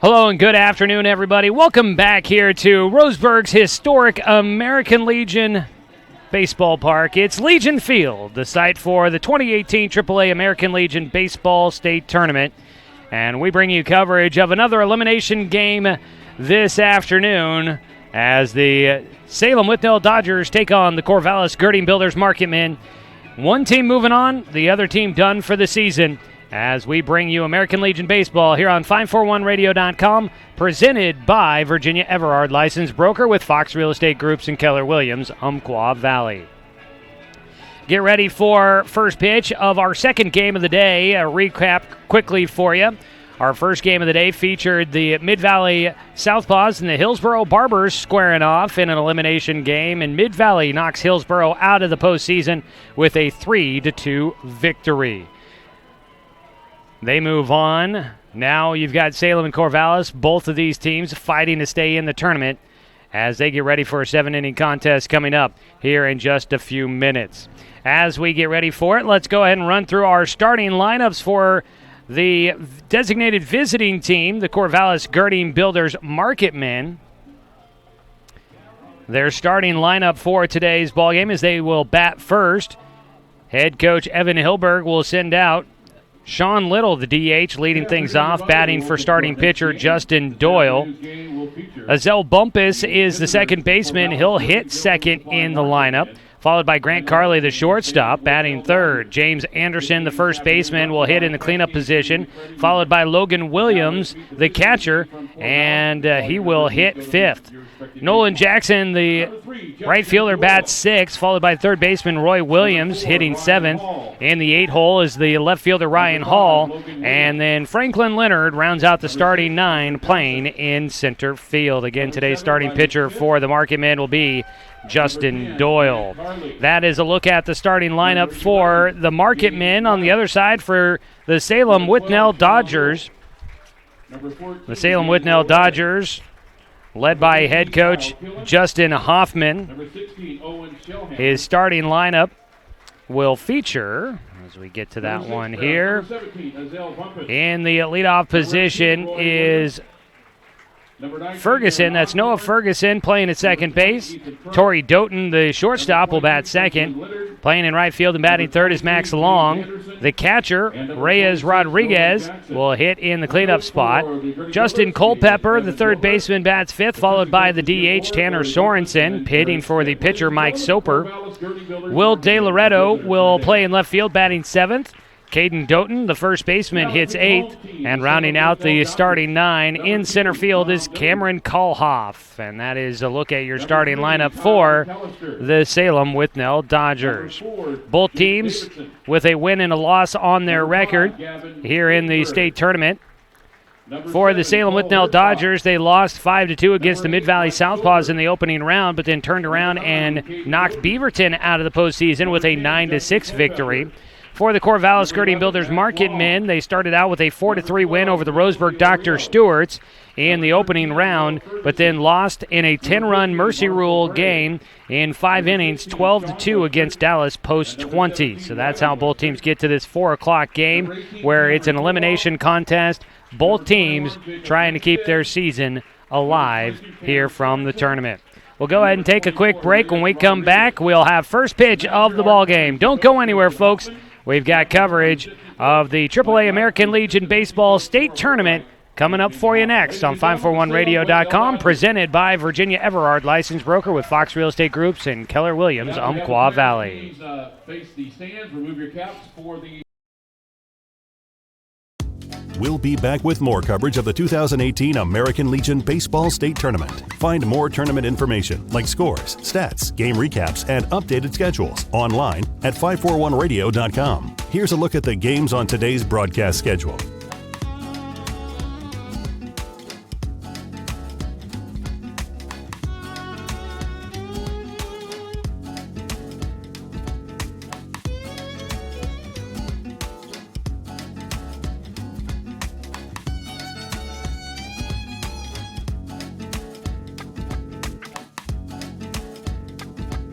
Hello and good afternoon, everybody. Welcome back here to Roseburg's historic American Legion Baseball Park. It's Legion Field, the site for the 2018 AAA American Legion Baseball State Tournament. And we bring you coverage of another elimination game this afternoon as the Salem Withnell Dodgers take on the Corvallis Girding Builders Marketmen. One team moving on, the other team done for the season, as we bring you American Legion Baseball here on 541radio.com, presented by Virginia Everard, licensed broker with Fox Real Estate Groups and Keller Williams, Umpqua Valley. Get ready for first pitch of our second game of the day. A recap quickly for you. Our first game of the day featured the Mid-Valley Southpaws and the Hillsboro Barbers squaring off in an elimination game, and Mid-Valley knocks Hillsboro out of the postseason with a 3-2 victory. They move on. Now you've got Salem and Corvallis, both of these teams fighting to stay in the tournament as they get ready for a 7-inning contest coming up here in just a few minutes. As we get ready for it, let's go ahead and run through our starting lineups for the designated visiting team, the Corvallis Girding Builders Marketmen. Their starting lineup for today's ballgame is they will bat first. Head coach Evan Hilberg will send out Sean Little, the DH, leading things off, batting for starting pitcher Justin Doyle. Azel Bumpus is the second baseman. He'll hit second in the lineup, followed by Grant Carley, the shortstop, batting third. James Anderson, the first baseman, will hit in the cleanup position, followed by Logan Williams, the catcher, and he will hit fifth. Nolan Jackson, the right fielder, bats sixth, followed by third baseman Roy Williams, hitting seventh. In the 8-hole is the left fielder Ryan Hall, and then Franklin Leonard rounds out the starting nine, playing in center field. Again, today's starting pitcher for the Marketmen will be Justin Doyle. That is a look at the starting lineup for the Marketmen. On the other side, for the Salem Withnell Dodgers, led by head coach Justin Hoffman. His starting lineup will feature, as we get to that one here, in the leadoff position is Ferguson. That's Noah Ferguson playing at second base. Torrey Doughton, the shortstop, will bat second. Playing in right field and batting third is Max Long. The catcher, Reyes Rodriguez, will hit in the cleanup spot. Justin Culpepper, the third baseman, bats fifth, followed by the DH, Tanner Sorensen, hitting for the pitcher, Mike Soper. Will De Loretto will play in left field, batting seventh. Caden Doughton, the first baseman, hits eighth, and rounding out the starting nine in center field is Cameron Kalhoff. And that is a look at your starting lineup for the Salem Withnell Dodgers. Both teams with a win and a loss on their record here in the state tournament. For the Salem Withnell Dodgers, they lost 5-2 against the Mid-Valley Southpaws in the opening round, but then turned around and knocked Beaverton out of the postseason with a 9-6 victory. For the Corvallis Girding Builders Marketmen, they started out with a 4-3 win over the Roseburg Dr. Stewarts in the opening round, but then lost in a 10-run Mercy Rule game in 5 innings, 12-2 against Dallas post 20. So that's how both teams get to this 4 o'clock game, where it's an elimination contest. Both teams trying to keep their season alive here from the tournament. We'll go ahead and take a quick break. When we come back, we'll have first pitch of the ball game. Don't go anywhere, folks. We've got coverage of the AAA American Legion Baseball State Tournament coming up for you next on 541radio.com, presented by Virginia Everard, licensed broker with Fox Real Estate Groups and Keller Williams, Umpqua Valley. Face the stands, remove your caps for the... We'll be back with more coverage of the 2018 American Legion Baseball State Tournament. Find more tournament information like scores, stats, game recaps, and updated schedules online at 541radio.com. Here's a look at the games on today's broadcast schedule.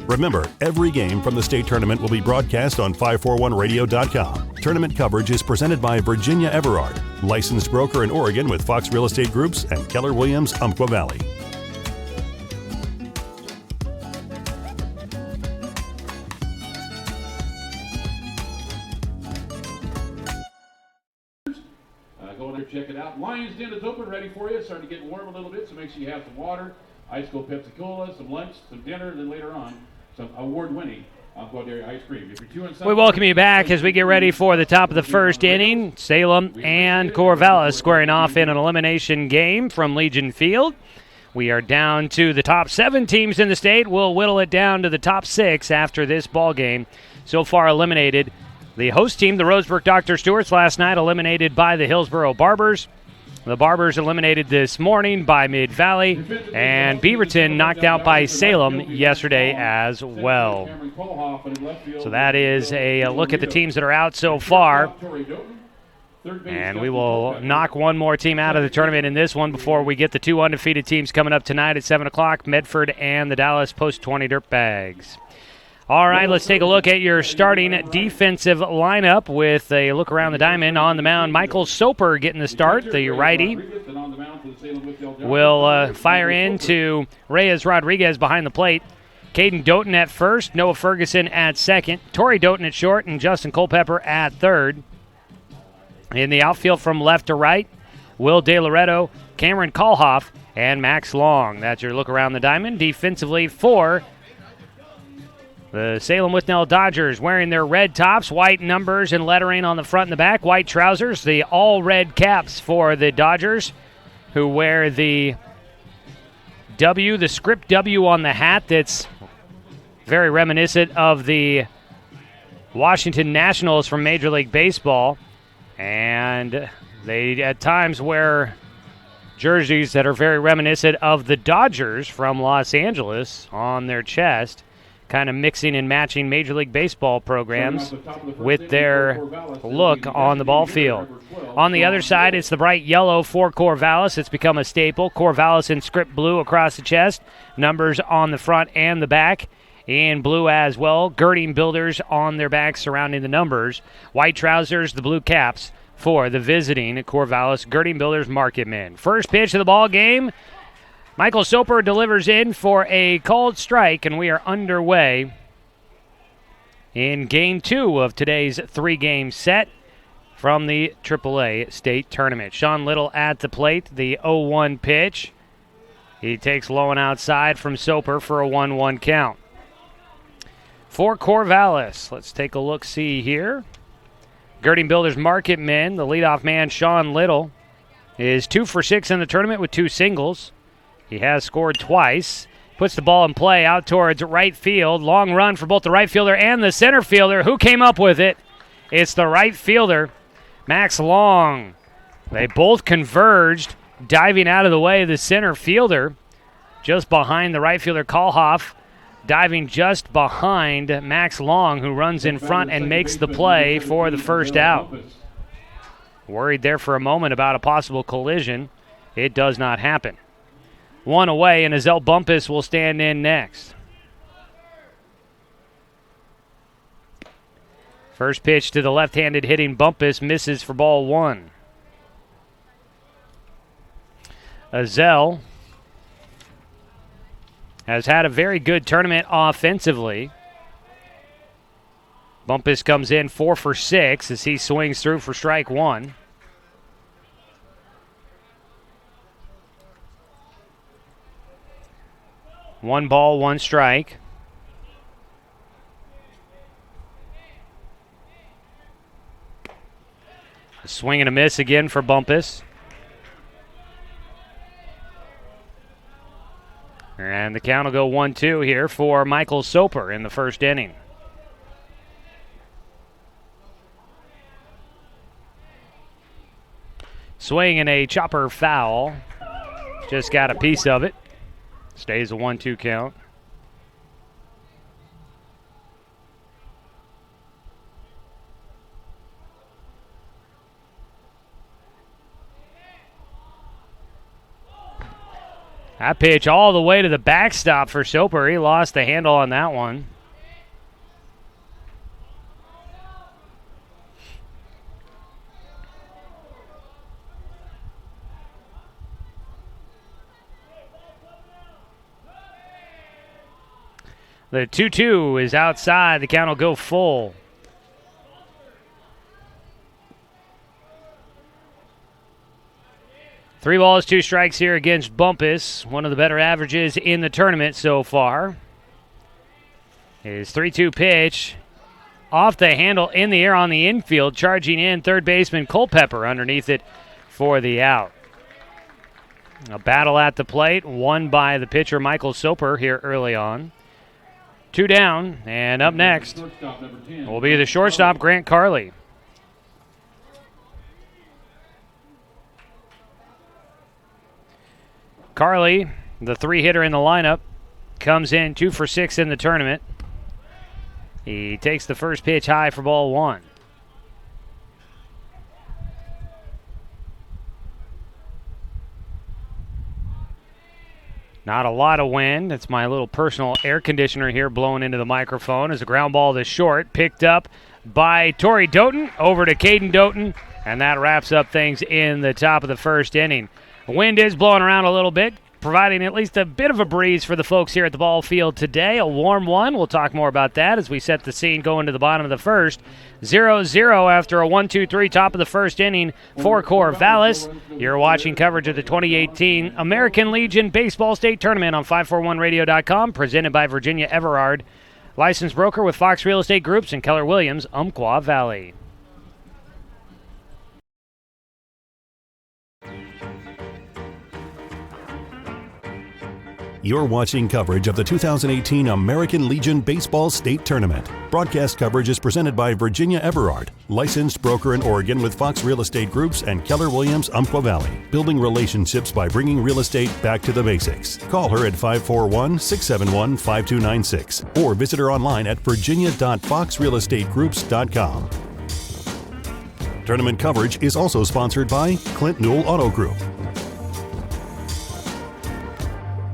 Remember, every game from the state tournament will be broadcast on 541radio.com. Tournament coverage is presented by Virginia Everard, licensed broker in Oregon with Fox Real Estate Groups and Keller Williams, Umpqua Valley. Go in there, check it out. Lion's Den is open, ready for you. Starting to get warm a little bit, so make sure you have some water, ice cold Pepsi Cola, some lunch, some dinner, and then later on, some award-winning dairy ice cream. If you're too inside, we welcome you back as we get ready for the top of the first inning. Salem and Corvallis squaring off in an elimination game from Legion Field. We are down to the top 7 teams in the state. We'll whittle it down to the top 6 after this ball game. So far eliminated. The host team, the Roseburg Dr. Stewarts, last night eliminated by the Hillsboro Barbers. The Barbers eliminated this morning by Mid-Valley, and Beaverton knocked out by Salem yesterday as well. So that is a look at the teams that are out so far. And we will knock one more team out of the tournament in this one before we get the 2 undefeated teams coming up tonight at 7 o'clock, Medford and the Dallas Post-20 Dirtbags. All right, let's take a look at your starting defensive lineup with a look around the diamond. On the mound, Michael Soper getting the start, the righty. Will fire into Reyes Rodriguez behind the plate. Caden Doughton at first, Noah Ferguson at second, Torrey Doughton at short, and Justin Culpepper at third. In the outfield from left to right, Will De Loretto, Cameron Kalhoff, and Max Long. That's your look around the diamond. Defensively for the Salem Withnell Dodgers, wearing their red tops, white numbers and lettering on the front and the back, white trousers, the all-red caps for the Dodgers, who wear the W, the script W on the hat that's very reminiscent of the Washington Nationals from Major League Baseball. And they at times wear jerseys that are very reminiscent of the Dodgers from Los Angeles on their chest, kind of mixing and matching Major League Baseball programs with their look on the ball field. On the other side, it's the bright yellow for Corvallis. It's become a staple. Corvallis in script blue across the chest, numbers on the front and the back in blue as well, girding builders on their backs surrounding the numbers. White trousers, the blue caps for the visiting Corvallis girding builders Marketmen. First pitch of the ball game, Michael Soper delivers in for a called strike, and we are underway in Game 2 of today's 3-game set from the AAA State Tournament. Sean Little at the plate, the 0-1 pitch. He takes low and outside from Soper for a 1-1 count. For Corvallis, let's take a look-see here. Girding Builders Marketmen, the leadoff man, Sean Little, is 2 for 6 in the tournament with 2 singles. He has scored twice. Puts the ball in play out towards right field. Long run for both the right fielder and the center fielder. Who came up with it? It's the right fielder, Max Long. They both converged, diving out of the way of the center fielder, just behind the right fielder, Kalhoff, diving just behind Max Long, who runs in front and makes the play for the first out. Worried there for a moment about a possible collision. It does not happen. 1 away, and Azel Bumpus will stand in next. First pitch to the left-handed hitting Bumpus misses for ball 1. Azel has had a very good tournament offensively. Bumpus comes in 4 for 6 as he swings through for strike 1. One ball, 1 strike. A swing and a miss again for Bumpus. And the count will go 1-2 here for Michael Soper in the first inning. Swing and a chopper foul. Just got a piece of it. Stays a 1-2 count. That pitch all the way to the backstop for Soper. He lost the handle on that one. The 2-2 is outside. The count will go full. Three balls, two strikes here against Bumpus. One of the better averages in the tournament so far. His 3-2 pitch. Off the handle, in the air on the infield. Charging in, third baseman Culpepper underneath it for the out. A battle at the plate, won by the pitcher Michael Soper here early on. 2 down, and up next will be the shortstop Grant Carley. Carley, the 3-hitter in the lineup, comes in 2 for 6 in the tournament. He takes the first pitch high for ball 1. Not a lot of wind. It's my little personal air conditioner here blowing into the microphone as a ground ball to short, picked up by Torrey Doughton, over to Caden Doughton, and that wraps up things in the top of the first inning. The wind is blowing around a little bit, providing at least a bit of a breeze for the folks here at the ball field today. A warm one. We'll talk more about that as we set the scene going to the bottom of the first. 0-0 after a 1-2-3 top of the first inning for Corvallis. You're watching coverage of the 2018 American Legion Baseball State Tournament on 541radio.com, presented by Virginia Everard, licensed broker with Fox Real Estate Groups and Keller Williams, Umpqua Valley. You're watching coverage of the 2018 American Legion Baseball State Tournament. Broadcast coverage is presented by Virginia Everard, licensed broker in Oregon with Fox Real Estate Groups and Keller Williams, Umpqua Valley. Building relationships by bringing real estate back to the basics. Call her at 541-671-5296 or visit her online at virginia.foxrealestategroups.com. Tournament coverage is also sponsored by Clint Newell Auto Group,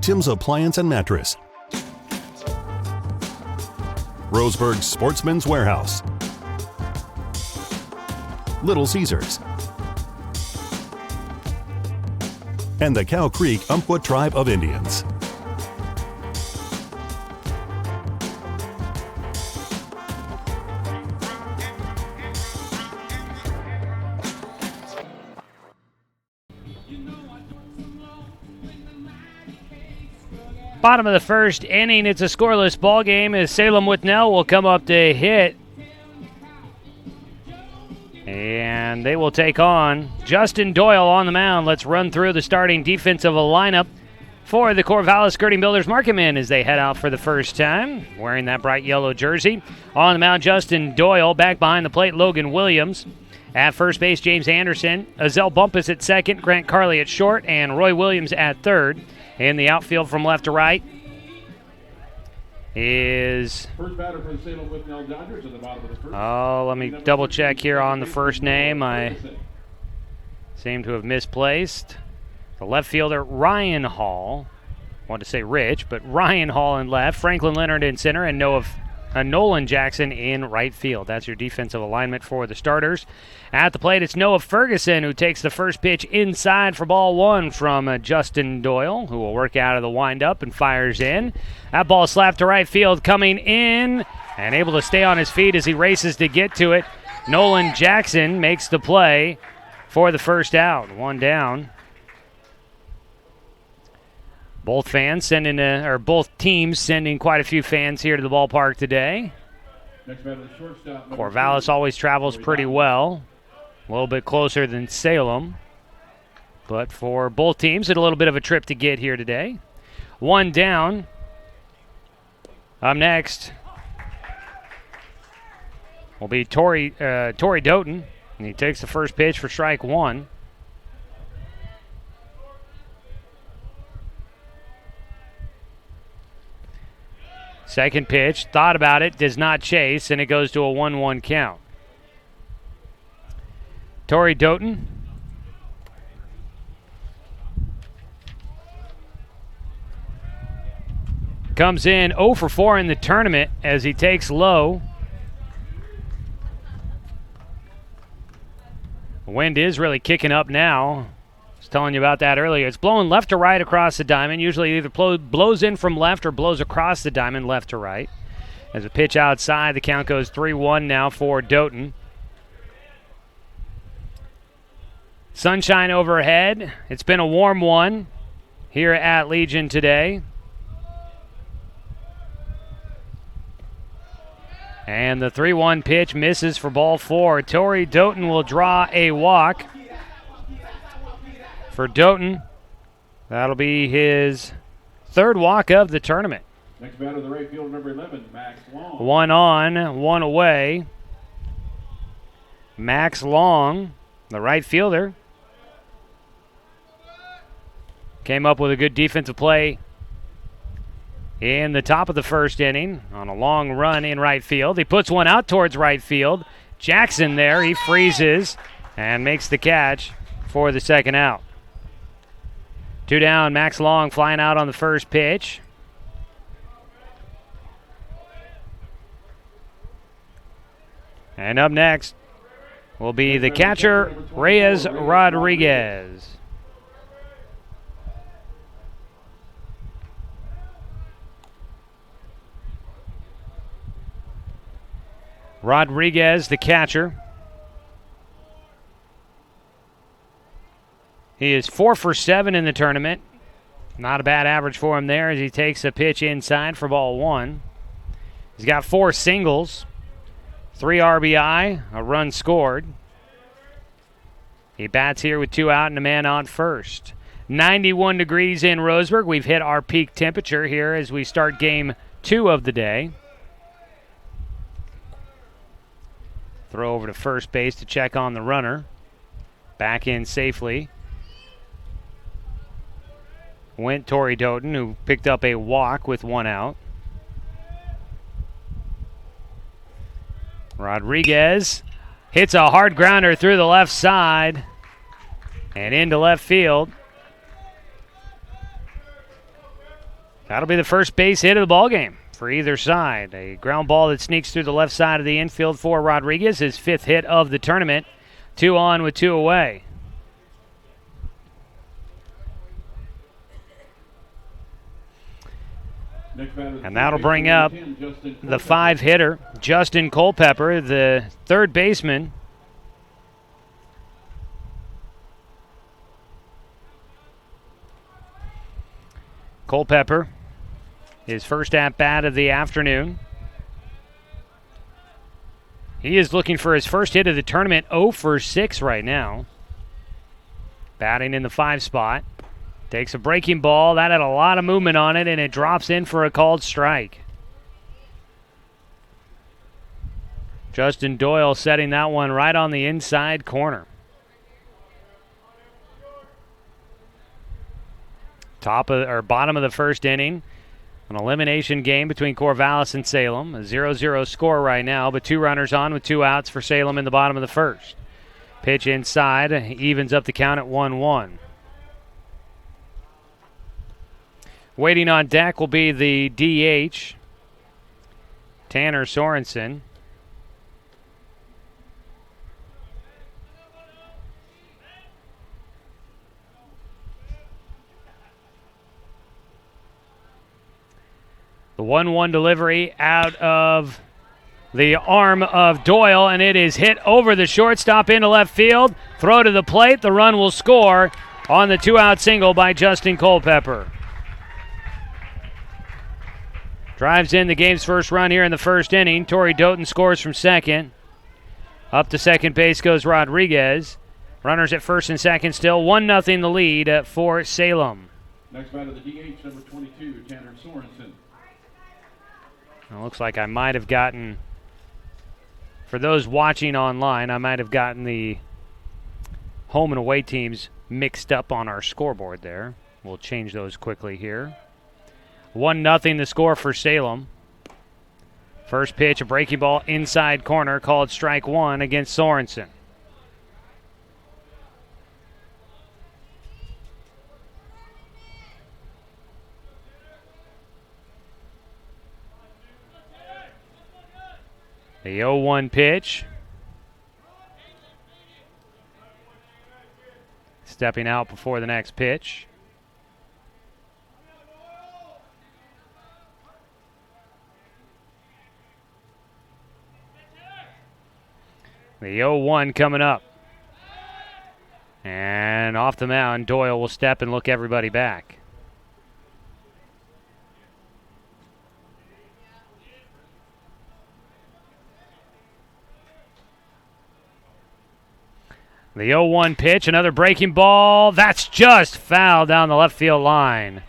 Tim's Appliance and Mattress, Roseburg Sportsman's Warehouse, Little Caesars, and the Cow Creek Umpqua Tribe of Indians. Bottom of the first inning, it's a scoreless ball game as Salem Withnell will come up to hit. And they will take on Justin Doyle on the mound. Let's run through the starting defensive lineup for the Corvallis Skirting Builders Marketmen as they head out for the first time, wearing that bright yellow jersey. On the mound, Justin Doyle. Back behind the plate, Logan Williams. At first base, James Anderson. Azell Bumpus at second, Grant Carley at short, and Roy Williams at third. In the outfield from left to right is... First batter for the Salem Withnell Dodgers at the bottom of the first. Oh, let me double check here on the first name. I seem to have misplaced. The left fielder, Ryan Hall. I wanted to say Rich, but Ryan Hall in left. Franklin Leonard in center, and Nolan Jackson in right field. That's your defensive alignment for the starters. At the plate, it's Noah Ferguson who takes the first pitch inside for ball 1 from Justin Doyle, who will work out of the windup and fires in. That ball slapped to right field, coming in and able to stay on his feet as he races to get to it. Nolan Jackson makes the play for the first out. 1 down. Both teams sending quite a few fans here to the ballpark today. Corvallis always travels pretty well, a little bit closer than Salem, but for both teams, it's a little bit of a trip to get here today. 1 down. Up next will be Torrey Doughton, and he takes the first pitch for strike 1. Second pitch, thought about it, does not chase, and it goes to a 1-1 count. Torrey Doughton. Comes in 0 for 4 in the tournament as he takes low. The wind is really kicking up now. It's telling you about that earlier. It's blowing left to right across the diamond. Usually either blows in from left or blows across the diamond left to right. As a pitch outside, the count goes 3-1 now for Doughton. Sunshine overhead. It's been a warm one here at Legion today. And the 3-1 pitch misses for ball 4. Torrey Doughton will draw a walk. For Doughton, that'll be his third walk of the tournament. Next batter, the right fielder, number 11, Max Long. 1 on, 1 away. Max Long, the right fielder, came up with a good defensive play in the top of the first inning on a long run in right field. He puts one out towards right field. Jackson there, he freezes and makes the catch for the second out. 2 down, Max Long flying out on the first pitch. And up next will be the catcher, Reyes Rodriguez. Rodriguez, the catcher. He is 4 for 7 in the tournament. Not a bad average for him there as he takes a pitch inside for ball 1. He's got 4 singles, 3 RBI, a run scored. He bats here with 2 out and a man on first. 91 degrees in Roseburg. We've hit our peak temperature here as we start game 2 of the day. Throw over to first base to check on the runner. Back in safely went Torrey Doughton, who picked up a walk with 1 out. Rodriguez hits a hard grounder through the left side and into left field. That'll be the first base hit of the ballgame for either side. A ground ball that sneaks through the left side of the infield for Rodriguez, his 5th hit of the tournament. 2 on with 2 away. And that'll bring up the 5-hitter, Justin Culpepper, the third baseman. Culpepper, his first at-bat of the afternoon. He is looking for his first hit of the tournament, 0 for 6 right now. Batting in the 5 spot. Takes a breaking ball. That had a lot of movement on it, and it drops in for a called strike. Justin Doyle setting that one right on the inside corner. Bottom of the first inning. An elimination game between Corvallis and Salem. A 0-0 score right now, but 2 runners on with 2 outs for Salem in the bottom of the first. Pitch inside, evens up the count at 1-1. Waiting on deck will be the DH, Tanner Sorensen. The 1-1 delivery out of the arm of Doyle, and it is hit over the shortstop into left field. Throw to the plate. The run will score on the 2-out single by Justin Culpepper. Drives in the game's first run here in the first inning. Torrey Doughton scores from second. Up to second base goes Rodriguez. Runners at first and second still. 1-0 the lead for Salem. Next batter, the DH, number 22, Tanner Sorensen. It looks like I might have gotten, for those watching online, I might have gotten the home and away teams mixed up on our scoreboard there. We'll change those quickly here. 1-0 the score for Salem. First pitch, a breaking ball inside corner, called strike 1 against Sorensen. The 0-1 pitch. stepping out before the next pitch. The 0-1 coming up. And off the mound, Doyle will step and look everybody back. The 0-1 pitch, another breaking ball. That's just foul down the left field line.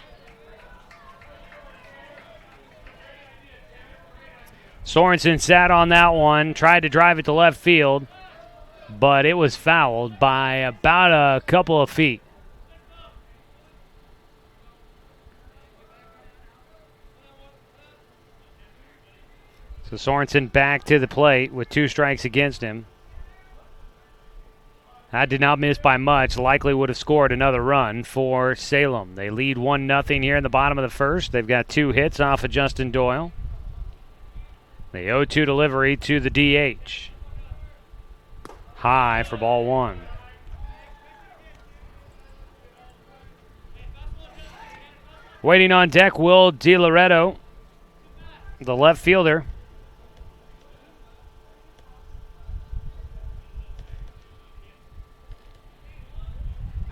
Sorensen sat on that one, tried to drive it to left field, but it was fouled by about a couple of feet. So Sorensen back to the plate with 2 strikes against him. That did not miss by much. Likely would have scored another run for Salem. They lead 1-0 here in the bottom of the first. They've got 2 hits off of Justin Doyle. The 0-2 delivery to the DH. High for ball 1. Waiting on deck, Will DiLoretto, the left fielder.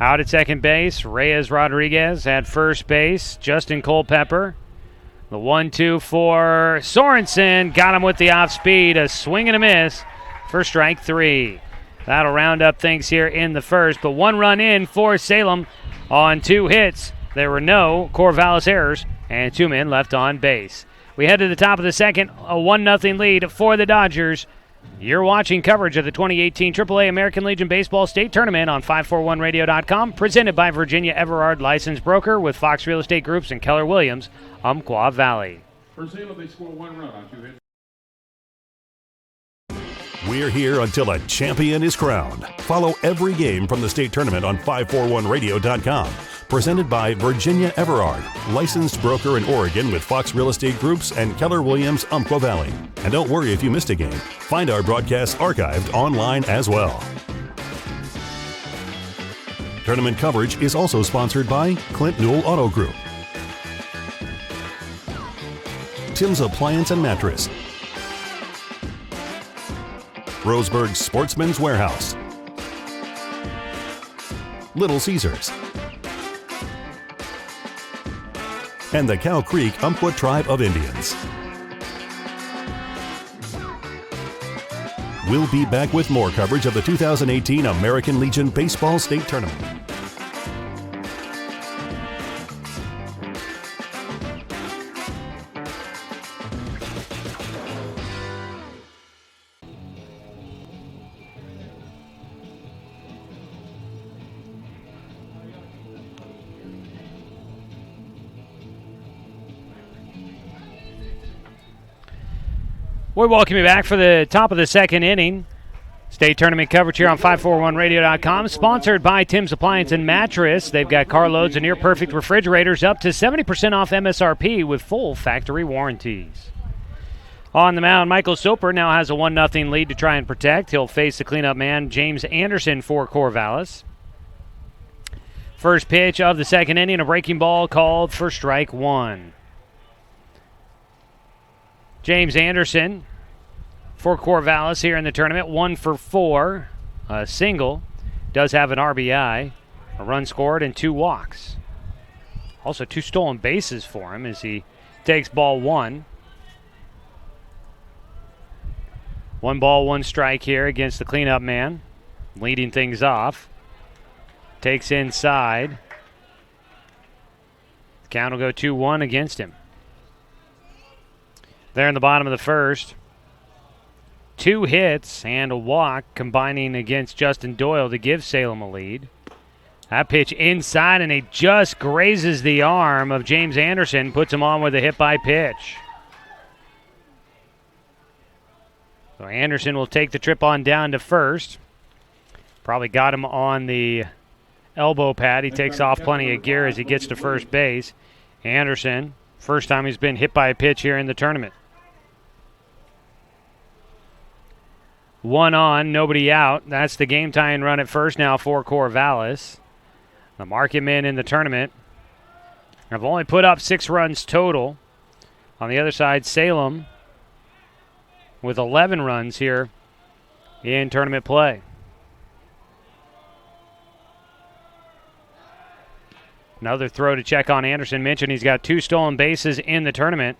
Out at second base, Reyes Rodriguez at first base, Justin Culpepper. The 1-2 for Sorensen, got him with the off speed, a swing and a miss for strike 3. That'll round up things here in the first, but 1 run in for Salem on 2 hits. There were no Corvallis errors and 2 men left on base. We head to the top of the second, a 1-0 lead for the Dodgers. You're watching coverage of the 2018 AAA American Legion Baseball State Tournament on 541radio.com, presented by Virginia Everard Licensed Broker with Fox Real Estate Groups and Keller Williams, Umpqua Valley. For Salem, they score 1 run on 2 hits. We're here until a champion is crowned. Follow every game from the state tournament on 541radio.com. Presented by Virginia Everard, licensed broker in Oregon with Fox Real Estate Groups and Keller Williams, Umpqua Valley. And don't worry if you missed a game. Find our broadcasts archived online as well. Tournament coverage is also sponsored by Clint Newell Auto Group, Tim's Appliance and Mattress, Roseburg Sportsman's Warehouse, Little Caesars, and the Cow Creek Umpqua Tribe of Indians. We'll be back with more coverage of the 2018 American Legion Baseball State Tournament. We welcome you back for the top of the second inning. State tournament coverage here on 541radio.com, sponsored by Tim's Appliance and Mattress. They've got carloads of near-perfect refrigerators up to 70% off MSRP with full factory warranties. On the mound, Michael Soper now has a 1-0 lead to try and protect. He'll face the cleanup man, James Anderson, for Corvallis. First pitch of the second inning, a breaking ball called for strike 1. James Anderson for Corvallis here in the tournament, 1 for 4, a single, does have an RBI, a run scored, and 2 walks. Also 2 stolen bases for him as he takes ball 1. 1 ball, 1 strike here against the cleanup man, leading things off. Takes inside. The count will go 2-1 against him. There in the bottom of the first, 2 hits and a walk combining against Justin Doyle to give Salem a lead. That pitch inside, and he just grazes the arm of James Anderson, puts him on with a hit by pitch. So Anderson will take the trip on down to first. Probably got him on the elbow pad. He takes off plenty of gear as he gets to first base. Anderson, first time he's been hit by a pitch here in the tournament. 1 on, nobody out. That's the game-tying run at first now for Corvallis. The Marketmen in the tournament have only put up 6 runs total. On the other side, Salem with 11 runs here in tournament play. Another throw to check on Anderson. Mentioned he's got 2 stolen bases in the tournament.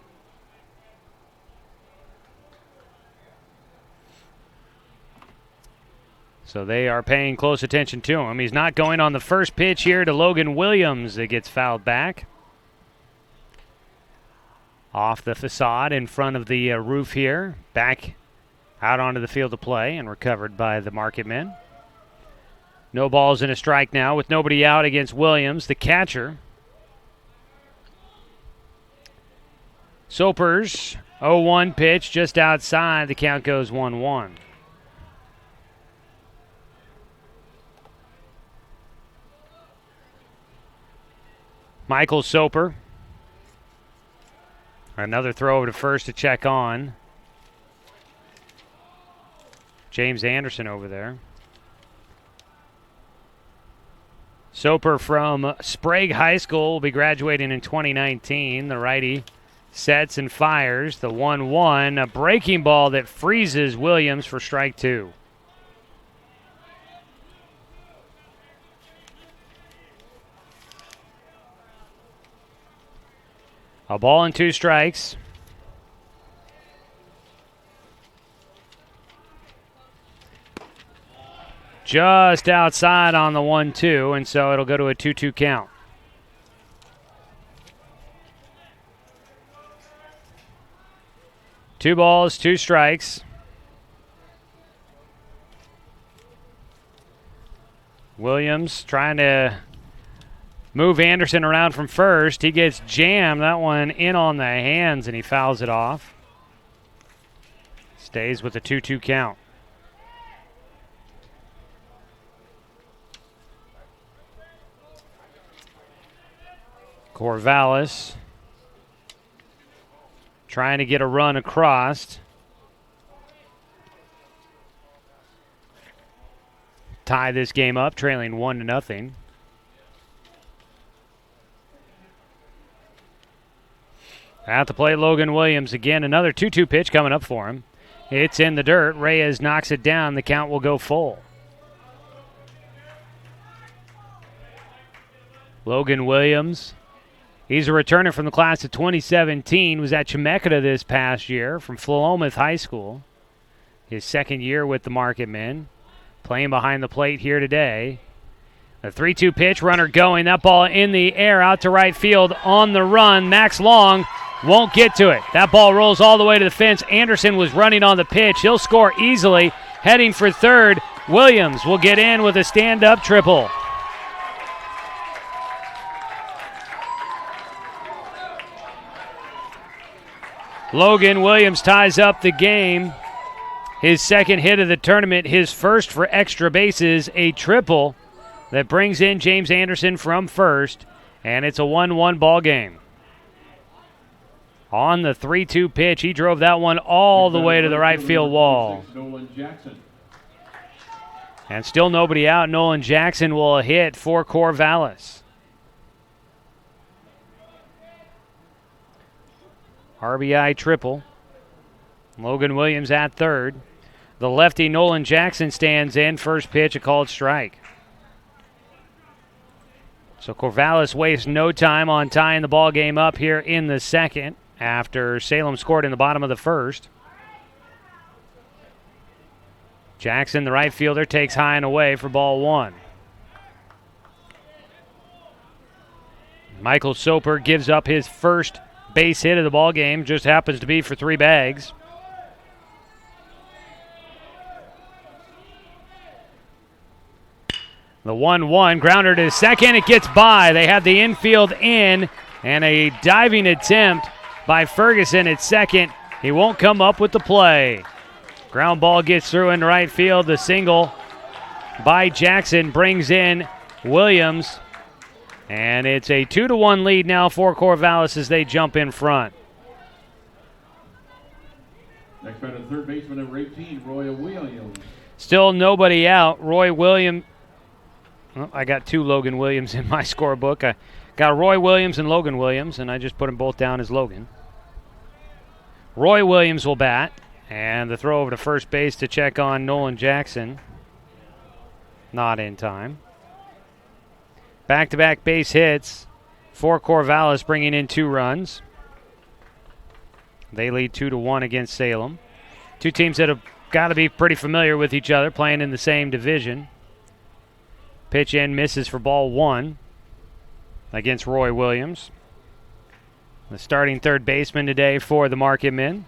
So they are paying close attention to him. He's not going on the first pitch here to Logan Williams that gets fouled back. Off the facade in front of the roof here. Back out onto the field of play and recovered by the Marketmen. No balls and a strike now with nobody out against Williams, the catcher. Soper's 0-1 pitch just outside. The count goes 1-1. Michael Soper. Another throw over to first to check on James Anderson over there. Soper from Sprague High School will be graduating in 2019. The righty sets and fires the 1-1. A breaking ball that freezes Williams for strike 2. A ball and 2 strikes. Just outside on the 1-2, and so it'll go to a 2-2 count. Two balls, 2 strikes. Williams trying to move Anderson around from first. He gets jammed. That one in on the hands, and he fouls it off. Stays with a 2-2 count. Corvallis trying to get a run across. Tie this game up, trailing 1-0. At the plate, Logan Williams again. Another 2-2 pitch coming up for him. It's in the dirt. Reyes knocks it down. The count will go full. Logan Williams. He's a returner from the class of 2017. Was at Chemeketa this past year from Philomath High School. His second year with the Marketmen. Playing behind the plate here today. A 3-2 pitch, runner going. That ball in the air out to right field on the run. Max Long won't get to it. That ball rolls all the way to the fence. Anderson was running on the pitch. He'll score easily. Heading for third. Williams will get in with a stand-up triple. Logan Williams ties up the game. His second hit of the tournament, his first for extra bases, a triple that brings in James Anderson from first, and it's a 1-1 ball game. On the 3-2 pitch, he drove that one all the way to the right field wall. And still nobody out. Nolan Jackson will hit for Corvallis. RBI triple. Logan Williams at third. The lefty Nolan Jackson stands in. First pitch, a called strike. So Corvallis wastes no time on tying the ball game up here in the second after Salem scored in the bottom of the first. Jackson, the right fielder, takes high and away for ball 1. Michael Soper gives up his first base hit of the ball game, just happens to be for 3 bags. The 1-1 grounder to second. It gets by. They have the infield in, and a diving attempt by Ferguson at second. He won't come up with the play. Ground ball gets through into right field. The single by Jackson brings in Williams. And it's a 2-1 lead now for Corvallis as they jump in front. Next batter, third baseman, number 18, Roy Williams. Still nobody out. Roy Williams Well, I got 2 Logan Williams in my scorebook. I got Roy Williams and Logan Williams, and I just put them both down as Logan. Roy Williams will bat, and the throw over to first base to check on Nolan Jackson. Not in time. Back-to-back base hits for Corvallis, bringing in 2 runs. They lead 2-1 against Salem. 2 teams that have got to be pretty familiar with each other, playing in the same division. Pitch in, misses for ball 1 against Roy Williams. The starting third baseman today for the Marketmen.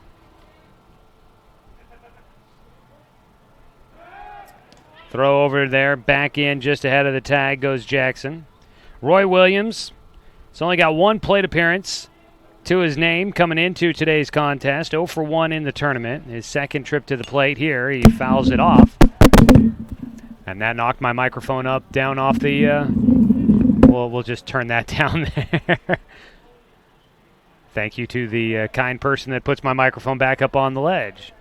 Throw over there, back in just ahead of the tag goes Jackson. Roy Williams has only got 1 plate appearance to his name coming into today's contest. 0 for 1 in the tournament. His second trip to the plate here. He fouls it off. And that knocked my microphone down off the, we'll just turn that down there. Thank you to the kind person that puts my microphone back up on the ledge.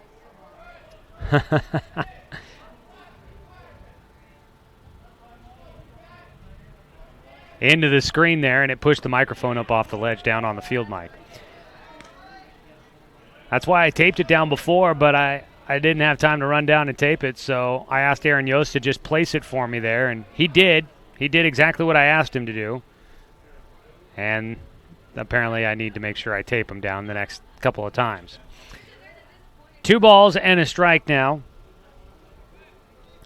Into the screen there, and it pushed the microphone up off the ledge down on the field mic. That's why I taped it down before, but I didn't have time to run down and tape it, so I asked Aaron Yost to just place it for me there, and he did. He did exactly what I asked him to do. And apparently I need to make sure I tape him down the next couple of times. 2 balls and a strike now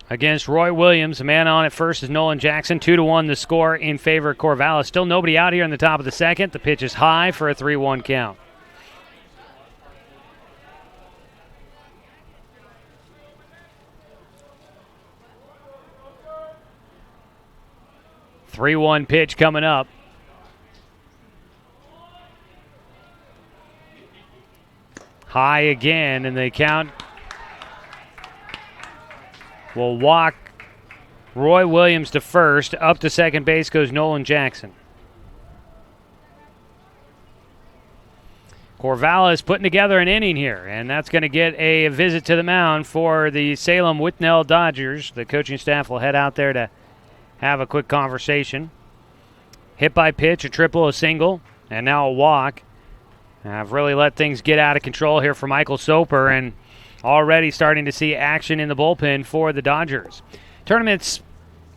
against Roy Williams. A man on at first is Nolan Jackson. 2-1 the score in favor of Corvallis. Still nobody out here in the top of the second. The pitch is high for a 3-1 count. Three-one pitch coming up. High again, and the count will walk Roy Williams to first. Up to second base goes Nolan Jackson. Corvallis putting together an inning here, and that's going to get a visit to the mound for the Salem Withnell Dodgers. The coaching staff will head out there to have a quick conversation. Hit by pitch, a triple, a single, and now a walk. I've really let things get out of control here for Michael Soper, and already starting to see action in the bullpen for the Dodgers. Tournament's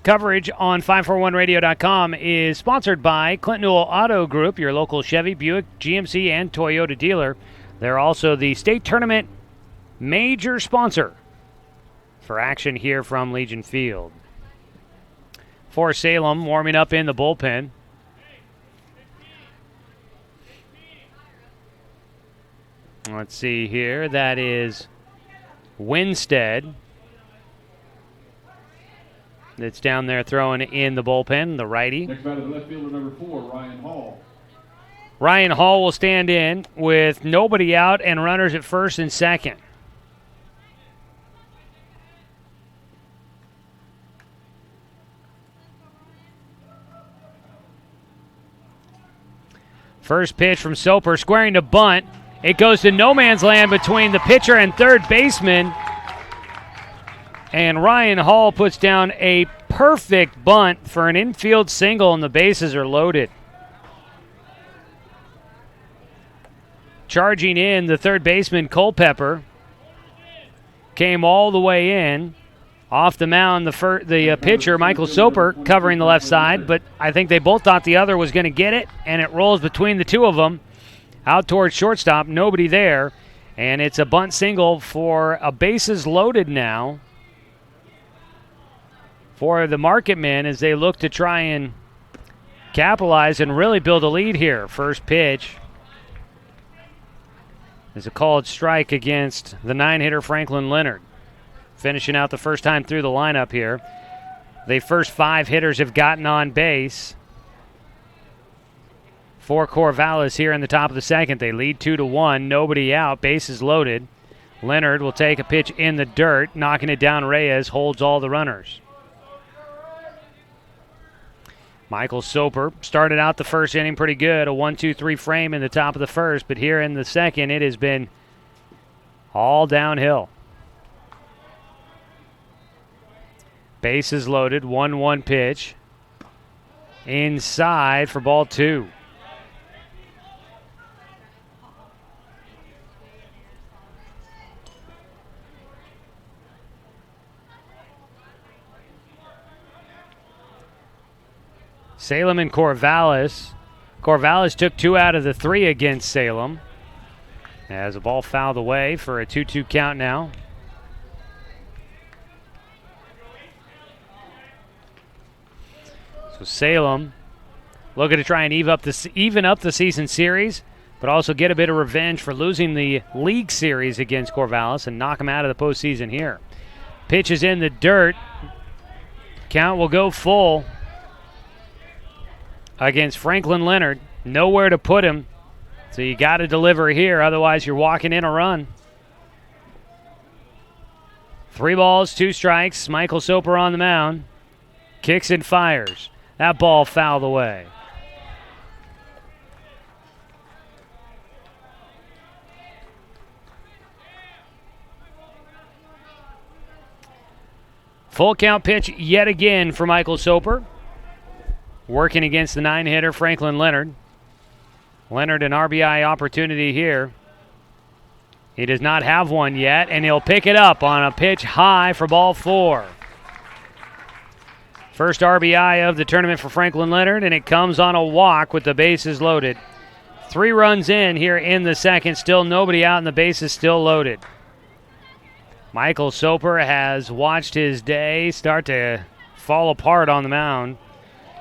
coverage on 541radio.com is sponsored by Clinton Newell Auto Group, your local Chevy, Buick, GMC, and Toyota dealer. They're also the state tournament major sponsor for action here from Legion Field. For Salem, warming up in the bullpen. Let's see here. That is Winstead that's down there throwing in the bullpen, the righty. Next batter, the left fielder, number 4, Ryan Hall. Ryan Hall will stand in with nobody out and runners at first and second. First pitch from Soper, squaring to bunt. It goes to no man's land between the pitcher and third baseman. And Ryan Hall puts down a perfect bunt for an infield single, and the bases are loaded. Charging in, the third baseman, Culpepper, came all the way in. Off the mound, the pitcher, Michael Soper, covering the left side, but I think they both thought the other was going to get it, and it rolls between the two of them. Out towards shortstop, nobody there, and it's a bunt single for a bases loaded now for the Marketmen as they look to try and capitalize and really build a lead here. First pitch is a called strike against the 9-hitter Franklin Leonard. Finishing out the first time through the lineup here. The first 5 hitters have gotten on base for Corvallis here in the top of the second. They lead 2-1, nobody out, bases loaded. Leonard will take a pitch in the dirt, knocking it down. Reyes holds all the runners. Michael Soper started out the first inning pretty good, a 1-2-3 frame in the top of the first, but here in the second it has been all downhill. Bases loaded, 1-1 pitch. Inside for ball 2. Salem and Corvallis. Corvallis took 2 out of the 3 against Salem. As a ball fouled away for a 2-2 count now. So Salem looking to try and even up the season series, but also get a bit of revenge for losing the league series against Corvallis and knock them out of the postseason here. Pitch is in the dirt. Count will go full against Franklin Leonard. Nowhere to put him, so you got to deliver here, otherwise you're walking in a run. 3 balls, 2 strikes. Michael Soper on the mound. Kicks and fires. That ball fouled away. Full count pitch yet again for Michael Soper. Working against the 9-hitter Franklin Leonard. Leonard an RBI opportunity here. He does not have one yet, and he'll pick it up on a pitch high for ball 4. First RBI of the tournament for Franklin Leonard, and it comes on a walk with the bases loaded. 3 runs in here in the second, still nobody out, and the bases still loaded. Michael Soper has watched his day start to fall apart on the mound.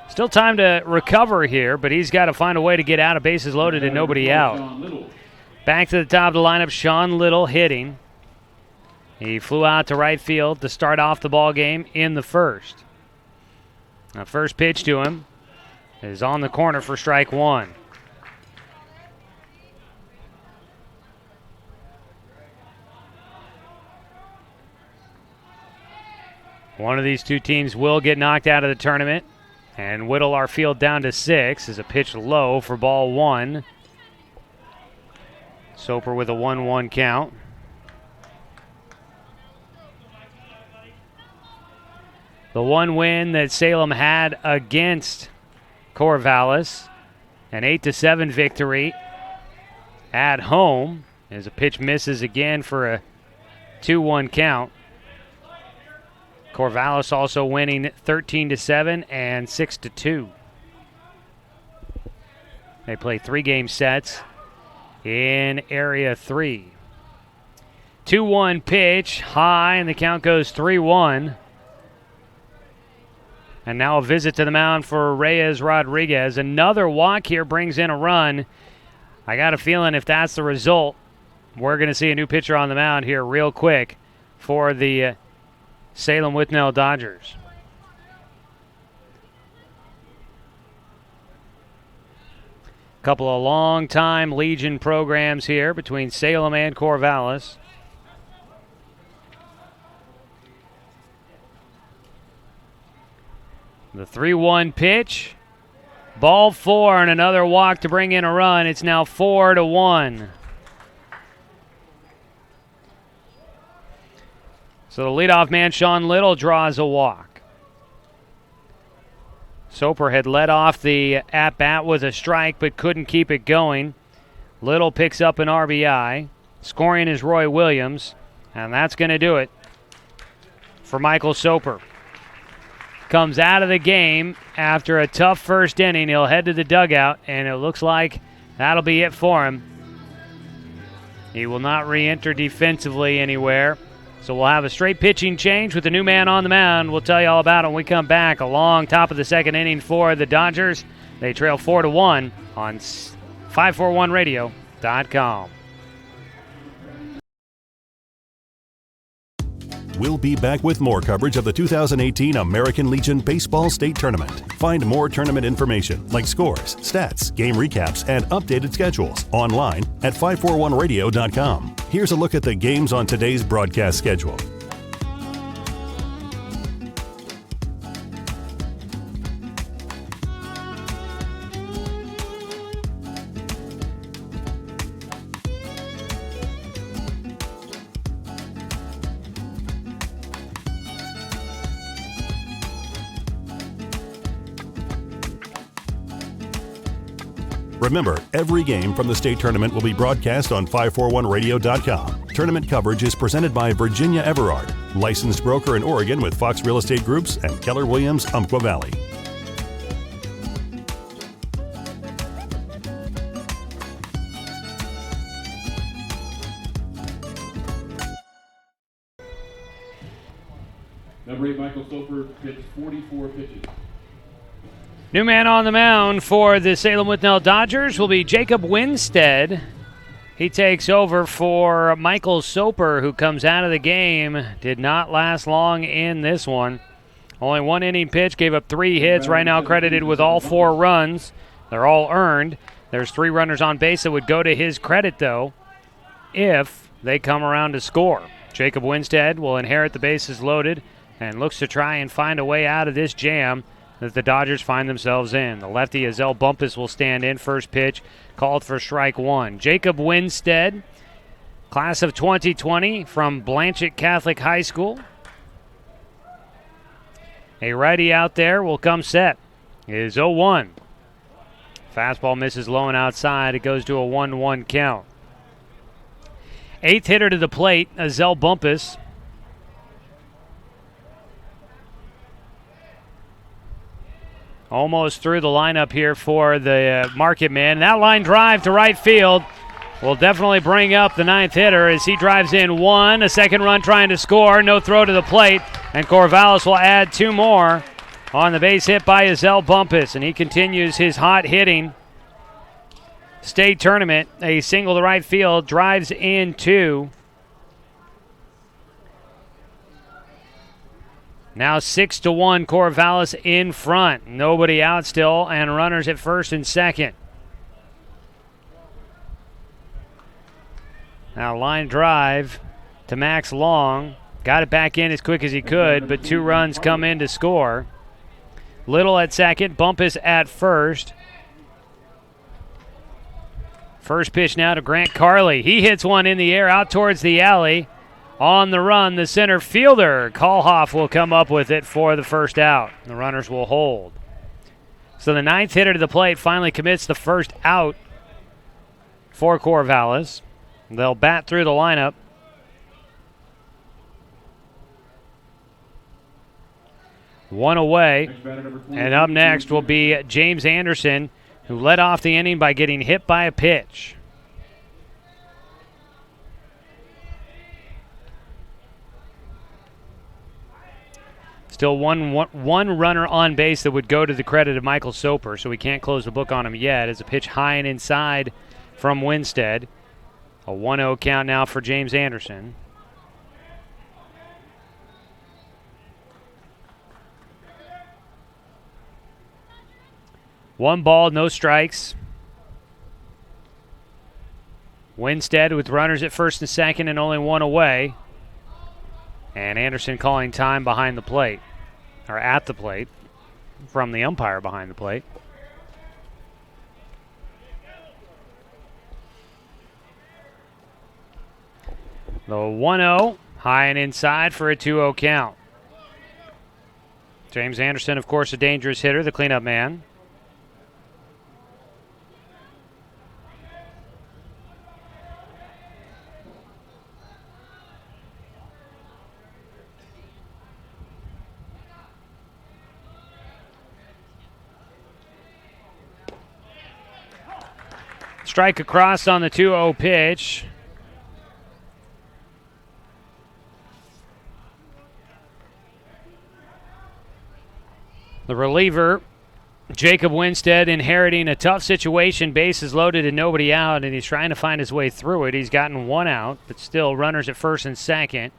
Still time to recover here, but he's got to find a way to get out of bases loaded and nobody out. Back to the top of the lineup, Sean Little hitting. He flew out to right field to start off the ball game in the first. Now, first pitch to him is on the corner for strike 1. One of these 2 teams will get knocked out of the tournament and whittle our field down to 6 as a pitch low for ball 1. Soper with a 1-1 count. The one win that Salem had against Corvallis, an 8-7 victory at home, as a pitch misses again for a 2-1 count. Corvallis also winning 13-7 and 6-2. They play 3-game sets in Area 3. 2-1 pitch, high, and the count goes 3-1. And now a visit to the mound for Reyes Rodriguez. Another walk here brings in a run. I got a feeling if that's the result, we're going to see a new pitcher on the mound here real quick for the Salem Withnell Dodgers. Couple of long-time Legion programs here between Salem and Corvallis. The 3-1 pitch. Ball 4 and another walk to bring in a run. It's now 4-1. So the leadoff man, Sean Little, draws a walk. Soper had led off the at-bat with a strike but couldn't keep it going. Little picks up an RBI. Scoring is Roy Williams, and that's going to do it for Michael Soper. Comes out of the game after a tough first inning. He'll head to the dugout, and it looks like that'll be it for him. He will not re-enter defensively anywhere. So we'll have a straight pitching change with the new man on the mound. We'll tell you all about it when we come back. A long top of the second inning for the Dodgers. They trail 4-1 on 541radio.com. We'll be back with more coverage of the 2018 American Legion Baseball State Tournament. Find more tournament information like scores, stats, game recaps, and updated schedules online at 541radio.com. Here's a look at the games on today's broadcast schedule. Remember, every game from the state tournament will be broadcast on 541radio.com. Tournament coverage is presented by Virginia Everard, licensed broker in Oregon with Fox Real Estate Groups and Keller Williams, Umpqua Valley. Number 8, Michael Soper, pitched 44 pitches. New man on the mound for the Salem Withnell Dodgers will be Jacob Winstead. He takes over for Michael Soper, who comes out of the game. Did not last long in this one. Only 1 inning pitch, gave up 3 hits. Right now credited with all 4 runs. They're all earned. There's 3 runners on base that would go to his credit, though, if they come around to score. Jacob Winstead will inherit the bases loaded and looks to try and find a way out of this jam that the Dodgers find themselves in. The lefty Azell Bumpus will stand in. First pitch called for strike 1. Jacob Winstead, class of 2020 from Blanchett Catholic High School. A righty out there will come set. It is 0-1. Fastball misses low and outside. It goes to a 1-1 count. 8th hitter to the plate, Azell Bumpus. Almost through the lineup here for the Marketmen. That line drive to right field will definitely bring up the 9th hitter as he drives in 1. A second run trying to score. No throw to the plate. And Corvallis will add 2 more on the base hit by Azell Bumpus. And he continues his hot hitting state tournament. A single to right field. Drives in 2. Now 6-1, Corvallis in front. Nobody out still, and runners at first and second. Now line drive to Max Long. Got it back in as quick as he could, but 2 runs come in to score. Little at second, Bumpus at first. First pitch now to Grant Carley. He hits one in the air out towards the alley. On the run, the center fielder, Kalhoff, will come up with it for the first out. The runners will hold. So the 9th hitter to the plate finally commits the first out for Corvallis. They'll bat through the lineup. One away. And up next will be James Anderson, who led off the inning by getting hit by a pitch. Still one runner on base that would go to the credit of Michael Soper, so we can't close the book on him yet. As a pitch high and inside from Winstead. A 1-0 count now for James Anderson. One ball, no strikes. Winstead with runners at first and second and only 1 away. And Anderson calling time behind the plate. Or at the plate, from the umpire behind the plate. The 1-0, high and inside for a 2-0 count. James Anderson, of course, a dangerous hitter, the cleanup man. Strike across on the 2-0 pitch. The reliever, Jacob Winstead, inheriting a tough situation. Bases loaded and nobody out, and he's trying to find his way through it. He's gotten 1 out, but still runners at first and second.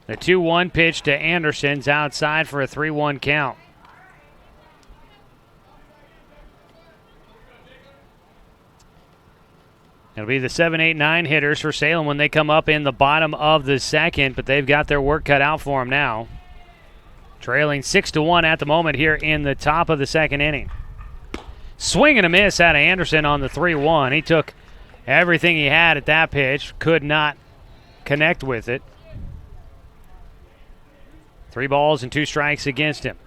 The 2-1 pitch to Anderson's outside for a 3-1 count. It'll be the 7, 8, 9 hitters for Salem when they come up in the bottom of the second, but they've got their work cut out for them now. Trailing 6-1 at the moment here in the top of the second inning. Swing and a miss out of Anderson on the 3-1. He took everything he had at that pitch, could not connect with it. 3 balls and 2 strikes against him.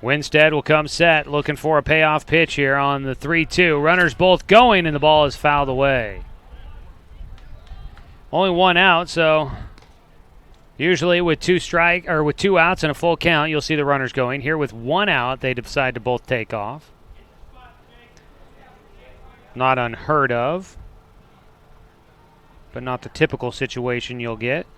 Winstead will come set, looking for a payoff pitch here on the 3-2. Runners both going, and the ball is fouled away. Only one out, so usually with two outs and a full count, you'll see the runners going. Here with one out, they decide to both take off. Not unheard of, but not the typical situation you'll get.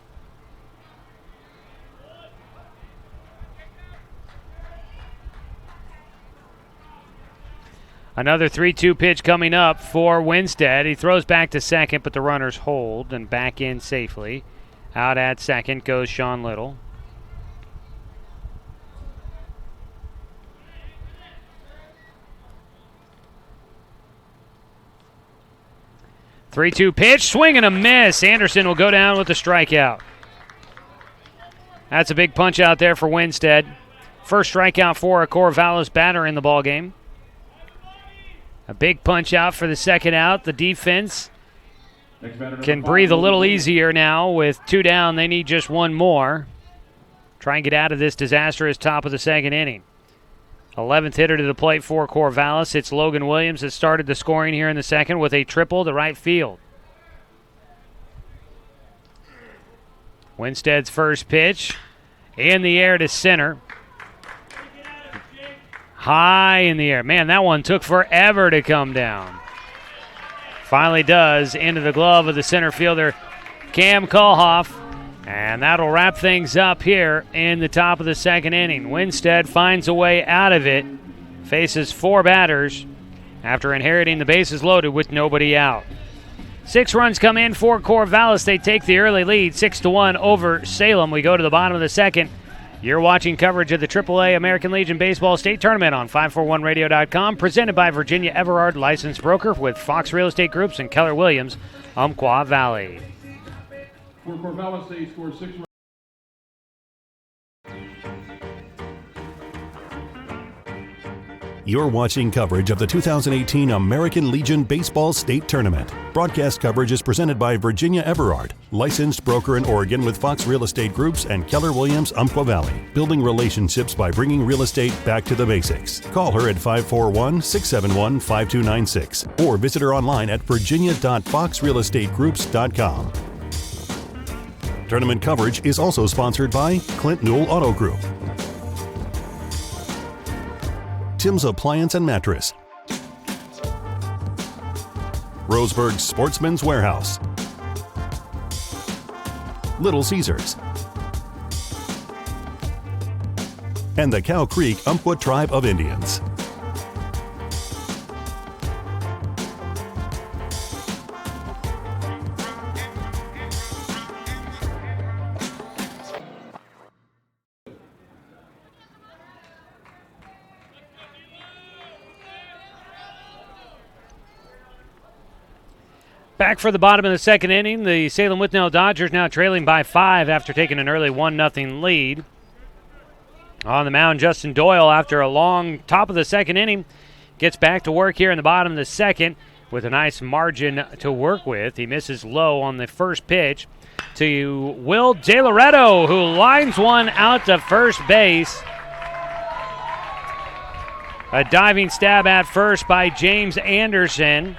Another 3-2 pitch coming up for Winstead. He throws back to second, but the runners hold and back in safely. Out at second goes Sean Little. Three-two pitch, swing and a miss. Anderson will go down with a strikeout. That's a big punch out there for Winstead. First strikeout for a Corvallis batter in the ballgame. A big punch out for the second out. The defense can breathe a little easier now. With two down, they need just one more. Try and get out of this disastrous top of the second inning. 11th hitter to the plate for Corvallis. It's Logan Williams that started the scoring here in the second with a triple to right field. Winstead's first pitch in the air to center. High in the air. Man, that one took forever to come down. Finally does, into the glove of the center fielder, Cam Kulhoff. And that'll wrap things up here in the top of the second inning. Winstead finds a way out of it. Faces four batters after inheriting the bases loaded with nobody out. 6 runs come in for Corvallis. They take the early lead, 6-1 over Salem. We go to the bottom of the second. You're watching coverage of the AAA American Legion Baseball State Tournament on 541radio.com, presented by Virginia Everard, licensed broker with Fox Real Estate Groups and Keller Williams, Umpqua Valley. For Corvallis, they scored 6 runs. You're watching coverage of the 2018 American Legion Baseball State Tournament. Broadcast coverage is presented by Virginia Everard, licensed broker in Oregon with Fox Real Estate Groups and Keller Williams, Umpqua Valley, building relationships by bringing real estate back to the basics. Call her at 541-671-5296 or visit her online at virginia.foxrealestategroups.com. Tournament coverage is also sponsored by Clint Newell Auto Group, Tim's Appliance and Mattress, Roseburg Sportsman's Warehouse, Little Caesars, and the Cow Creek Umpqua Tribe of Indians. Back for the bottom of the second inning, the Salem Withnell Dodgers now trailing by 5 after taking an early 1-0 lead. On the mound, Justin Doyle, after a long top of the second inning, gets back to work here in the bottom of the second with a nice margin to work with. He misses low on the first pitch to Will DeLoretto, who lines one out to first base. A diving stab at first by James Anderson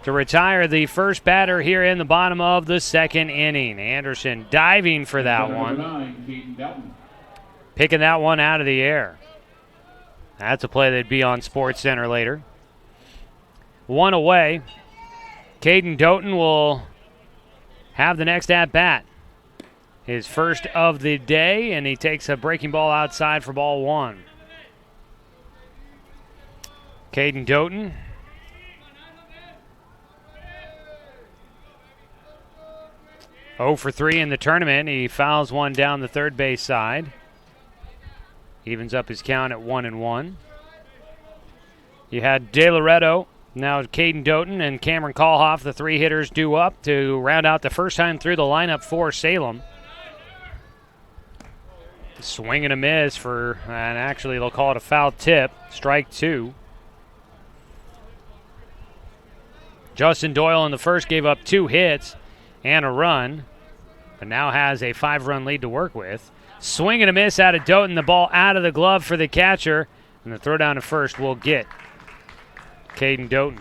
to retire the first batter here in the bottom of the second inning. Anderson diving for that one. Picking that one out of the air. That's a play that'd be on SportsCenter later. One away. Caden Doughton will have the next at-bat. His first of the day, and he takes a breaking ball outside for ball 1. Caden Doughton. Oh for 3 in the tournament. He fouls one down the third base side. Evens up his count at 1-1. You had DeLoretto, now Caden Doughton, and Cameron Kulhoff, the 3 hitters due up to round out the first time through the lineup for Salem. Swing and a miss for, and actually they'll call it a foul tip, strike 2. Justin Doyle in the first gave up 2 hits and a run, but now has a 5-run lead to work with. Swing and a miss out of Doughton. The ball out of the glove for the catcher. And the throw down to first will get Caden Doughton.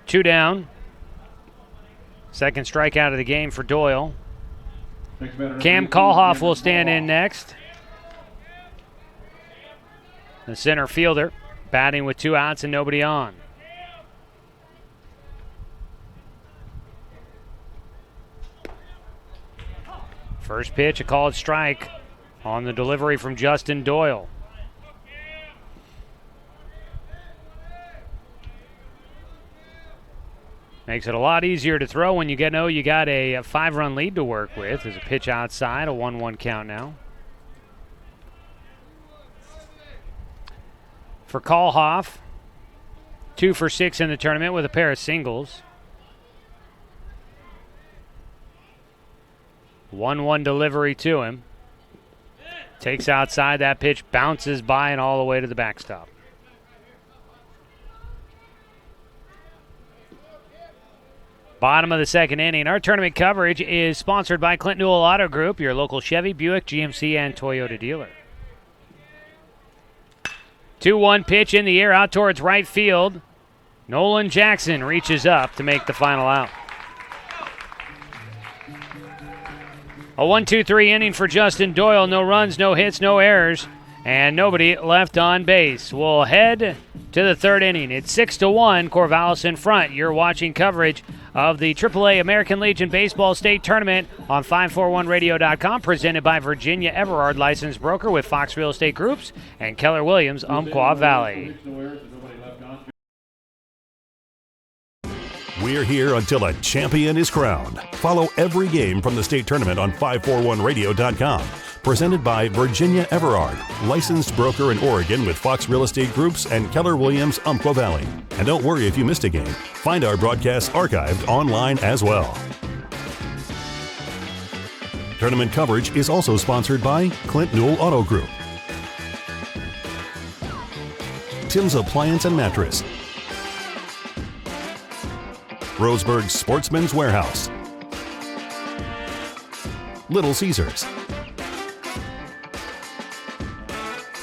2 down. Second strikeout of the game for Doyle. Cam Kalhoff will stand in next. The center fielder batting with 2 outs and nobody on. First pitch, a called strike on the delivery from Justin Doyle. Makes it a lot easier to throw when you know you got a 5-run lead to work with. There's a pitch outside, a 1-1 count now. For Kalhoff, 2 for 6 in the tournament with a pair of singles. 1-1 delivery to him. Takes outside, that pitch bounces by and all the way to the backstop. Bottom of the second inning. Our tournament coverage is sponsored by Clint Newell Auto Group, your local Chevy, Buick, GMC, and Toyota dealer. 2-1 pitch in the air out towards right field. Nolan Jackson reaches up to make the final out. A 1-2-3 inning for Justin Doyle. No runs, no hits, no errors, and nobody left on base. We'll head to the third inning. It's 6-1, Corvallis in front. You're watching coverage of the AAA American Legion Baseball State Tournament on 541radio.com, presented by Virginia Everard, licensed broker with Fox Real Estate Groups and Keller Williams, Umpqua Valley. We're here until a champion is crowned. Follow every game from the state tournament on 541radio.com. Presented by Virginia Everard, licensed broker in Oregon with Fox Real Estate Groups and Keller Williams, Umpqua Valley. And don't worry if you missed a game. Find our broadcasts archived online as well. Tournament coverage is also sponsored by Clint Newell Auto Group, Tim's Appliance and Mattress, Roseburg Sportsman's Warehouse, Little Caesars,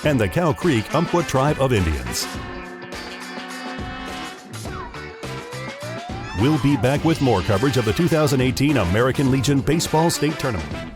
and the Cow Creek Umpqua Tribe of Indians. We'll be back with more coverage of the 2018 American Legion Baseball State Tournament.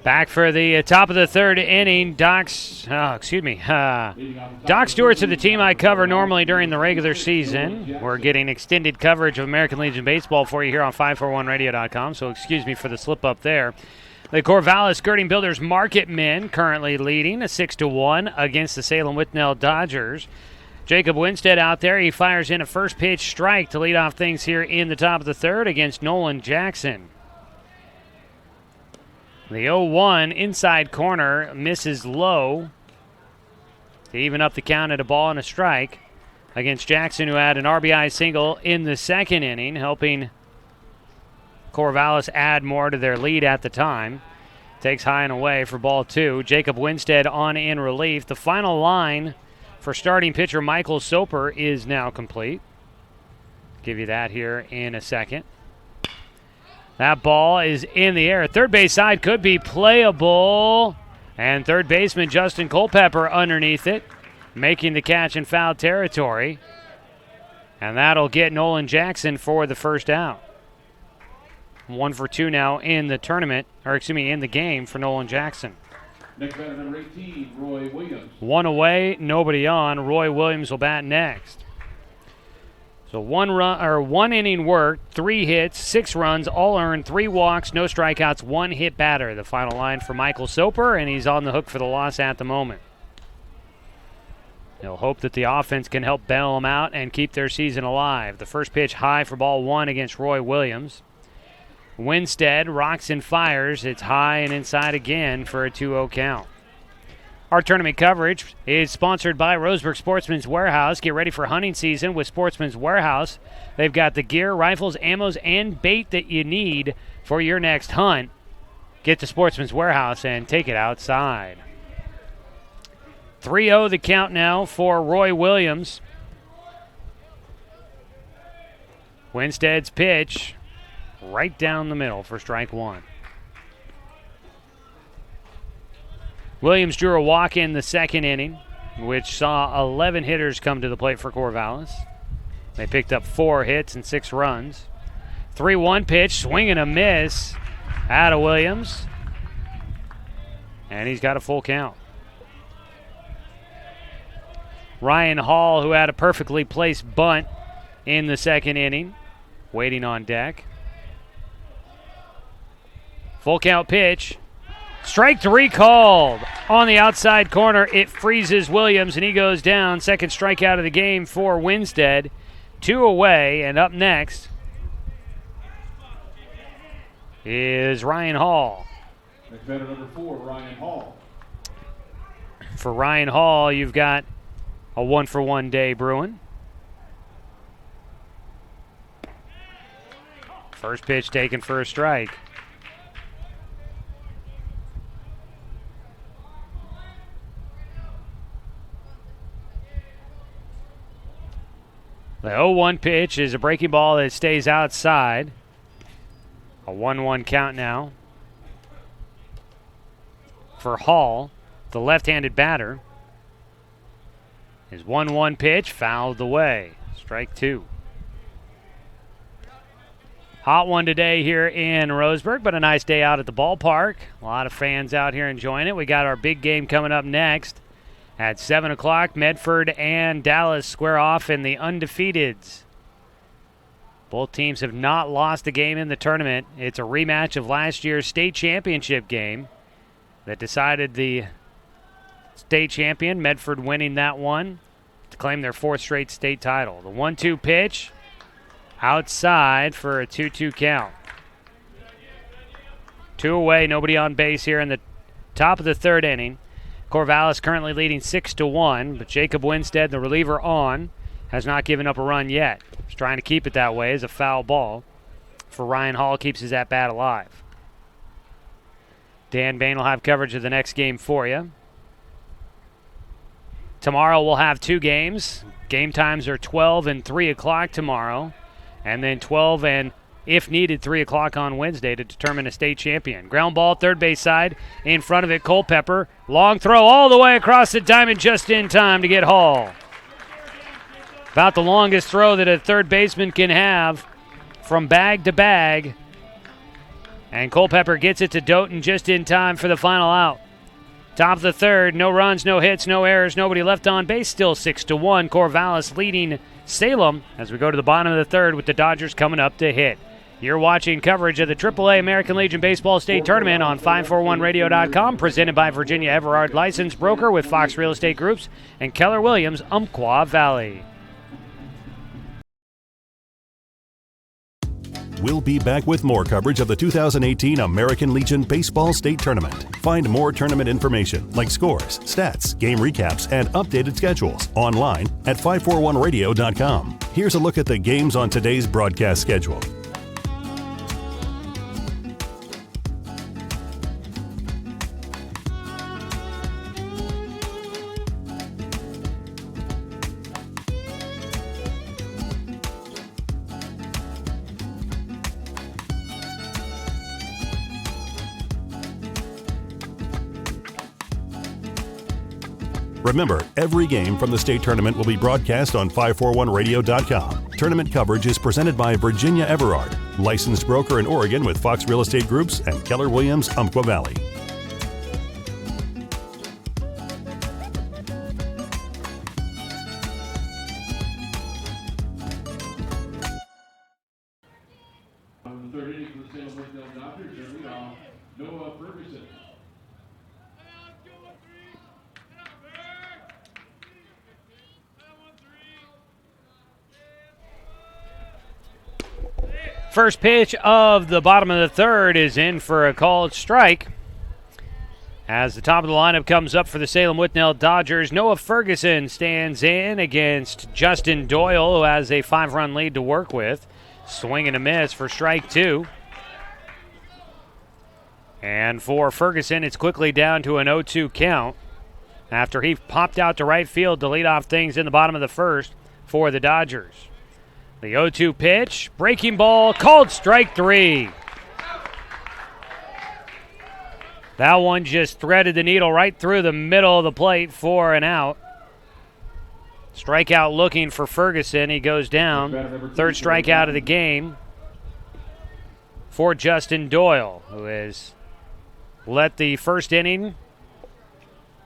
Back for the top of the third inning. Doc Stewart's to the team I cover normally during the regular season. We're getting extended coverage of American Legion Baseball for you here on 541radio.com, so excuse me for the slip up there. The Corvallis Skirting Builders Marketmen currently leading a 6-1 against the Salem Withnell Dodgers. Jacob Winstead out there. He fires in a first pitch strike to lead off things here in the top of the third against Nolan Jackson. The 0-1 inside corner misses low to even up the count at a ball and a strike against Jackson, who had an RBI single in the second inning, helping Corvallis add more to their lead at the time. Takes high and away for ball 2. Jacob Winstead on in relief. The final line for starting pitcher Michael Soper is now complete. Give you that here in a second. That ball is in the air. Third base side could be playable. And third baseman Justin Culpepper underneath it, making the catch in foul territory. And that'll get Nolan Jackson for the first out. 1 for 2 now in the tournament, in the game for Nolan Jackson. Next batter, number 18, Roy Williams. 1 away, nobody on. Roy Williams will bat next. So one inning work, 3 hits, 6 runs, all earned, 3 walks, no strikeouts, 1 hit batter. The final line for Michael Soper, and he's on the hook for the loss at the moment. They'll hope that the offense can help bail them out and keep their season alive. The first pitch high for ball 1 against Roy Williams. Winstead rocks and fires. It's high and inside again for a 2-0 count. Our tournament coverage is sponsored by Roseburg Sportsman's Warehouse. Get ready for hunting season with Sportsman's Warehouse. They've got the gear, rifles, ammos, and bait that you need for your next hunt, get to Sportsman's Warehouse and take it outside. 3-0 the count now for Roy Williams. Winstead's pitch right down the middle for strike one. Williams drew a walk in the second inning, which saw 11 hitters come to the plate for Corvallis. They picked up 4 hits and 6 runs. 3-1 pitch, swing and a miss out of Williams. And he's got a full count. Ryan Hall, who had a perfectly placed bunt in the second inning, waiting on deck. Full count pitch. Strike 3 called on the outside corner. It freezes Williams, and he goes down. Second strikeout of the game for Winstead. 2 away, and up next is Ryan Hall. Next batter, number 4, Ryan Hall. For Ryan Hall, you've got a 1-for-1 day brewing. First pitch taken for a strike. The 0-1 pitch is a breaking ball that stays outside. A 1-1 count now for Hall, the left-handed batter. His 1-1 pitch fouled away. Strike 2. Hot one today here in Roseburg, but a nice day out at the ballpark. A lot of fans out here enjoying it. We got our big game coming up next. At 7 o'clock, Medford and Dallas square off in the undefeateds. Both teams have not lost a game in the tournament. It's a rematch of last year's state championship game that decided the state champion, Medford, winning that one to claim their 4th straight state title. The 1-2 pitch outside for a 2-2 count. 2 away, nobody on base here in the top of the 3rd inning. Corvallis currently leading 6-1, but Jacob Winstead, the reliever on, has not given up a run yet. He's trying to keep it that way as a foul ball for Ryan Hall, keeps his at-bat alive. Dan Bain will have coverage of the next game for you. Tomorrow we'll have 2 games. Game times are 12 and 3 o'clock tomorrow, and then 12 and, if needed, 3 o'clock on Wednesday to determine a state champion. Ground ball, third base side. In front of it, Culpepper. Long throw all the way across the diamond just in time to get Hall. About the longest throw that a third baseman can have from bag to bag. And Culpepper gets it to Doughton just in time for the final out. Top of the 3rd, no runs, no hits, no errors, nobody left on base. Still 6-1. Corvallis leading Salem as we go to the bottom of the 3rd with the Dodgers coming up to hit. You're watching coverage of the AAA American Legion Baseball State Tournament on 541radio.com, presented by Virginia Everard Licensed Broker with Fox Real Estate Groups and Keller Williams, Umpqua Valley. We'll be back with more coverage of the 2018 American Legion Baseball State Tournament. Find more tournament information like scores, stats, game recaps, and updated schedules online at 541radio.com. Here's a look at the games on today's broadcast schedule. Remember, every game from the state tournament will be broadcast on 541radio.com. Tournament coverage is presented by Virginia Everard, licensed broker in Oregon with Fox Real Estate Groups and Keller Williams, Umpqua Valley. On the 3rd inning for the Salem Withnell Dodgers, their leadoff, Noah Ferguson. First pitch of the bottom of the 3rd is in for a called strike. As the top of the lineup comes up for the Salem Withnell Dodgers, Noah Ferguson stands in against Justin Doyle, who has a 5-run lead to work with. Swing and a miss for strike 2. And for Ferguson, it's quickly down to an 0-2 count after he popped out to right field to lead off things in the bottom of the first for the Dodgers. The 0-2 pitch, breaking ball, called strike 3. That one just threaded the needle right through the middle of the plate for an out. Strikeout looking for Ferguson. He goes down. Third strikeout of the game for Justin Doyle, who has let the first inning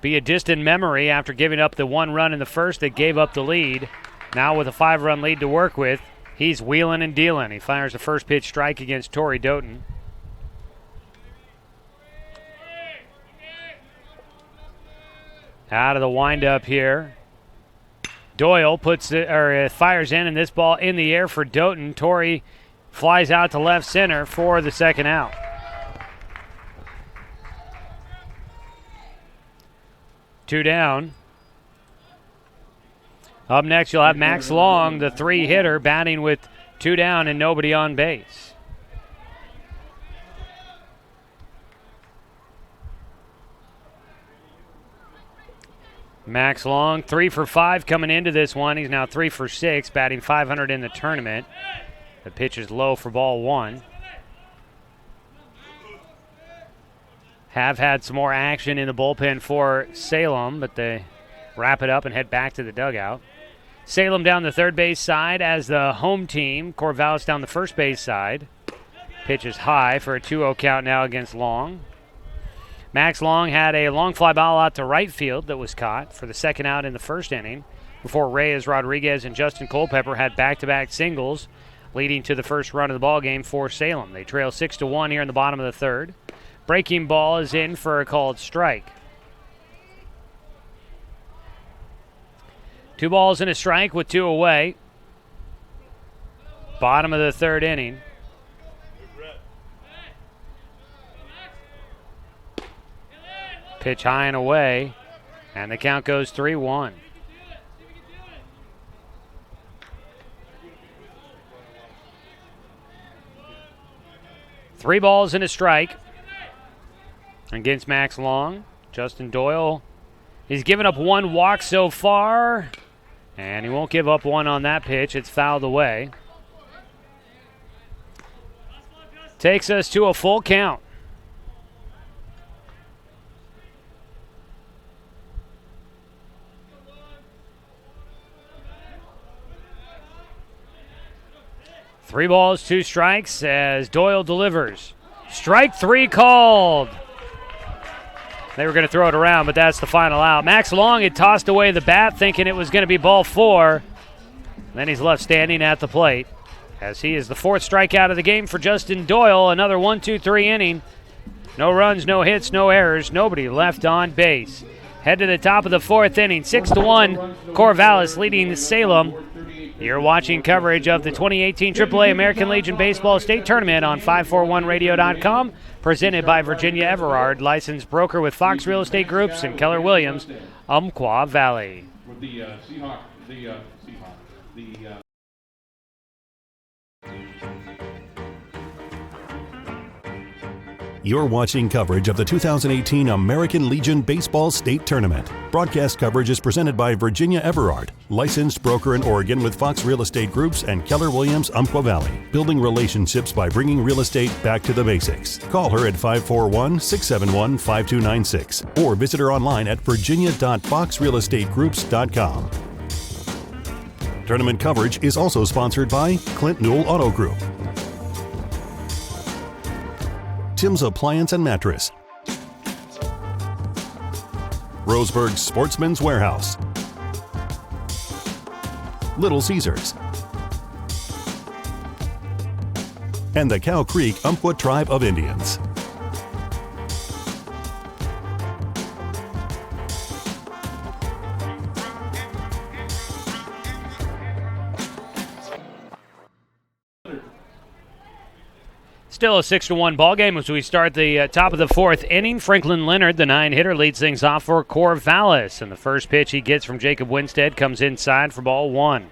be a distant memory after giving up the 1 run in the first that gave up the lead. Now with a 5-run lead to work with, he's wheeling and dealing. He fires the first pitch strike against Torrey Doughton. Out of the windup here. Doyle fires in, and this ball in the air for Doughton. Torrey flies out to left center for the second out. Two down. Up next, you'll have Max Long, the 3-hitter, batting with 2 down and nobody on base. Max Long, 3 for 5 coming into this one. He's now 3 for 6, batting .500 in the tournament. The pitch is low for ball 1. Have had some more action in the bullpen for Salem, but they wrap it up and head back to the dugout. Salem down the third base side as the home team. Corvallis down the first base side. Pitch is high for a 2-0 count now against Long. Max Long had a long fly ball out to right field that was caught for the second out in the first inning before Reyes Rodriguez and Justin Culpepper had back-to-back singles leading to the first run of the ball game for Salem. They trail 6-1 here in the bottom of the third. Breaking ball is in for a called strike. 2 balls and a strike with 2 away. Bottom of the third inning. Pitch high and away, and the count goes 3-1. Three balls and a strike against Max Long. Justin Doyle, he's given up 1 walk so far, and he won't give up 1 on that pitch. It's fouled away. Takes us to a full count. Three balls, 2 strikes as Doyle delivers. Strike 3 called. They were going to throw it around, but that's the final out. Max Long had tossed away the bat thinking it was going to be ball 4. Then he's left standing at the plate as he is the 4th strikeout of the game for Justin Doyle. Another 1-2-3 inning. No runs, no hits, no errors. Nobody left on base. Head to the top of the 4th inning. 6-1, Corvallis leading Salem. You're watching coverage of the 2018 AAA American Legion Baseball State Tournament on 541radio.com, presented by Virginia Everard, licensed broker with Fox Real Estate Groups and Keller Williams, Umpqua Valley. With the You're watching coverage of the 2018 American Legion Baseball State Tournament. Broadcast coverage is presented by Virginia Everard, licensed broker in Oregon with Fox Real Estate Groups and Keller Williams Umpqua Valley, building relationships by bringing real estate back to the basics. Call her at 541-671-5296 or visit her online at virginia.foxrealestategroups.com. Tournament coverage is also sponsored by Clint Newell Auto Group, Tim's Appliance and Mattress, Roseburg Sportsman's Warehouse, Little Caesars, and the Cow Creek Umpqua Tribe of Indians. Still a 6-1 ball game as we start the top of the 4th inning. Franklin Leonard, the 9-hitter, leads things off for Corvallis. And the first pitch he gets from Jacob Winstead comes inside for ball 1.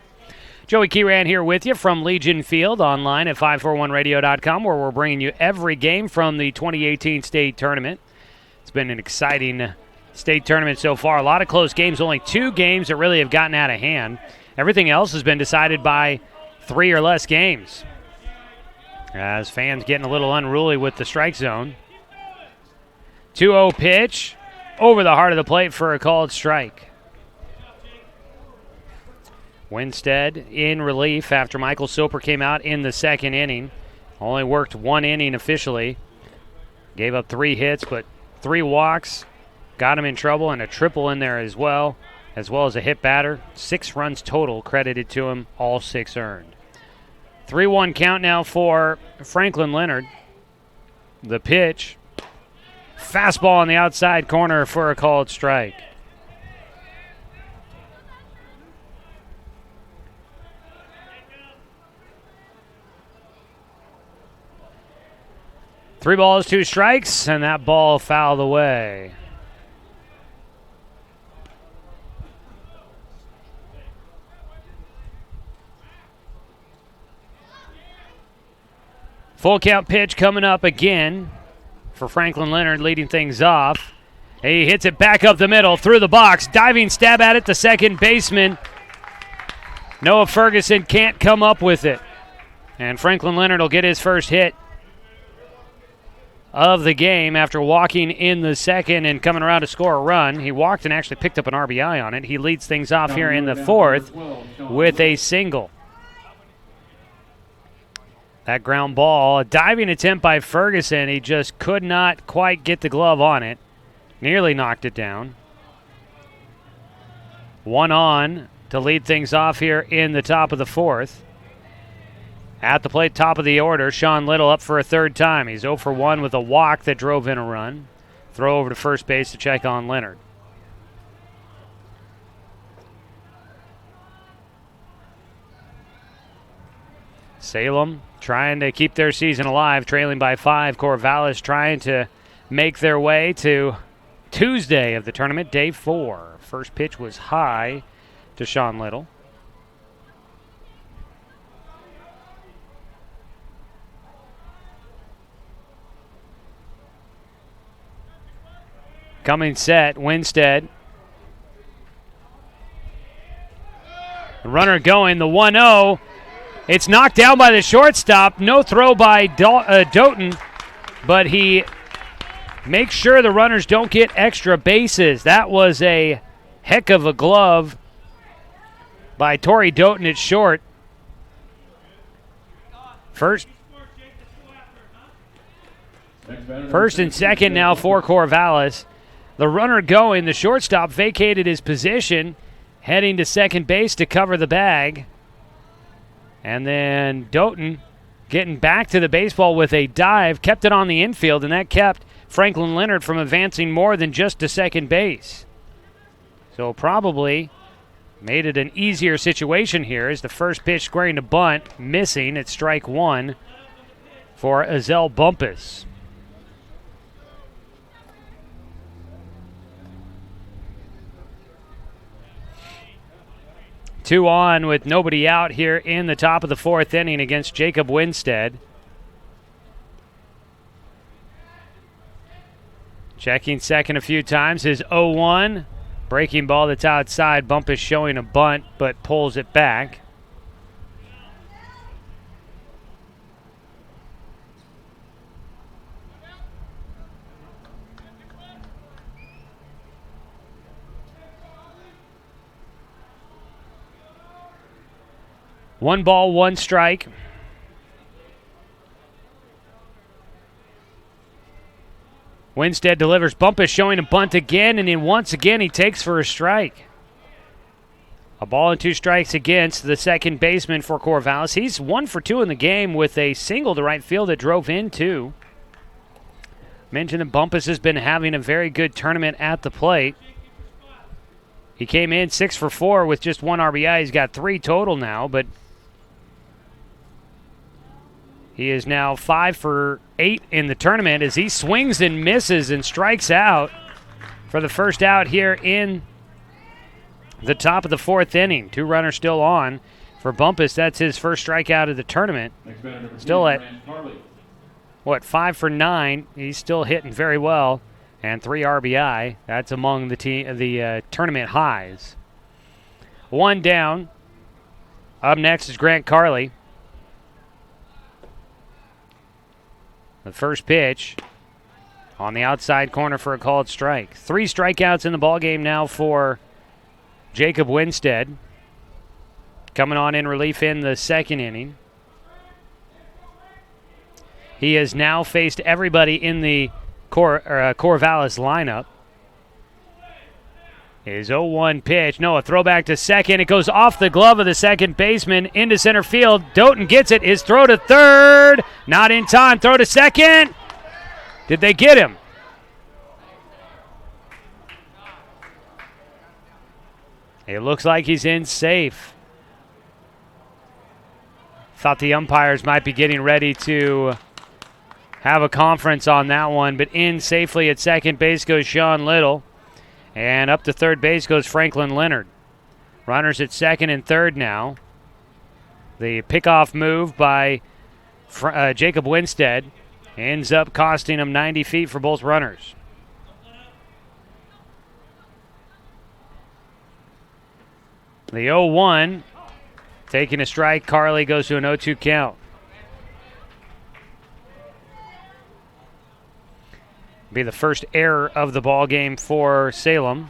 Joey Keyran here with you from Legion Field, online at 541radio.com, where we're bringing you every game from the 2018 state tournament. It's been an exciting state tournament so far. A lot of close games, only 2 games that really have gotten out of hand. Everything else has been decided by 3 or less games, as fans getting a little unruly with the strike zone. 2-0 pitch over the heart of the plate for a called strike. Winstead in relief after Michael Soper came out in the second inning. Only worked 1 inning officially. Gave up 3 hits, but 3 walks. Got him in trouble, and a triple in there as well as a hit batter. 6 runs total credited to him, all 6 earned. 3-1 count now for Franklin Leonard. The pitch. Fastball on the outside corner for a called strike. Three balls, 2 strikes, and that ball fouled away. Full count pitch coming up again for Franklin Leonard, leading things off. He hits it back up the middle, through the box. Diving stab at it, the second baseman. Noah Ferguson can't come up with it. And Franklin Leonard will get his first hit of the game after walking in the second and coming around to score a run. He walked and actually picked up an RBI on it. He leads things off here in the 4th with a single. That ground ball, a diving attempt by Ferguson. He just could not quite get the glove on it. Nearly knocked it down. 1 on to lead things off here in the top of the 4th. At the plate, top of the order, Sean Little up for a 3rd time. He's 0 for 1 with a walk that drove in a run. Throw over to first base to check on Leonard. Salem trying to keep their season alive, trailing by 5. Corvallis trying to make their way to Tuesday of the tournament, day 4. First pitch was high to Sean Little. Coming set, Winstead. The runner going, the 1-0. It's knocked down by the shortstop. No throw by Doughton, but he makes sure the runners don't get extra bases. That was a heck of a glove by Torrey Doughton at short. First and second now for Corvallis. The runner going, the shortstop vacated his position, heading to second base to cover the bag. And then Doughton getting back to the baseball with a dive, kept it on the infield, and that kept Franklin Leonard from advancing more than just to second base. So probably made it an easier situation here as the first pitch squaring to bunt, missing at strike 1 for Azel Bumpus. 2 on with nobody out here in the top of the 4th inning against Jacob Winstead. Checking second a few times. His 0-1. Breaking ball that's outside. Bumpus showing a bunt, but pulls it back. One ball, 1 strike. Winstead delivers. Bumpus showing a bunt again, and then once again he takes for a strike. A ball and 2 strikes against the second baseman for Corvallis. He's 1 for 2 in the game with a single to right field that drove in 2. Mentioned that Bumpus has been having a very good tournament at the plate. He came in 6 for 4 with just 1 RBI. He's got 3 total now, but he is now 5 for 8 in the tournament as he swings and misses and strikes out for the first out here in the top of the 4th inning. 2 runners still on For Bumpus, that's his first strikeout of the tournament. Still at, 5 for 9. He's still hitting very well. And 3 RBI. That's among the tournament highs. 1 down. Up next is Grant Carley. The first pitch on the outside corner for a called strike. 3 strikeouts in the ballgame now for Jacob Winstead. Coming on in relief in the second inning. He has now faced everybody in the Corvallis lineup. His 0-1 pitch. No, a throwback to second. It goes off the glove of the second baseman into center field. Doughton gets it. His throw to third. Not in time. Throw to second. Did they get him? It looks like he's in safe. Thought the umpires might be getting ready to have a conference on that one, but in safely at second base goes Sean Little. And up to third base goes Franklin Leonard. Runners at second and third now. The pickoff move by Jacob Winstead ends up costing him 90 feet for both runners. The 0-1, taking a strike. Carley goes to an 0-2 count. Be the first error of the ball game for Salem.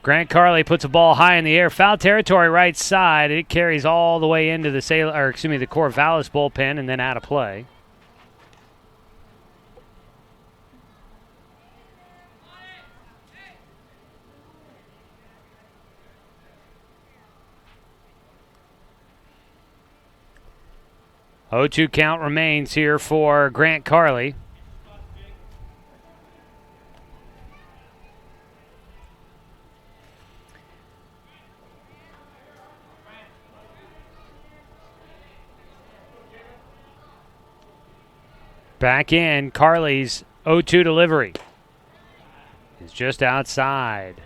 Grant Carley puts a ball high in the air, foul territory right side. It carries all the way into the the Corvallis bullpen and then out of play. O2 count remains here for Grant Carley. Back in, Carley's 0-2 delivery is just outside.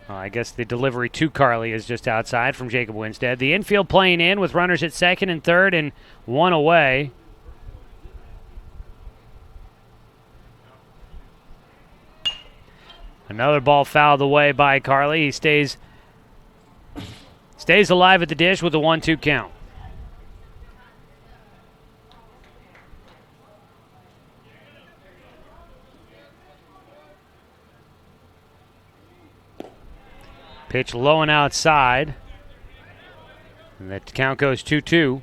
Well, I guess the delivery to Carley is just outside from Jacob Winstead. The infield playing in with runners at second and third and 1 away. Another ball fouled away by Carley. He stays alive at the dish with a 1-2 count. Pitch low and outside. And the count goes 2-2.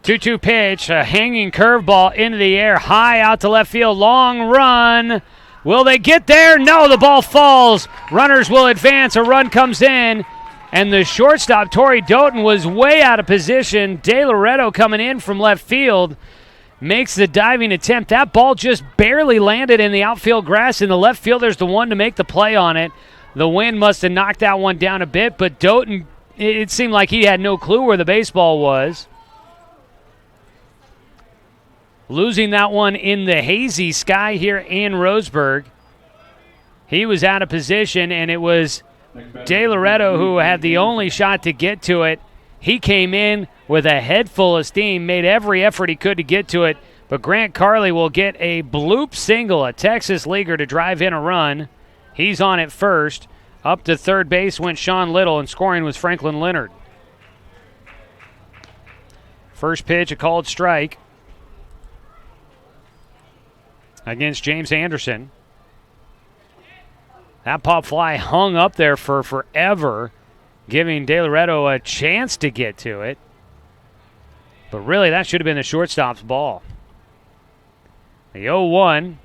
Two-two pitch, a hanging curveball into the air, high out to left field, long run. Will they get there? No, the ball falls. Runners will advance. A run comes in. And the shortstop, Torrey Doughton, was way out of position. De Loretto coming in from left field makes the diving attempt. That ball just barely landed in the outfield grass, and the left fielder's the one to make the play on it. The wind must have knocked that one down a bit, but Doughton, it seemed like he had no clue where the baseball was. Losing that one in the hazy sky here in Roseburg. He was out of position, and it was De Loretto who had the only shot to get to it. He came in with a head full of steam, made every effort he could to get to it, but Grant Carley will get a bloop single, a Texas leaguer, to drive in a run. He's on at first. Up to third base went Sean Little, and scoring was Franklin Leonard. First pitch, a called strike against James Anderson. That pop fly hung up there for forever, giving De Loretto a chance to get to it. But really, that should have been the shortstop's ball. The 0-1,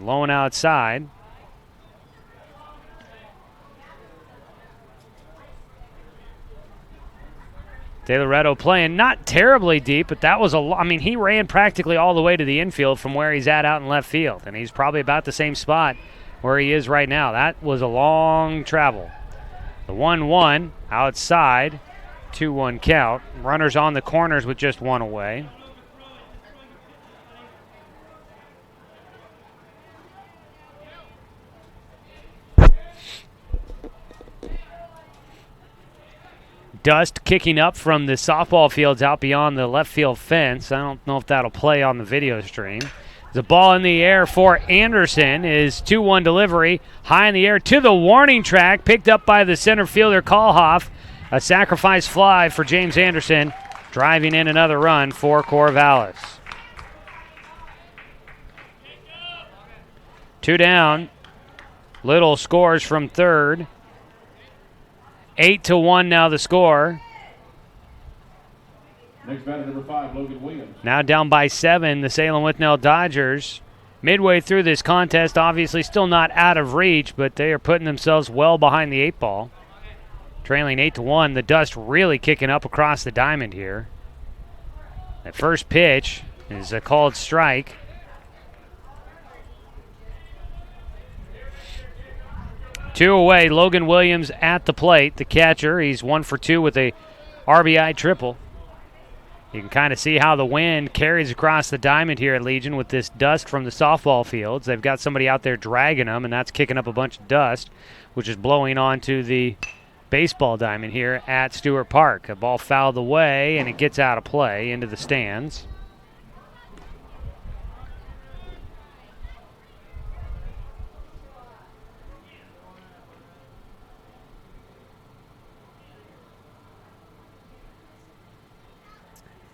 low and outside. De Loretto playing not terribly deep, but that was he ran practically all the way to the infield from where he's at out in left field, and he's probably about the same spot where he is right now. That was a long travel. The 1-1 outside, 2-1 count. Runners on the corners with just one away. Dust kicking up from the softball fields out beyond the left field fence. I don't know if that'll play on the video stream. The ball in the air for Anderson is 2-1 delivery. High in the air to the warning track. Picked up by the center fielder, Kalhoff. A sacrifice fly for James Anderson. Driving in another run for Corvallis. 2 down. Little scores from third. 8-1 now the score. Next batter, number 5, Logan Williams. Now down by 7, the Salem Withnell Dodgers. Midway through this contest, obviously still not out of reach, but they are putting themselves well behind the 8 ball. Trailing 8-1, the dust really kicking up across the diamond here. That first pitch is a called strike. Two away, Logan Williams at the plate, the catcher. He's 1 for 2 with a RBI triple. You can kind of see how the wind carries across the diamond here at Legion with this dust from the softball fields. They've got somebody out there dragging them, and that's kicking up a bunch of dust, which is blowing onto the baseball diamond here at Stewart Park. A ball fouled away, and it gets out of play into the stands.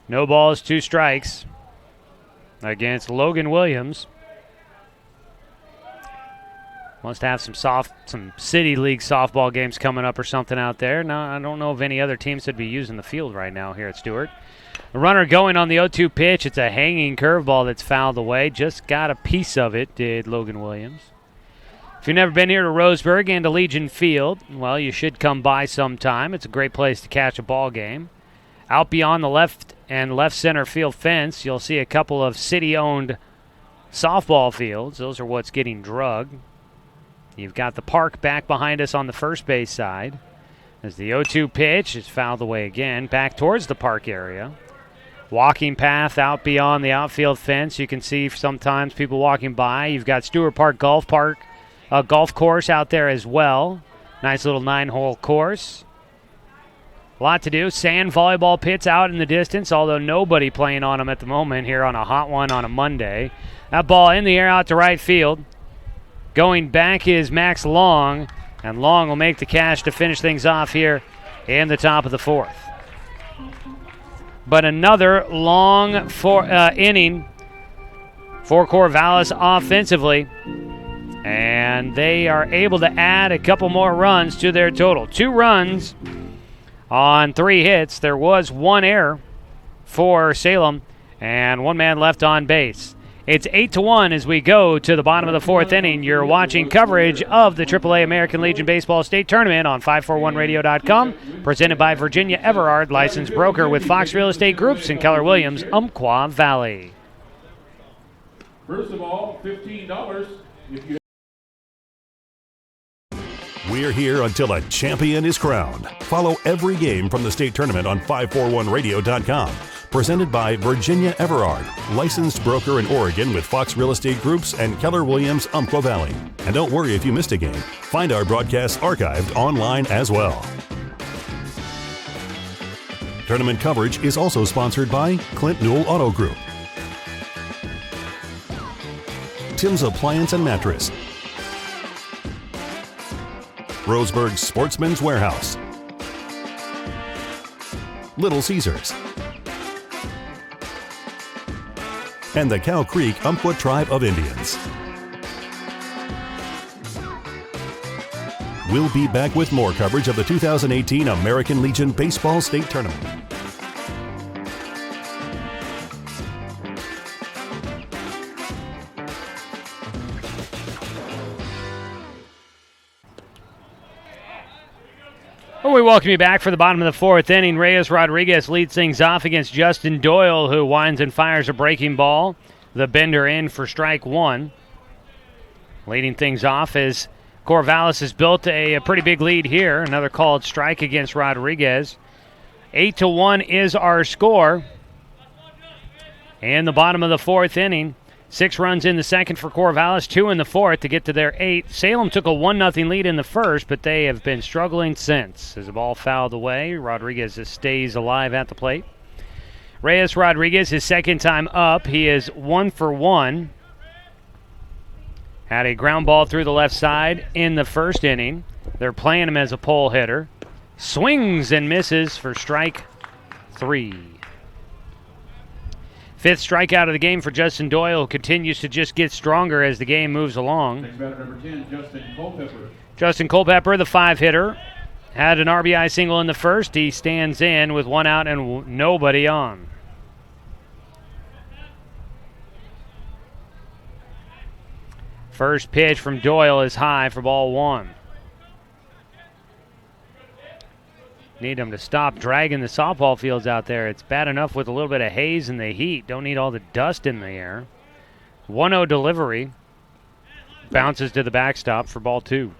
No balls, 2 strikes against Logan Williams. Must have some City League softball games coming up or something out there. No, I don't know of any other teams that'd be using the field right now here at Stewart. The runner going on the 0-2 pitch. It's a hanging curveball that's fouled away. Just got a piece of it, did Logan Williams. If you've never been here to Roseburg and to Legion Field, well, you should come by sometime. It's a great place to catch a ball game. Out beyond the left and left center field fence, you'll see a couple of city-owned softball fields. Those are what's getting drugged. You've got the park back behind us on the first base side. As the 0-2 pitch is fouled away again, back towards the park area. Walking path out beyond the outfield fence. You can see sometimes people walking by. You've got Stewart Park Golf Course out there as well. Nice little 9-hole course. A lot to do. Sand volleyball pits out in the distance, although nobody playing on them at the moment here on a hot one on a Monday. That ball in the air out to right field. Going back is Max Long, and Long will make the catch to finish things off here in the top of the 4th. But another long inning for Corvallis offensively, and they are able to add a couple more runs to their total. 2 runs on 3 hits. There was 1 error for Salem and 1 man left on base. It's 8-1 as we go to the bottom of the 4th inning. You're watching coverage of the AAA American Legion Baseball State Tournament on 541radio.com, presented by Virginia Everard, licensed broker with Fox Real Estate Groups and Keller Williams, Umpqua Valley. First of all, $15 if you. We're here until a champion is crowned. Follow every game from the state tournament on 541radio.com. Presented by Virginia Everard, licensed broker in Oregon with Fox Real Estate Groups and Keller Williams, Umpqua Valley. And don't worry if you missed a game. Find our broadcasts archived online as well. Tournament coverage is also sponsored by Clint Newell Auto Group, Tim's Appliance and Mattress, Roseburg Sportsman's Warehouse, Little Caesars, and the Cow Creek Umpqua Tribe of Indians. We'll be back with more coverage of the 2018 American Legion Baseball State Tournament. Well, we welcome you back for the bottom of the 4th inning. Reyes Rodriguez leads things off against Justin Doyle, who winds and fires a breaking ball. The bender in for strike 1. Leading things off as Corvallis has built a pretty big lead here. Another called strike against Rodriguez. 8-1 is our score. And the bottom of the fourth inning. 6 runs in the second for Corvallis, 2 in the fourth to get to their 8. Salem took a 1-0 lead in the first, but they have been struggling since. As the ball fouled away, Rodriguez stays alive at the plate. Reyes Rodriguez, his second time up. He is 1 for 1. Had a ground ball through the left side in the first inning. They're playing him as a pole hitter. Swings and misses for strike 3. 5th strikeout of the game for Justin Doyle, who continues to just get stronger as the game moves along. Next batter, number 10, Justin Culpepper. Justin Culpepper, the 5-hitter, had an RBI single in the first. He stands in with 1 out and nobody on. First pitch from Doyle is high for ball 1. Need them to stop dragging the softball fields out there. It's bad enough with a little bit of haze and the heat. Don't need all the dust in the air. 1-0 delivery. Bounces to the backstop for ball 2.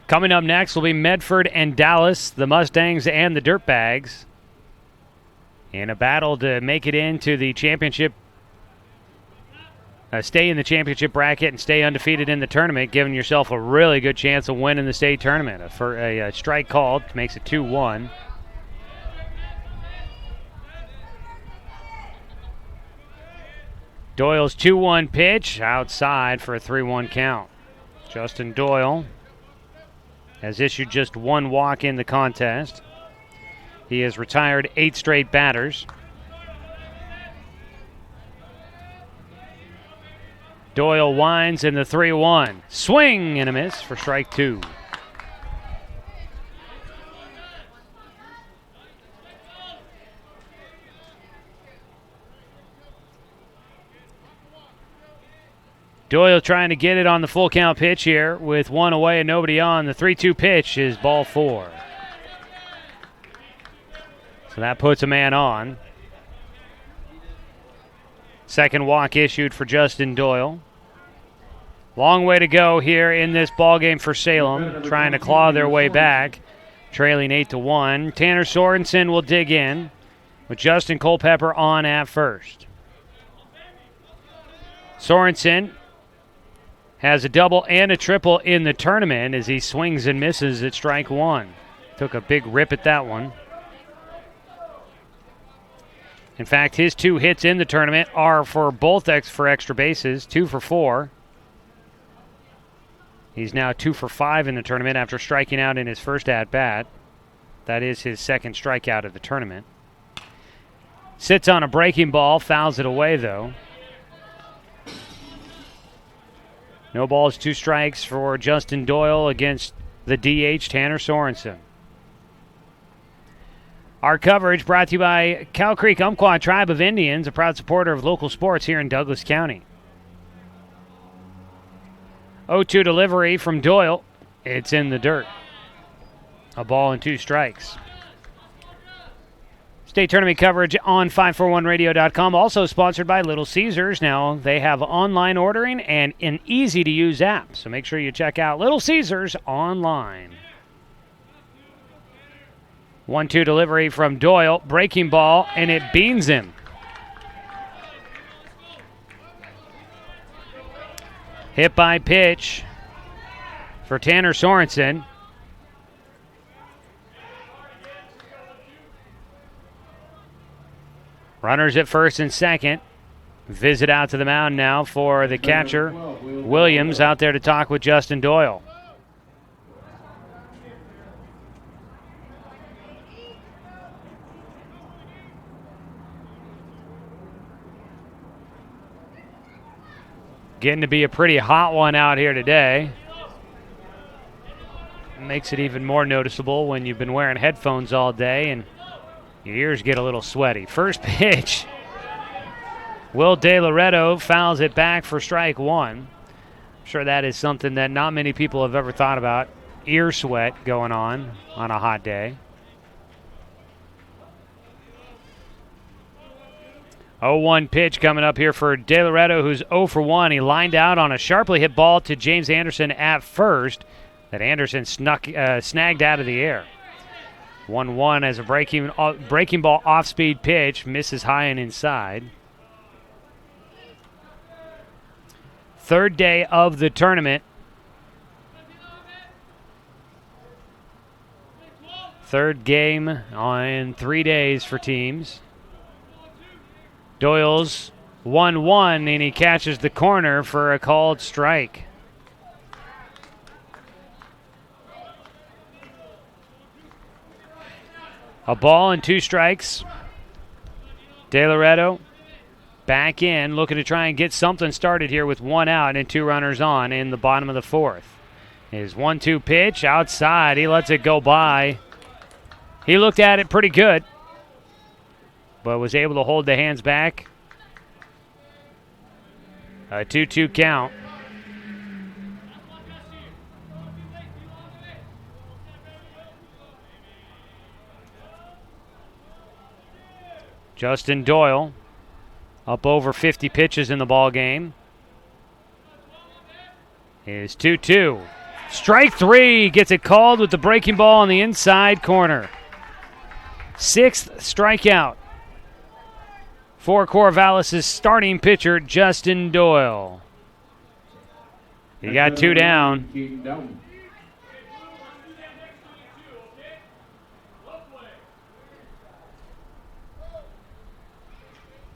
Coming up next will be Medford and Dallas, the Mustangs and the Dirtbags, in a battle to make it into the championship. Stay in the championship bracket and stay undefeated in the tournament, giving yourself a really good chance of winning the state tournament. A strike called makes it 2-1. Doyle's 2-1 pitch outside for a 3-1 count. Justin Doyle has issued just 1 walk in the contest. He has retired 8 straight batters. Doyle winds in the 3-1. Swing and a miss for strike 2. Doyle trying to get it on the full count pitch here with 1 away and nobody on. The 3-2 pitch is ball 4. So that puts a man on. Second walk issued for Justin Doyle. Long way to go here in this ball game for Salem, trying to claw their way back, trailing 8-1. Tanner Sorensen will dig in with Justin Culpepper on at first. Sorensen has a double and a triple in the tournament as he swings and misses at strike 1. Took a big rip at that one. In fact, his 2 hits in the tournament are for both for extra bases, 2 for 4. He's now 2 for 5 in the tournament after striking out in his first at-bat. That is his second strikeout of the tournament. Sits on a breaking ball, fouls it away though. No balls, 2 strikes for Justin Doyle against the DH, Tanner Sorensen. Our coverage brought to you by Cow Creek Umpqua Tribe of Indians, a proud supporter of local sports here in Douglas County. 0-2 delivery from Doyle. It's in the dirt. A ball and 2 strikes. State tournament coverage on 541radio.com. Also sponsored by Little Caesars. Now they have online ordering and an easy-to-use app. So make sure you check out Little Caesars online. 1-2 delivery from Doyle. Breaking ball, and it beans him. Hit by pitch for Tanner Sorensen. Runners at first and second. Visit out to the mound now for the catcher, Williams, out there to talk with Justin Doyle. Getting to be a pretty hot one out here today. Makes it even more noticeable when you've been wearing headphones all day and your ears get a little sweaty. First pitch. Will De Loretto fouls it back for strike 1. I'm sure that is something that not many people have ever thought about. Ear sweat going on a hot day. 0-1 pitch coming up here for De Loretto, who's 0 for 1. He lined out on a sharply hit ball to James Anderson at first that Anderson snagged out of the air. 1-1 as a breaking ball off-speed pitch, misses high and inside. Third day of the tournament. Third game in 3 days for teams. Doyle's 1-1, and he catches the corner for a called strike. A ball and 2 strikes. De Loretto back in, looking to try and get something started here with 1 out and 2 runners on in the bottom of the 4th. His 1-2 pitch outside. He lets it go by. He looked at it pretty good, but was able to hold the hands back. A 2-2 count. Justin Doyle up over 50 pitches in the ball game. Is 2-2. Strike 3, gets it called with the breaking ball on the inside corner. 6th strikeout for Corvallis' starting pitcher, Justin Doyle. He got 2 down.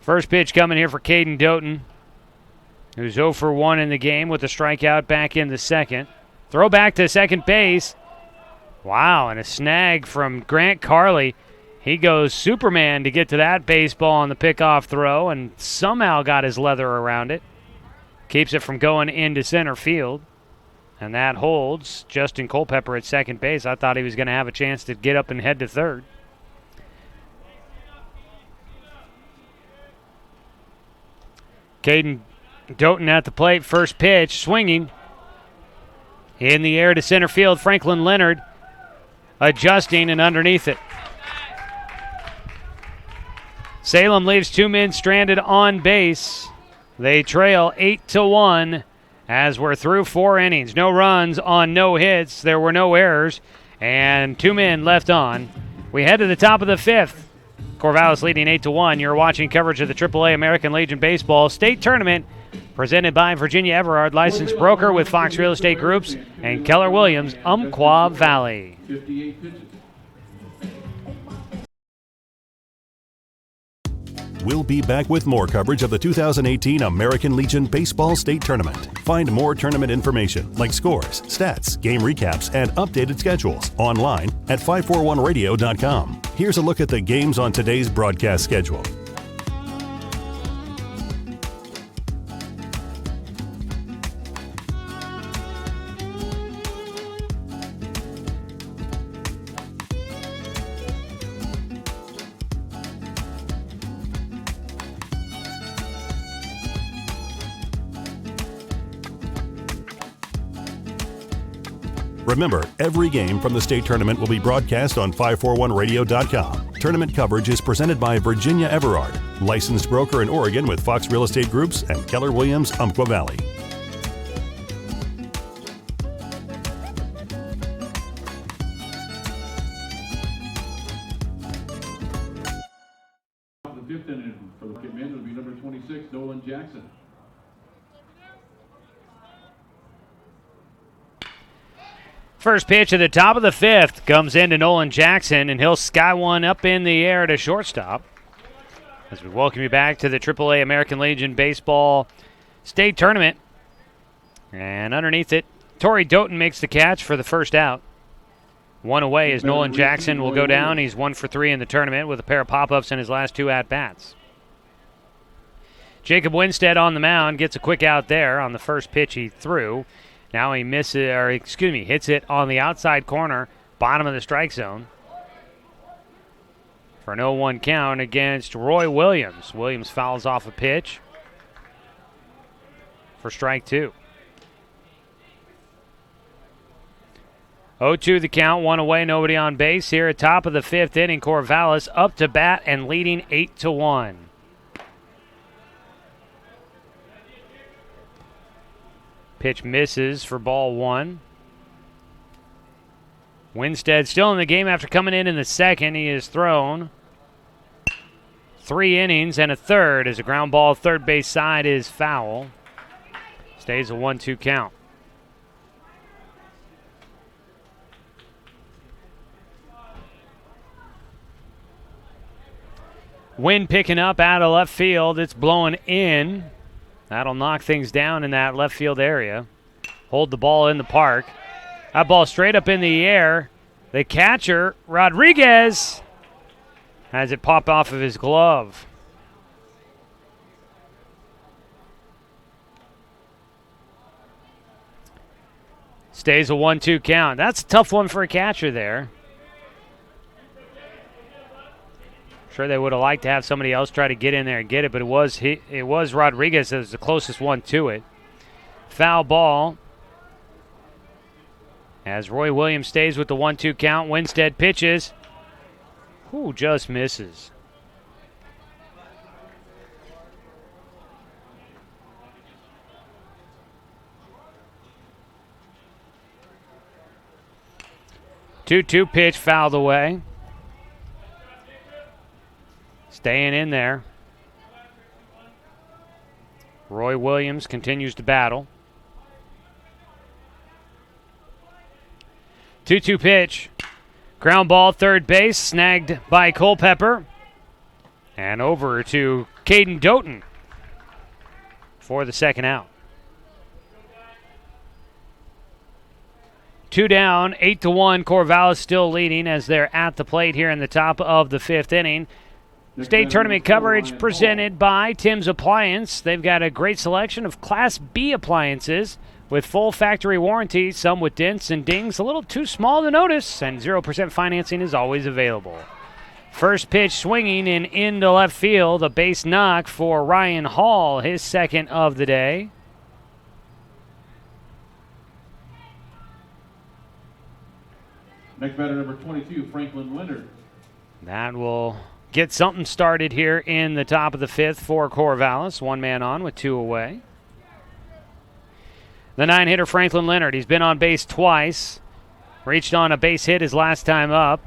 First pitch coming here for Caden Doughton, who's 0 for 1 in the game with a strikeout back in the second. Throw back to second base. Wow, and a snag from Grant Carley. He goes Superman to get to that baseball on the pickoff throw and somehow got his leather around it. Keeps it from going into center field. And that holds Justin Culpepper at second base. I thought he was going to have a chance to get up and head to third. Caden Doughton at the plate. First pitch, swinging. In the air to center field, Franklin Leonard adjusting and underneath it. Salem leaves 2 men stranded on base. They trail 8-1 as we're through 4 innings. No runs on no hits. There were no errors. And 2 men left on. We head to the top of the 5th. Corvallis leading 8-1. You're watching coverage of the AAA American Legion Baseball State Tournament presented by Virginia Everard, licensed broker with Fox Real Estate Groups and Keller Williams, Umpqua Valley. 58 pitches. We'll be back with more coverage of the 2018 American Legion Baseball State Tournament. Find more tournament information like scores, stats, game recaps, and updated schedules online at 541radio.com. Here's a look at the games on today's broadcast schedule. Remember, every game from the state tournament will be broadcast on 541radio.com. Tournament coverage is presented by Virginia Everard, licensed broker in Oregon with Fox Real Estate Groups and Keller Williams, Umpqua Valley. The 5th inning for the Marketmen will be number 26, Nolan Jackson. First pitch at the top of the 5th comes into Nolan Jackson, and he'll sky one up in the air to shortstop. As we welcome you back to the AAA American Legion Baseball State Tournament. And underneath it, Torrey Doughton makes the catch for the first out. 1 away as Nolan Jackson will go down. He's 1 for 3 in the tournament with a pair of pop-ups in his last 2 at-bats. Jacob Winstead on the mound gets a quick out there on the first pitch he threw. Now he hits it on the outside corner, bottom of the strike zone. For an 0-1 count against Roy Williams. Williams fouls off a pitch for strike 2. 0-2 the count, 1 away, nobody on base here at top of the 5th inning. Corvallis up to bat and leading 8-1. Pitch misses for ball one. Winstead still in the game after coming in the second. He has thrown 3 innings and a third as a ground ball third base side is foul. Stays a 1-2 count. Wind picking up out of left field. It's blowing in. That'll knock things down in that left field area. Hold the ball in the park. That ball straight up in the air. The catcher, Rodriguez, has it pop off of his glove. Stays a 1-2 count. That's a tough one for a catcher there. Sure, they would have liked to have somebody else try to get in there and get it, but it was Rodriguez that was the closest one to it. Foul ball. As Roy Williams stays with the 1-2 count, Winstead pitches. Who just misses? Two-two pitch fouled away. Staying in there. Roy Williams continues to battle. 2-2 pitch. Ground ball, third base, snagged by Culpepper. And over to Caden Doughton for the second out. 2 down, 8-1. Corvallis still leading as they're at the plate here in the top of the 5th inning. State tournament coverage presented by Tim's Appliance. They've got a great selection of Class B appliances with full factory warranty, some with dents and dings a little too small to notice, and 0% financing is always available. First pitch swinging and into left field, a base knock for Ryan Hall, his second of the day. Next batter, number 22, Franklin Leonard. That will get something started here in the top of the 5th for Corvallis. 1 man on with 2 away. The 9-hitter Franklin Leonard, he's been on base twice. Reached on a base hit his last time up.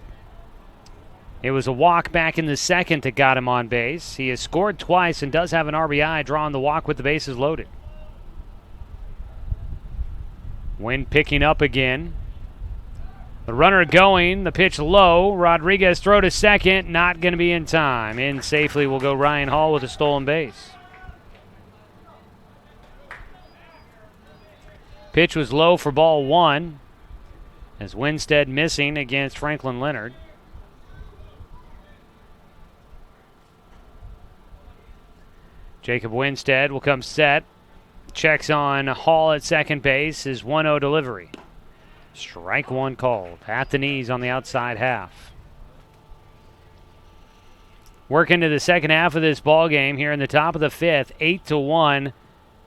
It was a walk back in the second that got him on base. He has scored twice and does have an RBI drawing the walk with the bases loaded. Wind picking up again. The runner going, the pitch low. Rodriguez throw to second, not going to be in time. In safely will go Ryan Hall with a stolen base. Pitch was low for ball 1 as Winstead missing against Franklin Leonard. Jacob Winstead will come set. Checks on Hall at second base. His 1-0 delivery. Strike 1 called. At the knees on the outside half. Work into the second half of this ball game here in the top of the 5th. 8-1.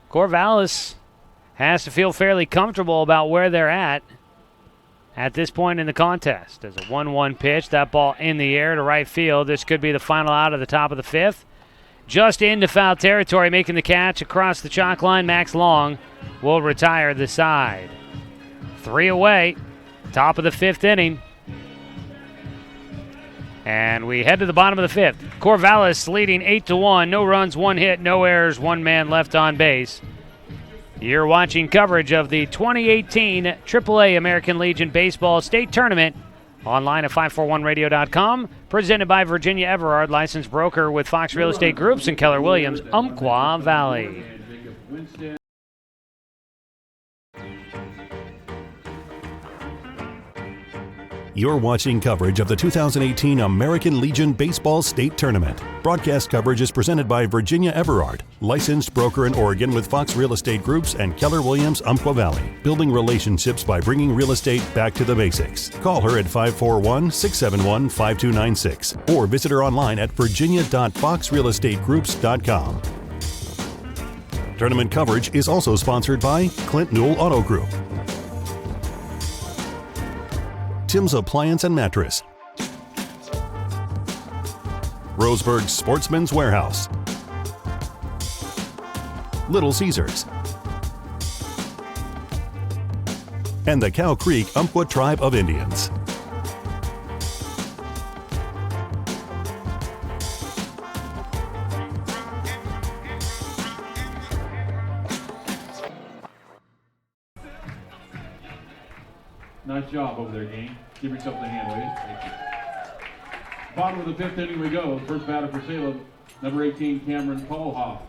Corvallis has to feel fairly comfortable about where they're at this point in the contest. As a 1-1 pitch, that ball in the air to right field. This could be the final out of the top of the 5th. Just into foul territory, making the catch across the chalk line. Max Long will retire the side. 3 away, top of the 5th inning. And we head to the bottom of the 5th. Corvallis leading 8-1. No runs, 1 hit, no errors, 1 man left on base. You're watching coverage of the 2018 AAA American Legion Baseball State Tournament online at 541radio.com. Presented by Virginia Everard, licensed broker with Fox Real Estate Groups and Keller Williams, Umpqua Valley. You're watching coverage of the 2018 American Legion Baseball State Tournament. Broadcast coverage is presented by Virginia Everard, licensed broker in Oregon with Fox Real Estate Groups and Keller Williams, Umpqua Valley. Building relationships by bringing real estate back to the basics. Call her at 541-671-5296 or visit her online at virginia.foxrealestategroups.com. Tournament coverage is also sponsored by Clint Newell Auto Group, Tim's Appliance and Mattress, Roseburg Sportsman's Warehouse, Little Caesars, and the Cow Creek Umpqua Tribe of Indians. Nice job over there, Game. Give yourself a hand, will you? Thank you. Bottom of the fifth inning we go. First batter for Salem, number 18, Cameron Kohlhoff.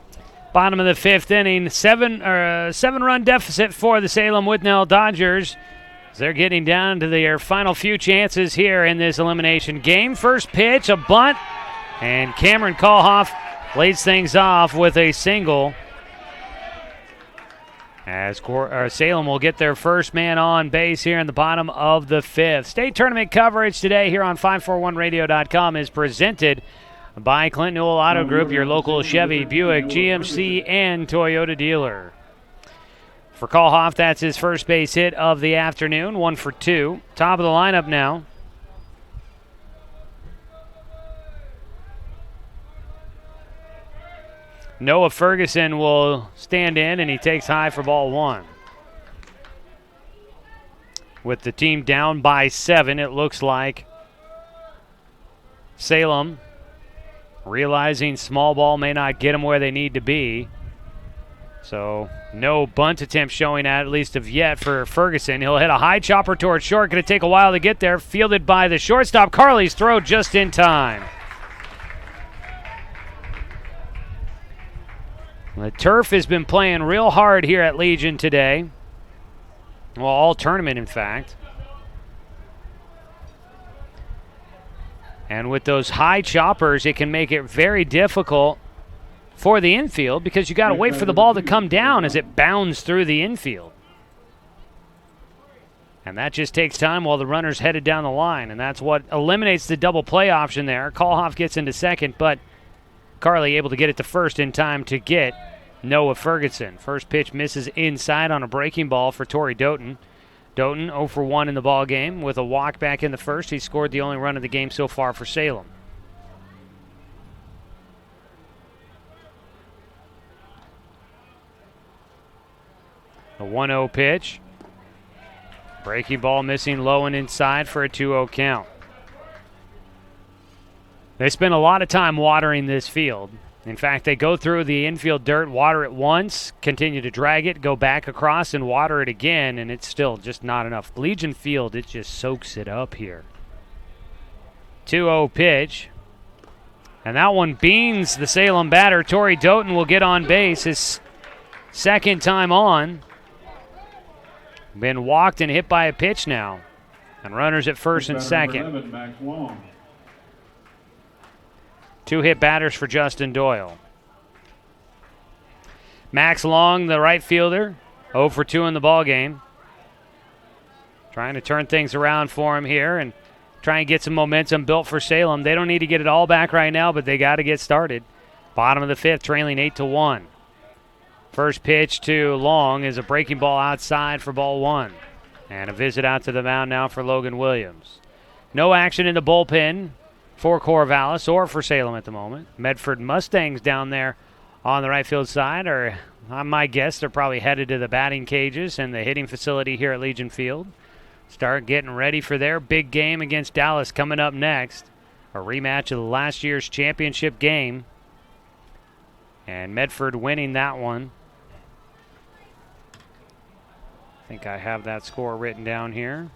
Bottom of the fifth inning, seven-run deficit for the Salem Withnell Dodgers. They're getting down to their final few chances here in this elimination game. First pitch, a bunt, and Cameron Kohlhoff lays things off with a single. As Salem will get their first man on base here in the bottom of the fifth. State tournament coverage today here on 541radio.com is presented by Clint Newell Auto Group, your local Chevy, Buick, GMC, and Toyota dealer. For Kohlhoff, that's his first base hit of the afternoon, 1 for 2. Top of the lineup now. Noah Ferguson will stand in, and he takes high for ball 1. With the team down by 7, it looks like Salem, realizing small ball may not get them where they need to be. So no bunt attempt showing at least of yet for Ferguson. He'll hit a high chopper towards short. Going to take a while to get there. Fielded by the shortstop. Carley's throw just in time. The turf has been playing real hard here at Legion today. Well, all tournament, in fact. And with those high choppers, it can make it very difficult for the infield because you got to wait for the ball to come down as it bounds through the infield. And that just takes time while the runner's headed down the line, and that's what eliminates the double play option there. Kohlhoff gets into second, but Carley able to get it to first in time to get Noah Ferguson. First pitch misses inside on a breaking ball for Torrey Doughton. Doughton 0 for 1 in the ball game with a walk back in the first. He scored the only run of the game so far for Salem. A 1-0 pitch. Breaking ball missing low and inside for a 2-0 count. They spend a lot of time watering this field. In fact, they go through the infield dirt, water it once, continue to drag it, go back across and water it again, and it's still just not enough. Legion Field, it just soaks it up here. 2-0 pitch. And that one beans the Salem batter. Torrey Doughton will get on base his second time on. Been walked and hit by a pitch now. And runners at first and second. Two hit batters for Justin Doyle. Max Long, the right fielder, 0 for 2 in the ball game. Trying to turn things around for him here and try and get some momentum built for Salem. They don't need to get it all back right now, but they got to get started. Bottom of the fifth, trailing 8-1. First pitch to Long is a breaking ball outside for ball 1. And a visit out to the mound now for Logan Williams. No action in the bullpen for Corvallis or for Salem at the moment. Medford Mustangs down there on the right field side are, my guess, they're probably headed to the batting cages and the hitting facility here at Legion Field. Start getting ready for their big game against Dallas coming up next. A rematch of the last year's championship game. And Medford winning that one. I think I have that score written down here.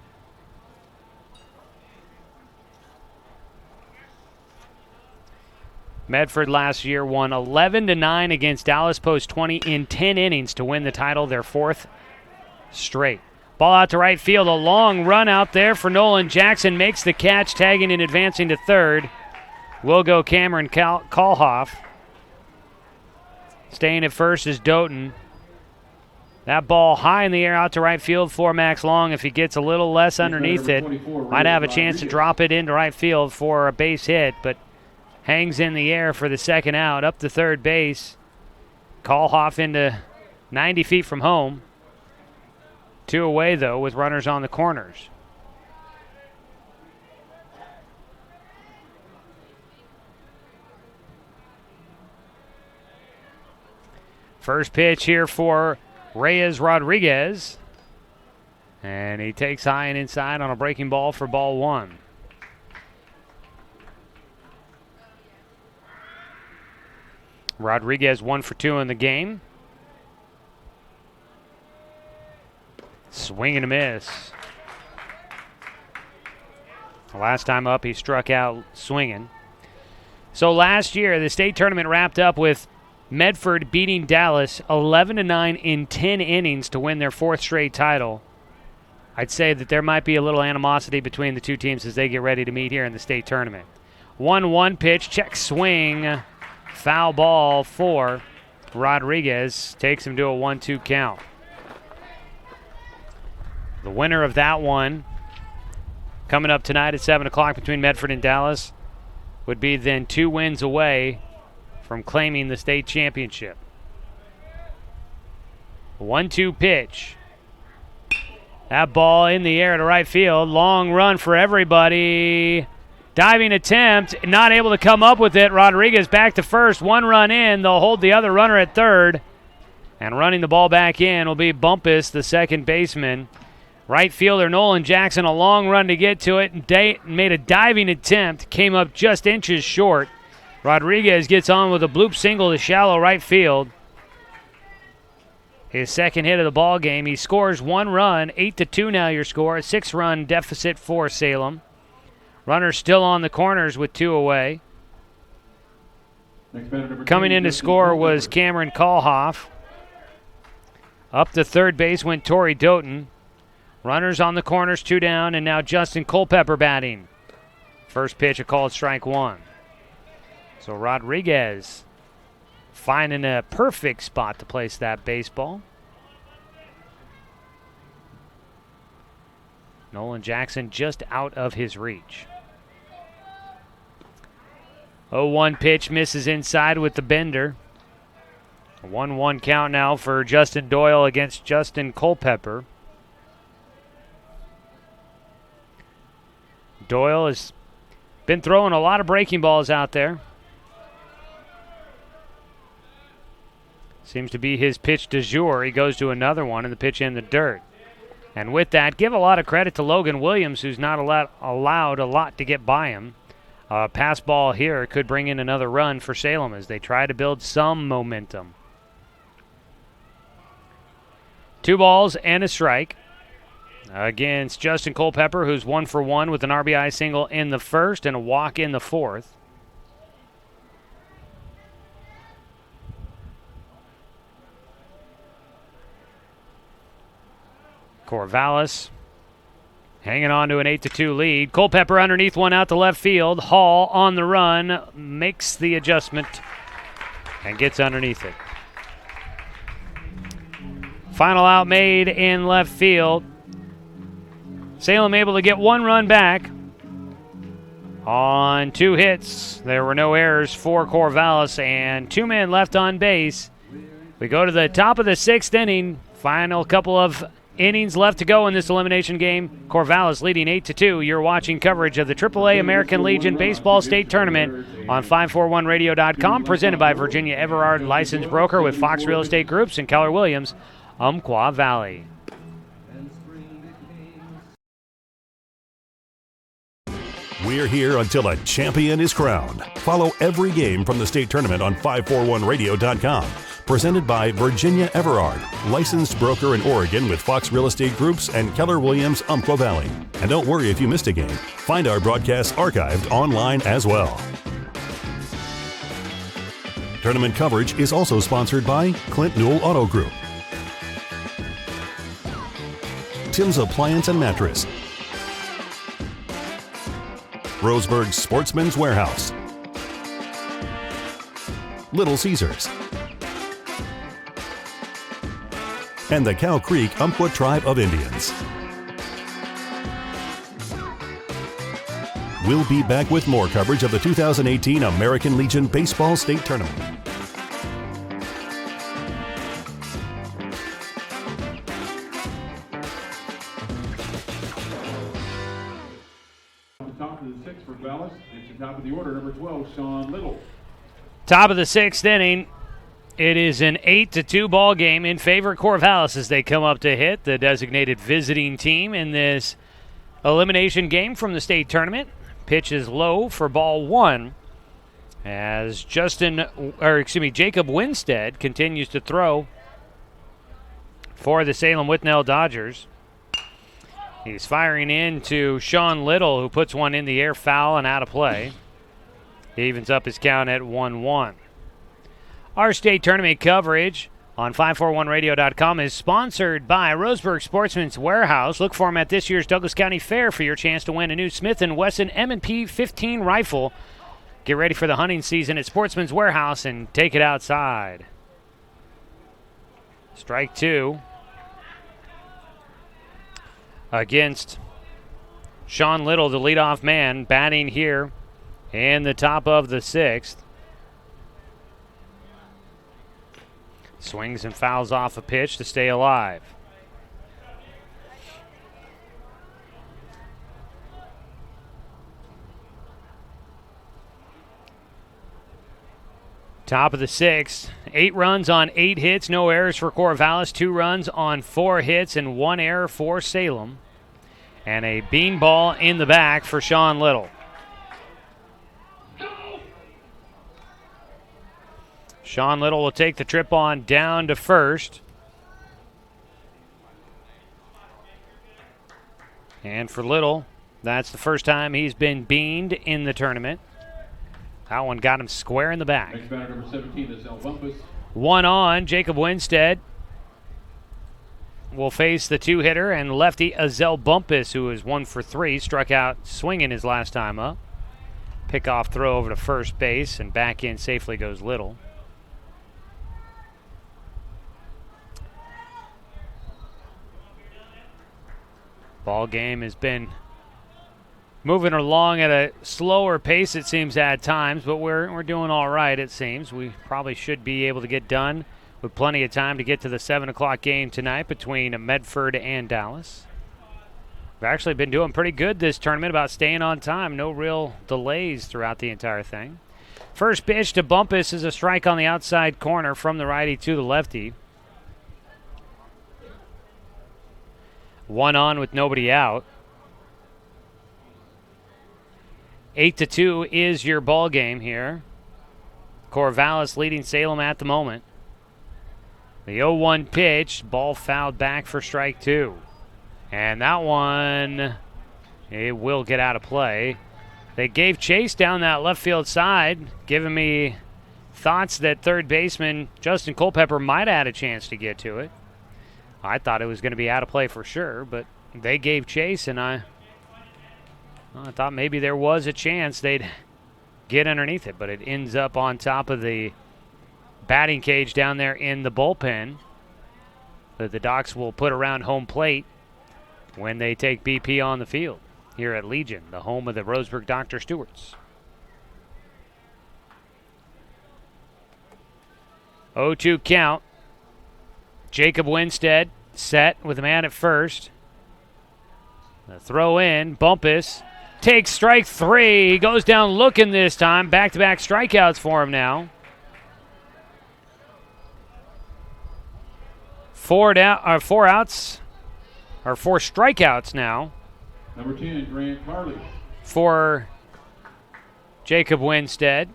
Medford last year won 11-9 against Dallas Post 20 in 10 innings to win the title, their fourth straight. Ball out to right field, a long run out there for Nolan Jackson, makes the catch, tagging and advancing to third. Will go Cameron Kohlhoff. Staying at first is Doughton. That ball high in the air out to right field for Max Long. If he gets a little less underneath it, might have a chance to drop it into right field for a base hit, but hangs in the air for the second out, up to third base. Kohlhoff into 90 feet from home. 2 away, though, with runners on the corners. First pitch here for Reyes Rodriguez. And he takes high and inside on a breaking ball for ball one. Rodriguez 1 for 2 in the game. Swing and a miss. Last time up, he struck out swinging. So last year, the state tournament wrapped up with Medford beating Dallas 11-9 in 10 innings to win their 4th straight title. I'd say that there might be a little animosity between the two teams as they get ready to meet here in the state tournament. 1-1 pitch, check swing, foul ball for Rodriguez. Takes him to a 1-2 count. The winner of that one, coming up tonight at 7 o'clock between Medford and Dallas, would be then 2 wins away from claiming the state championship. 1-2 pitch. That ball in the air to right field. Long run for everybody. Diving attempt, not able to come up with it. Rodriguez back to first. 1 run in. They'll hold the other runner at third. And running the ball back in will be Bumpus, the second baseman. Right fielder Nolan Jackson, a long run to get to it, and made a diving attempt, came up just inches short. Rodriguez gets on with a bloop single to shallow right field. His second hit of the ball game. He scores 1 run, 8-2 now your score, a 6-run deficit for Salem. Runners still on the corners with 2 away. Coming in to score was Cameron Kalhoff. Up to third base went Torrey Doughton. Runners on the corners, 2 down, and now Justin Culpepper batting. First pitch, a called strike 1. So Rodriguez finding a perfect spot to place that baseball. Nolan Jackson just out of his reach. 0-1 pitch, misses inside with the bender. A 1-1 count now for Justin Doyle against Justin Culpepper. Doyle has been throwing a lot of breaking balls out there. Seems to be his pitch du jour. He goes to another one, and the pitch in the dirt. And with that, give a lot of credit to Logan Williams, who's not allowed a lot to get by him. Pass ball here could bring in another run for Salem as they try to build some momentum. 2 balls and a strike against Justin Culpepper, who's 1 for 1 with an RBI single in the first and a walk in the 4th. Corvallis hanging on to an 8-2 lead. Culpepper underneath, one out to left field. Hall on the run, makes the adjustment and gets underneath it. Final out made in left field. Salem able to get 1 run back on 2 hits. There were no errors for Corvallis and 2 men left on base. We go to the top of the 6th inning. Final couple of innings left to go in this elimination game. Corvallis leading 8-2. You're watching coverage of the AAA American Legion Baseball State Tournament on 541radio.com, presented by Virginia Everard, licensed broker with Fox Real Estate Groups and Keller Williams, Umpqua Valley. We're here until a champion is crowned. Follow every game from the state tournament on 541radio.com. Presented by Virginia Everard, licensed broker in Oregon with Fox Real Estate Groups and Keller Williams, Umpqua Valley. And don't worry if you missed a game. Find our broadcasts archived online as well. Tournament coverage is also sponsored by Clint Newell Auto Group, Tim's Appliance and Mattress, Roseburg Sportsman's Warehouse, Little Caesars, and the Cow Creek Umpqua Tribe of Indians. We'll be back with more coverage of the 2018 American Legion Baseball State Tournament. Top of the 6th for Dallas. It's the top of the order, number 12, Sean Little. Top of the 6th inning. It is an 8-2 ball game in favor of Corvallis as they come up to hit the designated visiting team in this elimination game from the state tournament. Pitch is low for ball one as Jacob Winstead continues to throw for the Salem Withnell Dodgers. He's firing into Sean Little, who puts one in the air, foul and out of play. He evens up his count at 1-1. Our state tournament coverage on 541radio.com is sponsored by Roseburg Sportsman's Warehouse. Look for them at this year's Douglas County Fair for your chance to win a new Smith & Wesson M&P 15 rifle. Get ready for the hunting season at Sportsman's Warehouse and take it outside. Strike two against Sean Little, the leadoff man, batting here in the top of the sixth. Swings and fouls off a pitch to stay alive. Top of the sixth. 8 runs on 8 hits, no errors for Corvallis. 2 runs on 4 hits and 1 error for Salem. And a beanball in the back for Sean Little. Sean Little will take the trip on down to first. And for Little, that's the first time he's been beaned in the tournament. That one got him square in the back. Next batter, number 17, is Zell Bumpus. 1 on, Jacob Winstead will face the 2-hitter and lefty Azel Bumpus, who is 1 for 3, struck out swinging his last time up. Pickoff throw over to first base, and back in safely goes Little. Ball game has been moving along at a slower pace, it seems, at times, but we're doing all right, it seems. We probably should be able to get done with plenty of time to get to the 7 o'clock game tonight between Medford and Dallas. We've actually been doing pretty good this tournament about staying on time. No real delays throughout the entire thing. First pitch to Bumpus is a strike on the outside corner from the righty to the lefty. 1 on with nobody out. 8-2 is your ball game here. Corvallis leading Salem at the moment. The 0-1 pitch, ball fouled back for strike 2. And that one, it will get out of play. They gave chase down that left field side, giving me thoughts that third baseman Justin Culpepper might have had a chance to get to it. I thought it was going to be out of play for sure, but they gave chase, and I thought maybe there was a chance they'd get underneath it, but it ends up on top of the batting cage down there in the bullpen that the Docs will put around home plate when they take BP on the field here at Legion, the home of the Roseburg Dr. Stewarts. 0-2 count. Jacob Winstead set with a man at first. The throw in, Bumpus takes strike 3. He goes down looking this time. Back-to-back strikeouts for him now. 4 strikeouts now. Number 10, Grant Carley. For Jacob Winstead.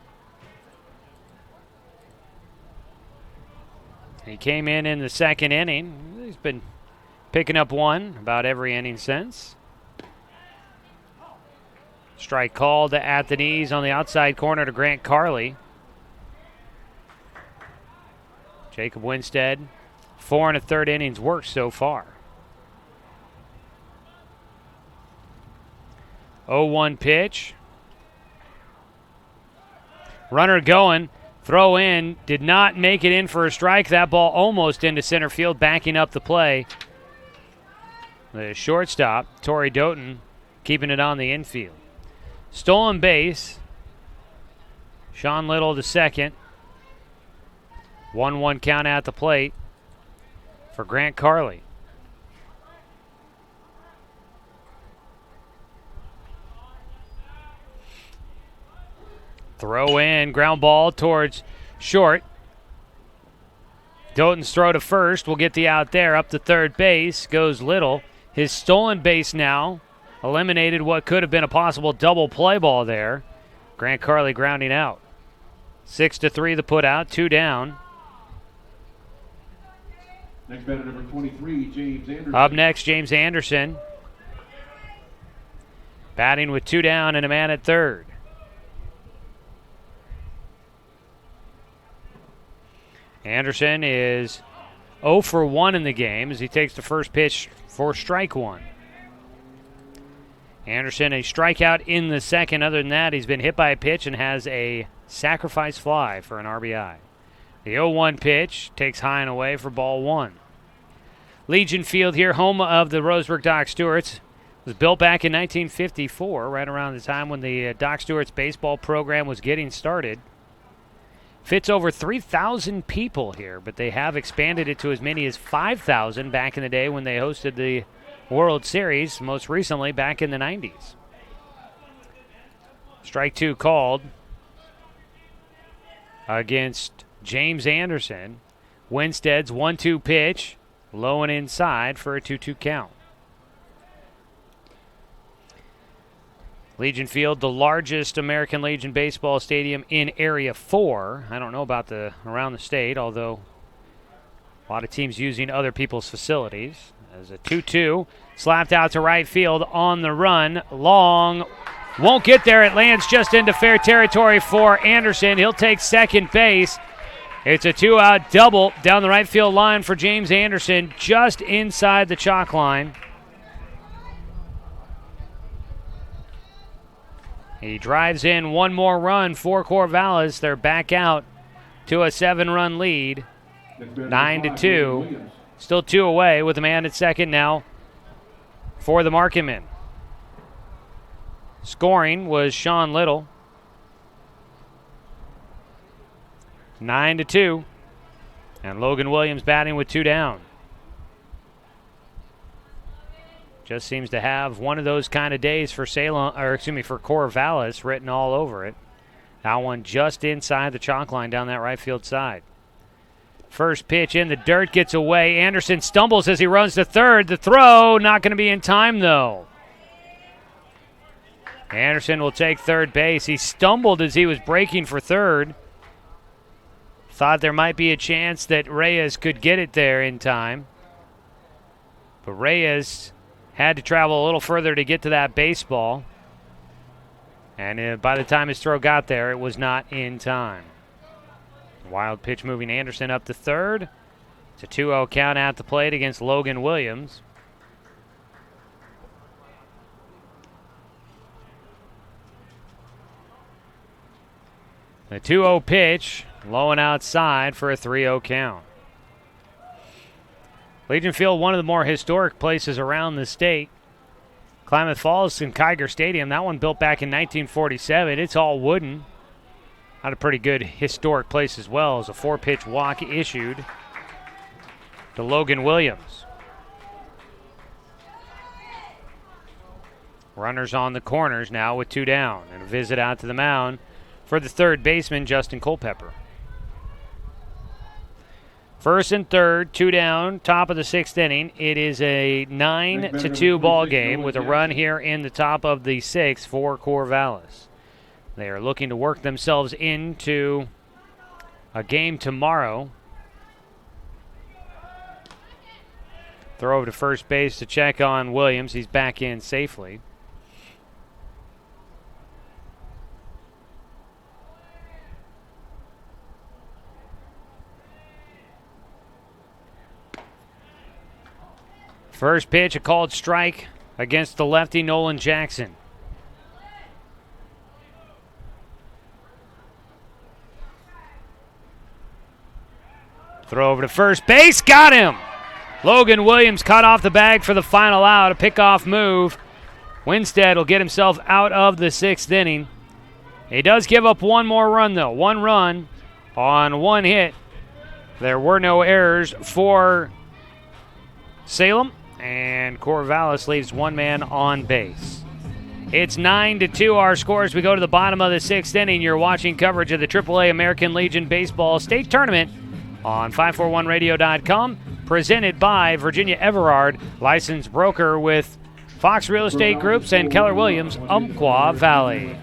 He came in the second inning. He's been picking up one about every inning since. Strike called at the knees on the outside corner to Grant Carley. Jacob Winstead, 4 1/3 innings work so far. 0-1 pitch. Runner going. Throw in, did not make it in for a strike. That ball almost into center field, backing up the play. The shortstop, Torrey Doughton, keeping it on the infield. Stolen base. Sean Little to second. 1-1 count at the plate for Grant Carley. Throw in, ground ball towards short. Doughton's throw to first will get the out there. Up to third base goes Little. His stolen base now eliminated what could have been a possible double play ball there. Grant Carley grounding out. 6-3 the put out, 2 down. Next batter, number 23, James Anderson. Up next, James Anderson. Batting with 2 down and a man at third. Anderson is 0 for 1 in the game as he takes the first pitch for strike 1. Anderson, a strikeout in the second. Other than that, he's been hit by a pitch and has a sacrifice fly for an RBI. The 0-1 pitch takes high and away for ball 1. Legion Field here, home of the Roseburg Doc Stewarts. Was built back in 1954, right around the time when the Doc Stewarts baseball program was getting started. Fits over 3,000 people here, but they have expanded it to as many as 5,000 back in the day when they hosted the World Series, most recently back in the 90s. Strike 2 called against James Anderson. Winstead's 1-2 pitch, low and inside for a 2-2 count. Legion Field, the largest American Legion baseball stadium in Area 4. I don't know about the around the state, although a lot of teams using other people's facilities. As a 2-2, slapped out to right field on the run. Long, won't get there. It lands just into fair territory for Anderson. He'll take second base. It's a 2-out double down the right field line for James Anderson, just inside the chalk line. He drives in one more run for Corvallis. They're back out to a 7-run lead, 9-2. Still 2 away with a man at second now for the Marketmen. Scoring was Sean Little. 9-2. And Logan Williams batting with 2 down. Just seems to have one of those kind of days for Salem, or excuse me, for Corvallis written all over it. That one just inside the chalk line down that right field side. First pitch in the dirt, gets away. Anderson stumbles as he runs to third. The throw not going to be in time though. Anderson will take third base. He stumbled as he was breaking for third. Thought there might be a chance that Reyes could get it there in time. But Reyes had to travel a little further to get to that baseball. And by the time his throw got there, it was not in time. Wild pitch moving Anderson up to third. It's a 2-0 count at the plate against Logan Williams. The 2-0 pitch, low and outside for a 3-0 count. Legion Field, one of the more historic places around the state. Klamath Falls and Kiger Stadium, that one built back in 1947. It's all wooden. Not a pretty good historic place as well, as a 4-pitch walk issued to Logan Williams. Runners on the corners now with 2 down, and a visit out to the mound for the third baseman, Justin Culpepper. First and third, 2 down, top of the 6th inning. It is a 9-2 ball game with a run here in the top of the 6th for Corvallis. They are looking to work themselves into a game tomorrow. Throw over to first base to check on Williams. He's back in safely. First pitch, a called strike against the lefty Nolan Jackson. Throw over to first base, got him! Logan Williams cut off the bag for the final out, a pickoff move. Winstead will get himself out of the 6th inning. He does give up one more run though, 1 run on 1 hit. There were no errors for Salem, and Corvallis leaves 1 man on base. It's 9-2 our score as we go to the bottom of the 6th inning. You're watching coverage of the AAA American Legion Baseball State Tournament on 541radio.com. Presented by Virginia Everard, licensed broker with Fox Real Estate Groups and Keller Williams, Umpqua Valley.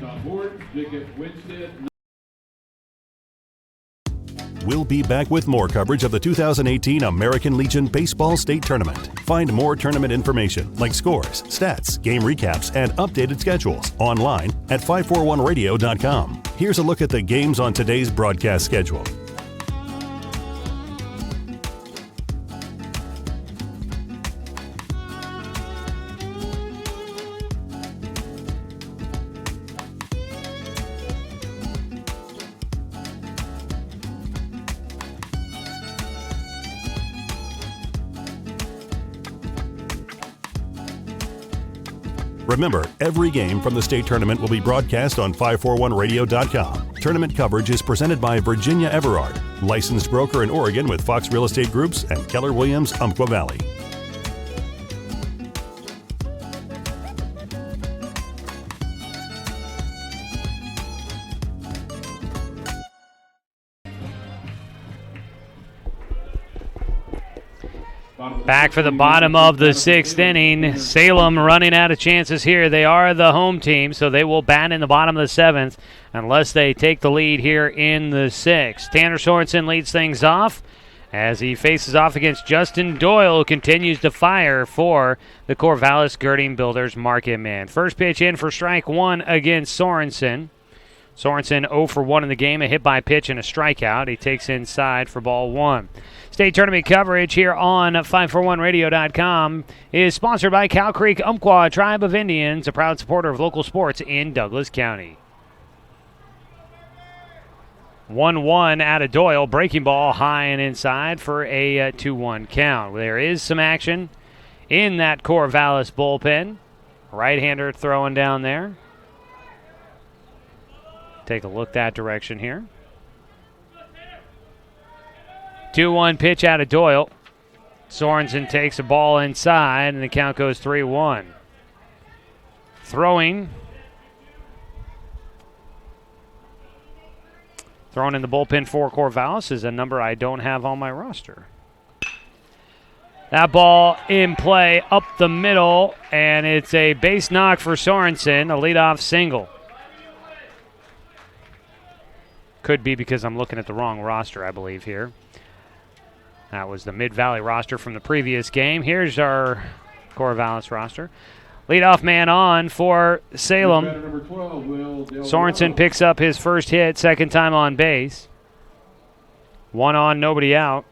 We'll be back with more coverage of the 2018 American Legion Baseball State Tournament. Find more tournament information like scores, stats, game recaps, and updated schedules online at 541radio.com. Here's a look at the games on today's broadcast schedule. Remember, every game from the state tournament will be broadcast on 541radio.com. Tournament coverage is presented by Virginia Everard, licensed broker in Oregon with Fox Real Estate Groups and Keller Williams, Umpqua Valley. Back for the bottom of the sixth inning. Salem running out of chances here. They are the home team, so they will bat in the bottom of the seventh unless they take the lead here in the sixth. Tanner Sorensen leads things off as he faces off against Justin Doyle, who continues to fire for the Corvallis Girding Builders Marketmen. First pitch in for strike one against Sorensen. Sorensen 0 for 1 in the game, a hit by pitch and a strikeout. He takes inside for ball one. State tournament coverage here on 541radio.com is sponsored by Cow Creek Umpqua Tribe of Indians, a proud supporter of local sports in Douglas County. 1-1 out of Doyle, breaking ball high and inside for a 2-1 count. There is some action in that Corvallis bullpen. Right-hander throwing down there. Take a look that direction here. 2-1 pitch out of Doyle. Sorensen takes a ball inside, and the count goes 3-1. Throwing in the bullpen for Corvallis is a number I don't have on my roster. That ball in play up the middle, and it's a base knock for Sorensen, a leadoff single. Could be because I'm looking at the wrong roster, I believe, here. That was the Mid-Valley roster from the previous game. Here's our Corvallis roster. Leadoff man on for Salem. Sorensen picks up his first hit, second time on base. One on, nobody out.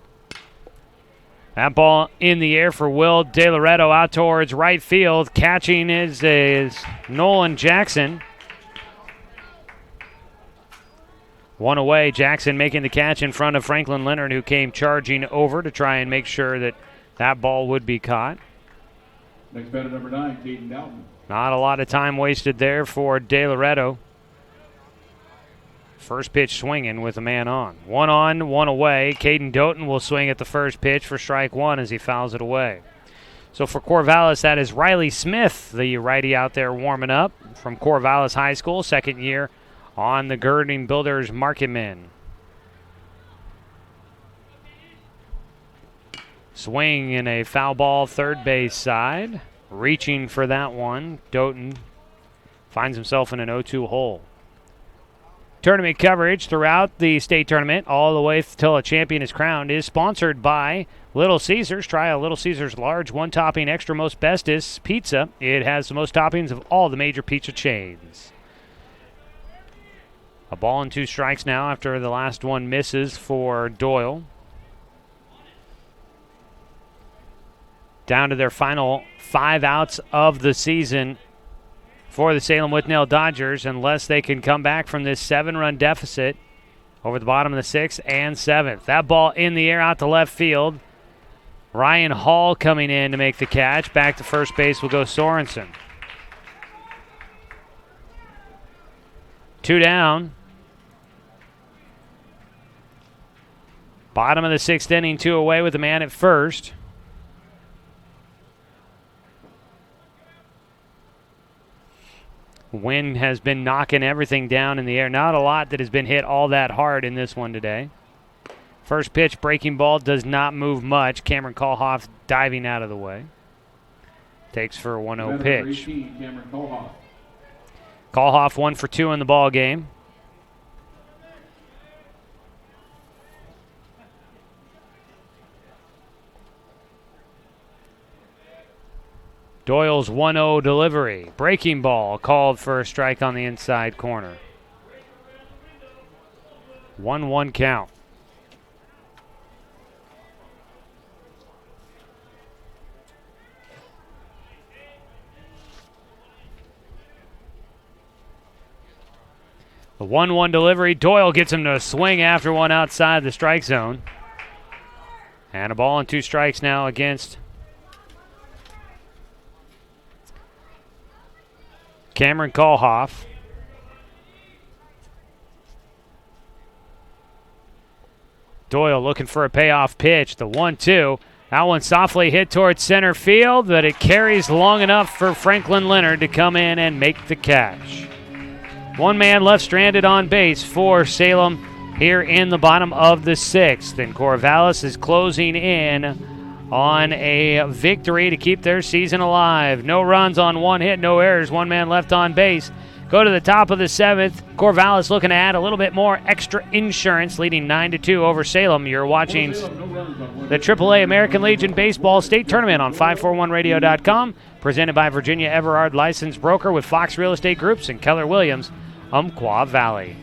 That ball in the air for Will De Loretto out towards right field. Catching is Nolan Jackson. One away, Jackson making the catch in front of Franklin Leonard, who came charging over to try and make sure that that ball would be caught. Next batter, number 9, Caden Doughton. Not a lot of time wasted there for De Loretto. First pitch swinging with a man on, one away. Caden Doughton will swing at the first pitch for strike one as he fouls it away. So for Corvallis, that is Riley Smith, the righty out there warming up from Corvallis High School, second year on the Girding Builders Marketmen. Swing in a foul ball third base side. Reaching for that one. Doughton finds himself in an 0-2 hole. Tournament coverage throughout the state tournament, all the way till a champion is crowned, is sponsored by Little Caesars. Try a Little Caesars large one-topping extra most bestest pizza. It has the most toppings of all the major pizza chains. A ball and 2 strikes now after the last one misses for Doyle. Down to their final 5 outs of the season for the Salem Withnell Dodgers, unless they can come back from this 7-run deficit over the bottom of the 6th and 7th. That ball in the air out to left field. Ryan Hall coming in to make the catch. Back to first base will go Sorensen. 2 down. Bottom of the 6th inning, 2 away with a man at first. Wind has been knocking everything down in the air. Not a lot that has been hit all that hard in this one today. First pitch, breaking ball, does not move much. Cameron Callhoff diving out of the way. Takes for a 1-0 pitch. Cameron Callhoff. Callhoff 1 for 2 in the ball game. Doyle's 1-0 delivery. Breaking ball called for a strike on the inside corner. 1-1 count. The 1-1 delivery. Doyle gets him to swing after one outside the strike zone. And a ball and 2 strikes now against Cameron Callhoff. Doyle looking for a payoff pitch. The 1-2. That one softly hit towards center field, but it carries long enough for Franklin Leonard to come in and make the catch. One man left stranded on base for Salem here in the bottom of the 6th. And Corvallis is closing in on a victory to keep their season alive. No runs on 1 hit, no errors, 1 man left on base. Go to the top of the 7th. Corvallis looking to add a little bit more extra insurance, leading 9-2 over Salem. You're watching the AAA American Legion Baseball State Tournament on 541radio.com, presented by Virginia Everard, licensed broker with Fox Real Estate Groups and Keller Williams, Umpqua Valley.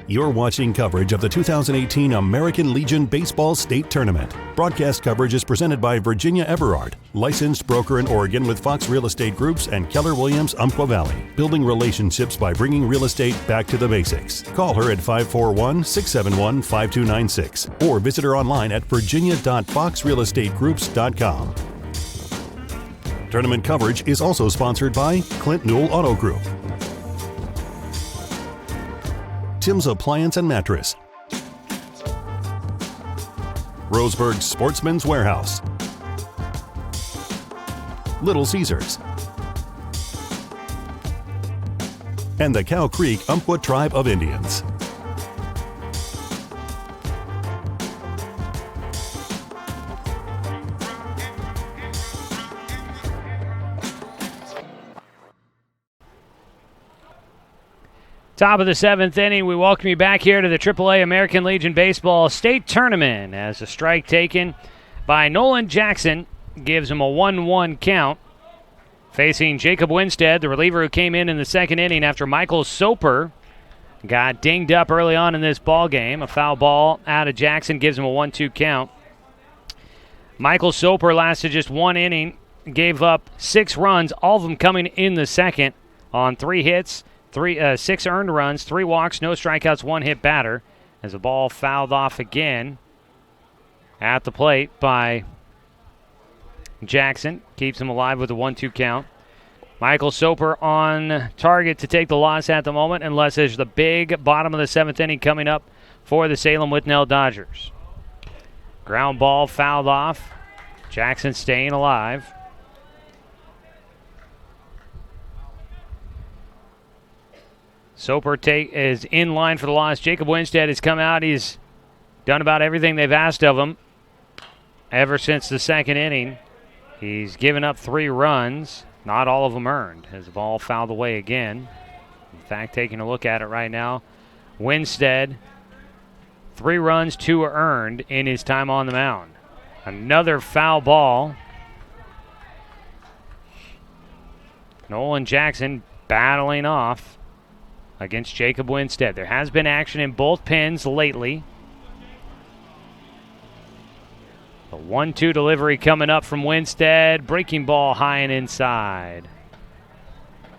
You're watching coverage of the 2018 American Legion Baseball State Tournament. Broadcast coverage is presented by Virginia Everard, licensed broker in Oregon with Fox Real Estate Groups and Keller Williams, Umpqua Valley. Building relationships by bringing real estate back to the basics. Call her at 541-671-5296 or visit her online at virginia.foxrealestategroups.com. Tournament coverage is also sponsored by Clint Newell Auto Group, Tim's Appliance and Mattress, Roseburg Sportsman's Warehouse, Little Caesars, and the Cow Creek Umpqua Tribe of Indians. Top of the 7th inning, we welcome you back here to the AAA American Legion Baseball State Tournament as a strike taken by Nolan Jackson gives him a 1-1 count. Facing Jacob Winstead, the reliever who came in the 2nd inning after Michael Soper got dinged up early on in this ball game. A foul ball out of Jackson gives him a 1-2 count. Michael Soper lasted just 1 inning, gave up 6 runs, all of them coming in the 2nd on 3 hits. 6 earned runs, 3 walks, no strikeouts, 1 hit batter. As the ball fouled off again at the plate by Jackson. Keeps him alive with a 1-2 count. Michael Soper on target to take the loss at the moment, unless there's the big bottom of the 7th inning coming up for the Salem Withnell Dodgers. Ground ball fouled off. Jackson staying alive. Soper is in line for the loss. Jacob Winstead has come out. He's done about everything they've asked of him ever since the 2nd inning. He's given up 3 runs, not all of them earned, as the ball fouled away again. In fact, taking a look at it right now, Winstead, 3 runs, 2 earned in his time on the mound. Another foul ball. Nolan Jackson battling off against Jacob Winstead. There has been action in both pens lately. The 1-2 delivery coming up from Winstead. Breaking ball high and inside.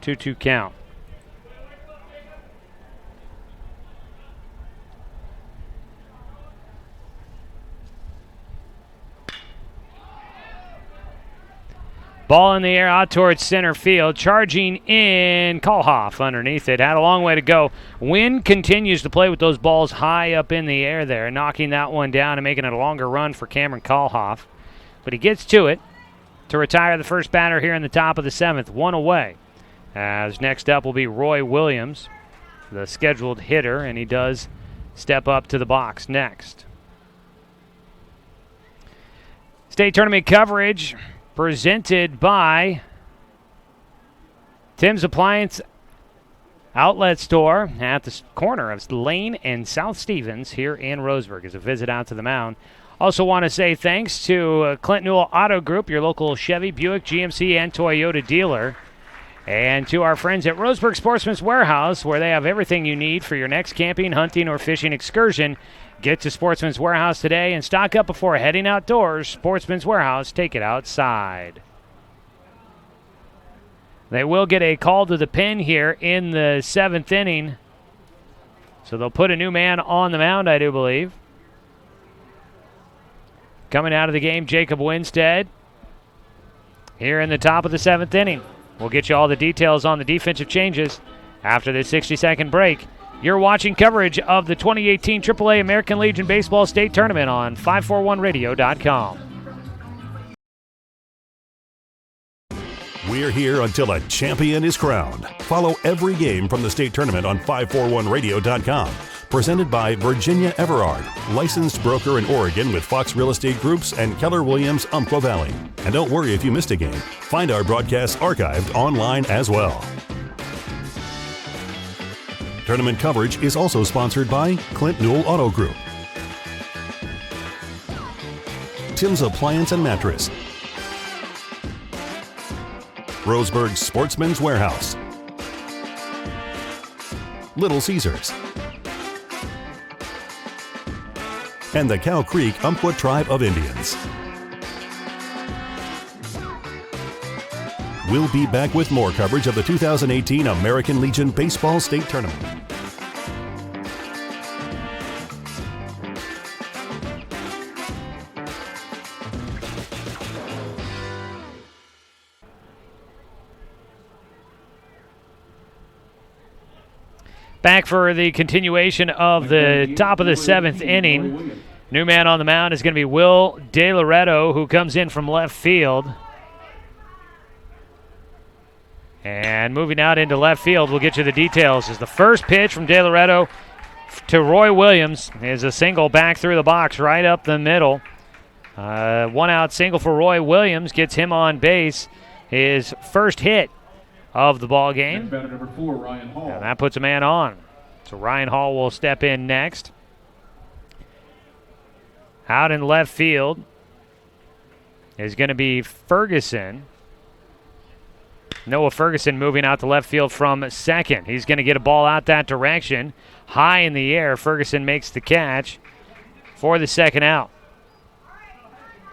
2-2 count. Ball in the air out towards center field. Charging in Callhoff underneath it. Had a long way to go. Wind continues to play with those balls high up in the air there, knocking that one down and making it a longer run for Cameron Callhoff. But he gets to it to retire the first batter here in the top of the 7th. 1 away. As next up will be Roy Williams, the scheduled hitter, and he does step up to the box next. State tournament coverage presented by Tim's Appliance Outlet Store at the corner of Lane and South Stevens here in Roseburg as a visit out to the mound. Also want to say thanks to Clint Newell Auto Group, your local Chevy, Buick, GMC, and Toyota dealer. And to our friends at Roseburg Sportsman's Warehouse, where they have everything you need for your next camping, hunting, or fishing excursion. Get to Sportsman's Warehouse today and stock up before heading outdoors. Sportsman's Warehouse, take it outside. They will get a call to the pen here in the 7th inning. So they'll put a new man on the mound, I do believe. Coming out of the game, Jacob Winstead. Here in the top of the 7th inning. We'll get you all the details on the defensive changes after this 60-second break. You're watching coverage of the 2018 AAA American Legion Baseball State Tournament on 541radio.com. We're here until a champion is crowned. Follow every game from the state tournament on 541radio.com. Presented by Virginia Everard, licensed broker in Oregon with Fox Real Estate Groups and Keller Williams, Umpqua Valley. And don't worry if you missed a game. Find our broadcasts archived online as well. Tournament coverage is also sponsored by Clint Newell Auto Group, Tim's Appliance and Mattress, Roseburg Sportsman's Warehouse, Little Caesars, and the Cow Creek Umpqua Tribe of Indians. We'll be back with more coverage of the 2018 American Legion Baseball State Tournament. Back for the continuation of the top of the 7th inning. New man on the mound is going to be Will De Loretto, who comes in from left field. And moving out into left field, we'll get you the details. Is the first pitch from De Loretto to Roy Williams is a single back through the box right up the middle. One out single for Roy Williams gets him on base. His first hit of the ball game. Number 4, Ryan Hall. And that puts a man on. So Ryan Hall will step in next. Out in left field is going to be Ferguson. Noah Ferguson moving out to left field from second. He's going to get a ball out that direction. High in the air, Ferguson makes the catch for the second out.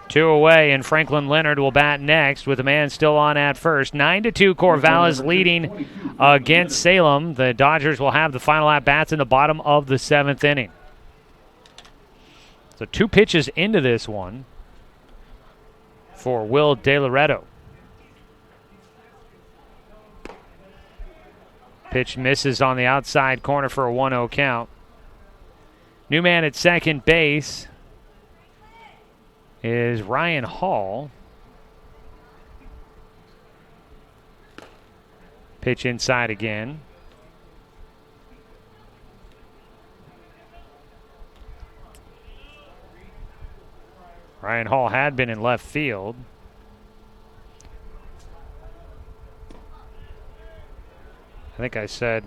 2 away, and Franklin Leonard will bat next with a man still on at first. 9-2, Corvallis leading against Salem. The Dodgers will have the final at-bats in the bottom of the 7th inning. So 2 pitches into this one for Will De Loretto. Pitch misses on the outside corner for a 1-0 count. New man at second base is Ryan Hall. Pitch inside again. Ryan Hall had been in left field. I think I said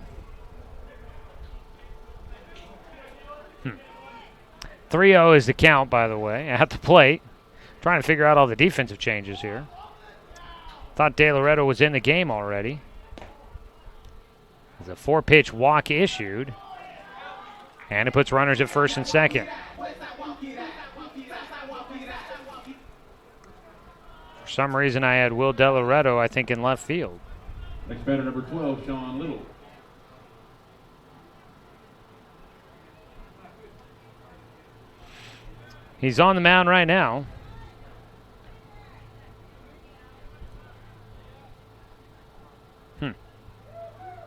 3-0 is the count, by the way, at the plate. Trying to figure out all the defensive changes here. Thought De Loretto was in the game already. There's a 4-pitch walk issued. And it puts runners at first and second. For some reason, I had Will De Loretto, I think, in left field. Next batter, number 12, Sean Little. He's on the mound right now.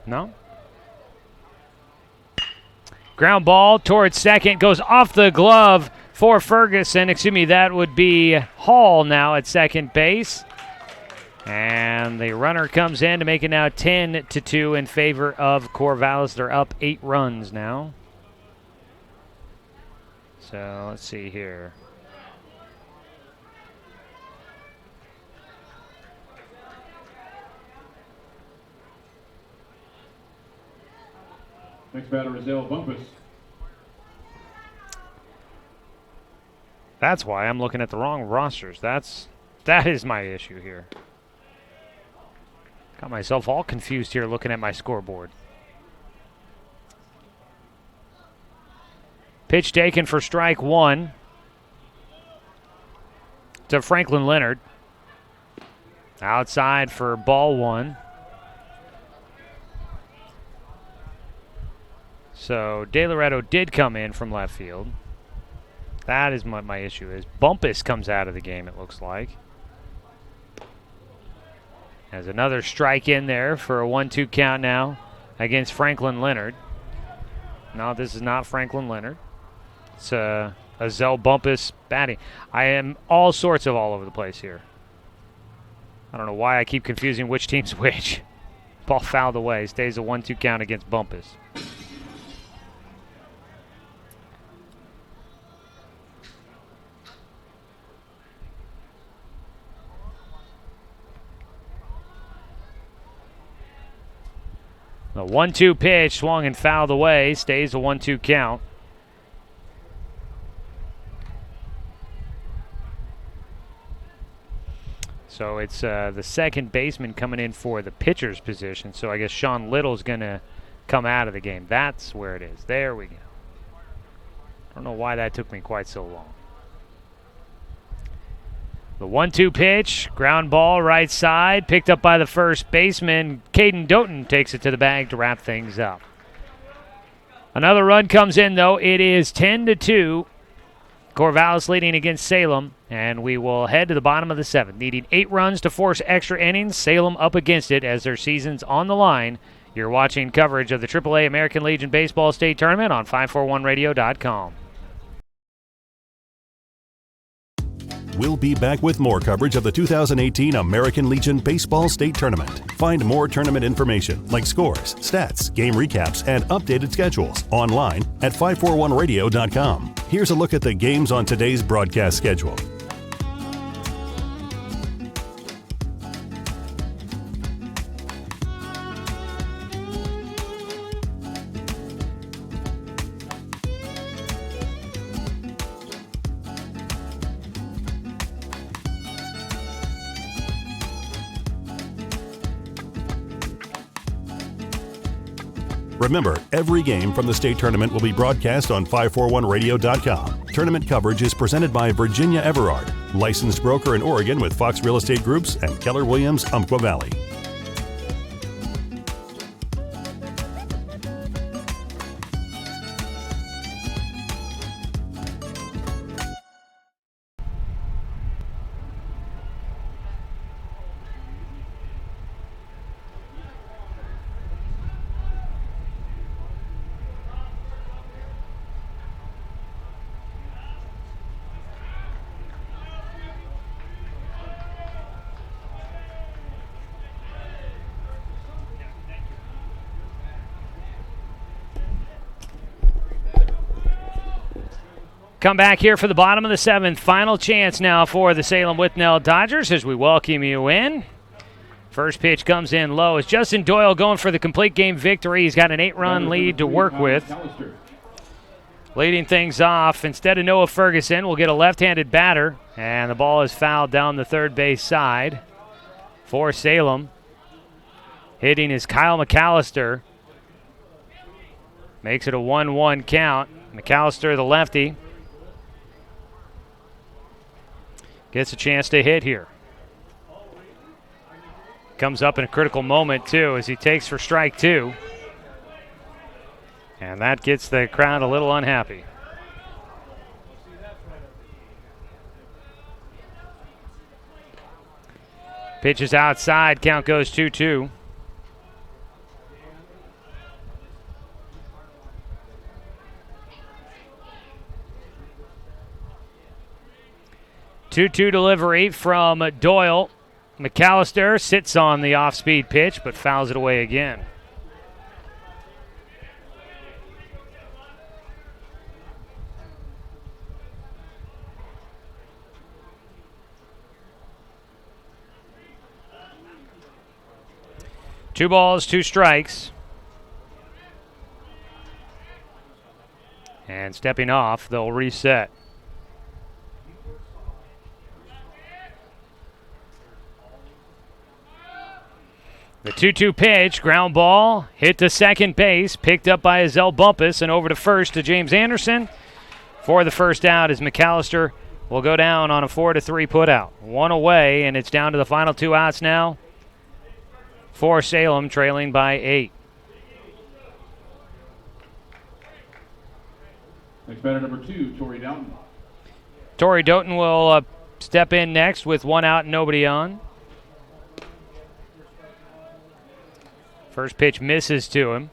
No? Ground ball towards second. Goes off the glove for Ferguson. Excuse me, that would be Hall now at second base. And the runner comes in to make it now 10-2 in favor of Corvallis. They're up 8 runs now. So let's see here. Next batter is El Bumpus. That's why I'm looking at the wrong rosters. That is my issue here. Got myself all confused here looking at my scoreboard. Pitch taken for strike 1 to Franklin Leonard. Outside for ball 1. So De Loretto did come in from left field. That is what my issue is. Bumpus comes out of the game, it looks like. Has another strike in there for a 1-2 count now against Franklin Leonard. No, this is not Franklin Leonard. It's a Zell Bumpus batting. I am all sorts of all over the place here. I don't know why I keep confusing which team's which. Ball fouled away. Stays a 1-2 count against Bumpus. The 1-2 pitch swung and fouled away. Stays a 1-2 count. So it's the second baseman coming in for the pitcher's position. So I guess Sean Little's going to come out of the game. That's where it is. There we go. I don't know why that took me quite so long. The 1-2 pitch, ground ball right side, picked up by the first baseman. Caden Doughton takes it to the bag to wrap things up. Another run comes in, though. It is 10-2. Corvallis leading against Salem, and we will head to the bottom of the 7th. Needing 8 runs to force extra innings, Salem up against it as their season's on the line. You're watching coverage of the AAA American Legion Baseball State Tournament on 541radio.com. We'll be back with more coverage of the 2018 American Legion Baseball State Tournament. Find more tournament information like scores, stats, game recaps, and updated schedules online at 541radio.com. Here's a look at the games on today's broadcast schedule. Remember, every game from the state tournament will be broadcast on 541radio.com. Tournament coverage is presented by Virginia Everard, licensed broker in Oregon with Fox Real Estate Groups and Keller Williams, Umpqua Valley. Come back here for the bottom of the 7th. Final chance now for the Salem Withnell Dodgers as we welcome you in. First pitch comes in low. It's Justin Doyle going for the complete game victory. He's got an 8-run lead to work with. Leading things off, instead of Noah Ferguson, we'll get a left-handed batter. And the ball is fouled down the third base side for Salem. Hitting is Kyle McAllister. Makes it a 1-1 count. McAllister, the lefty, gets a chance to hit here. Comes up in a critical moment, too, as he takes for strike 2. And that gets the crowd a little unhappy. Pitch is outside. Count goes 2-2. Two-two delivery from Doyle. McAllister sits on the off-speed pitch, but fouls it away again. Two balls, two strikes. And stepping off, they'll reset. The 2-2 pitch, ground ball, hit to second base, picked up by Azell Bumpus, and over to first to James Anderson for the first out as McAllister will go down on a 4-3 putout. One away, and it's down to the final two outs now for Salem, trailing by 8. Next batter, number 2, Torrey Doughton. Torrey Doughton will step in next with one out and nobody on. First pitch misses to him.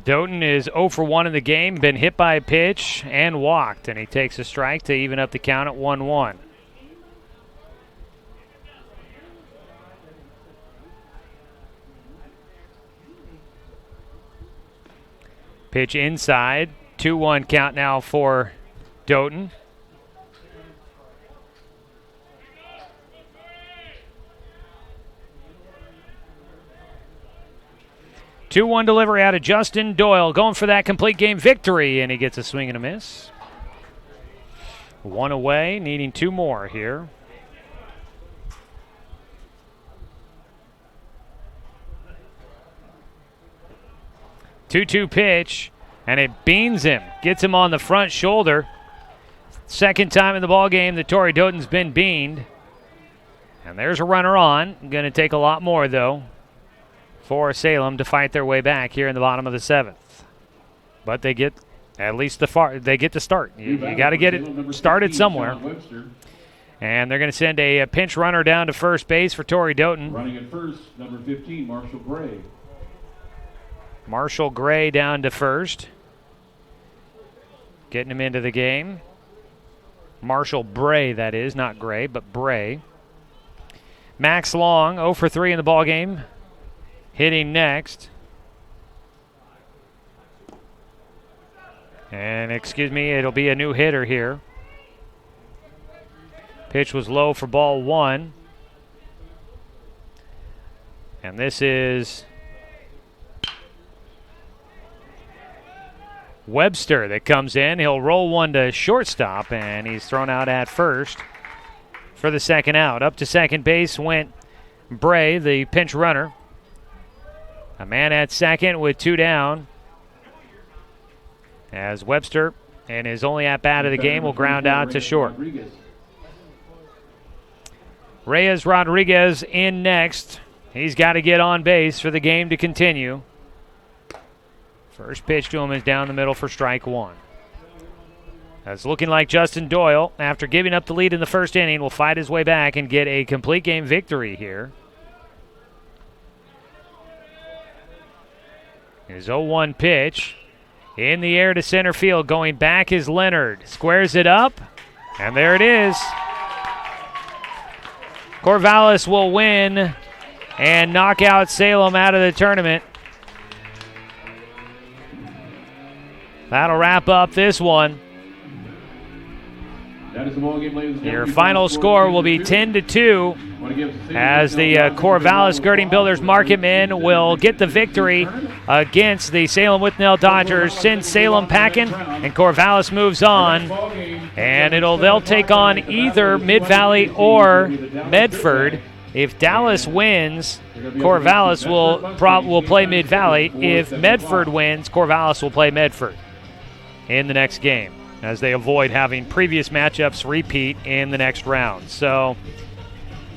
Doughton is 0 for 1 in the game, been hit by a pitch and walked, and he takes a strike to even up the count at 1-1. Pitch inside, 2-1 count now for Doughton. Two-one delivery out of Justin Doyle, going for that complete game victory, and he gets a swing and a miss. One away, needing two more here. Two-two pitch, and it beans him. Gets him on the front shoulder. Second time in the ballgame that Torrey Doughton's been beaned. And there's a runner on. Going to take a lot more, though, for Salem to fight their way back here in the bottom of the 7th. But they get at least they get to start. You got to get it started somewhere. And they're going to send a pinch runner down to first base for Torrey Doughton. Running at first, number 15, Marshall Gray. Marshall Gray down to first. Getting him into the game. Marshall Bray, that is, not Gray, but Bray. Max Long, 0 for 3 in the ballgame. Hitting next. And excuse me, it'll be a new hitter here. Pitch was low for ball 1. And this is Webster that comes in. He'll roll one to shortstop, and he's thrown out at first for the second out. Up to second base went Bray, the pinch runner. A man at second with two down, as Webster, in his only at-bat of the game, will ground out to short. Reyes Rodriguez in next. He's got to get on base for the game to continue. First pitch to him is down the middle for strike 1. It's looking like Justin Doyle, after giving up the lead in the first inning, will fight his way back and get a complete game victory here. His 0-1 pitch in the air to center field. Going back is Leonard. Squares it up, and there it is. Corvallis will win and knock out Salem out of the tournament. That'll wrap up this one. That is the ball game, ladies and gentlemen. Your final score will be 10-2 as the Corvallis Girding Builders Marketmen will get the victory against the Salem Withnell Dodgers. Send Salem packing, and Corvallis moves on. And they'll take on either Mid-Valley or Medford. If Dallas wins, Corvallis will play Mid-Valley. If Medford wins, Corvallis will play Medford in the next game, as they avoid having previous matchups repeat in the next round. So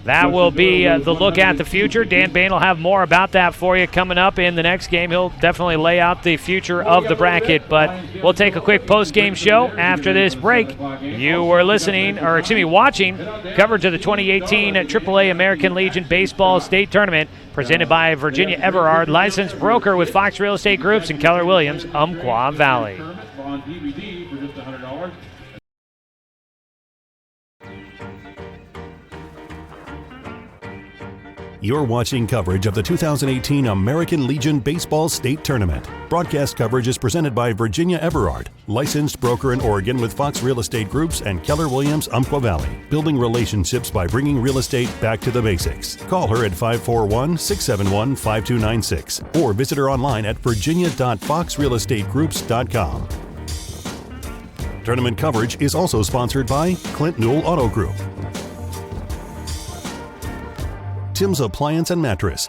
that will be the look at the future. Dan Bain will have more about that for you coming up in the next game. He'll definitely lay out the future of the bracket, but we'll take a quick post-game show after this break. You were watching coverage of the 2018 AAA American Legion Baseball State Tournament presented by Virginia Everard, licensed broker with Fox Real Estate Groups and Keller Williams, Umpqua Valley. On DVD for just $100. You're watching coverage of the 2018 American Legion Baseball State Tournament. Broadcast coverage is presented by Virginia Everard, licensed broker in Oregon with Fox Real Estate Groups and Keller Williams Umpqua Valley, building relationships by bringing real estate back to the basics. Call her at 541-671-5296 or visit her online at virginia.foxrealestategroups.com. Tournament coverage is also sponsored by Clint Newell Auto Group, Tim's Appliance and Mattress,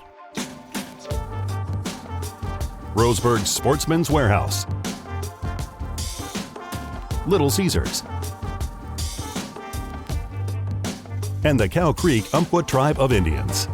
Roseburg Sportsman's Warehouse, Little Caesars, and the Cow Creek Umpqua Tribe of Indians.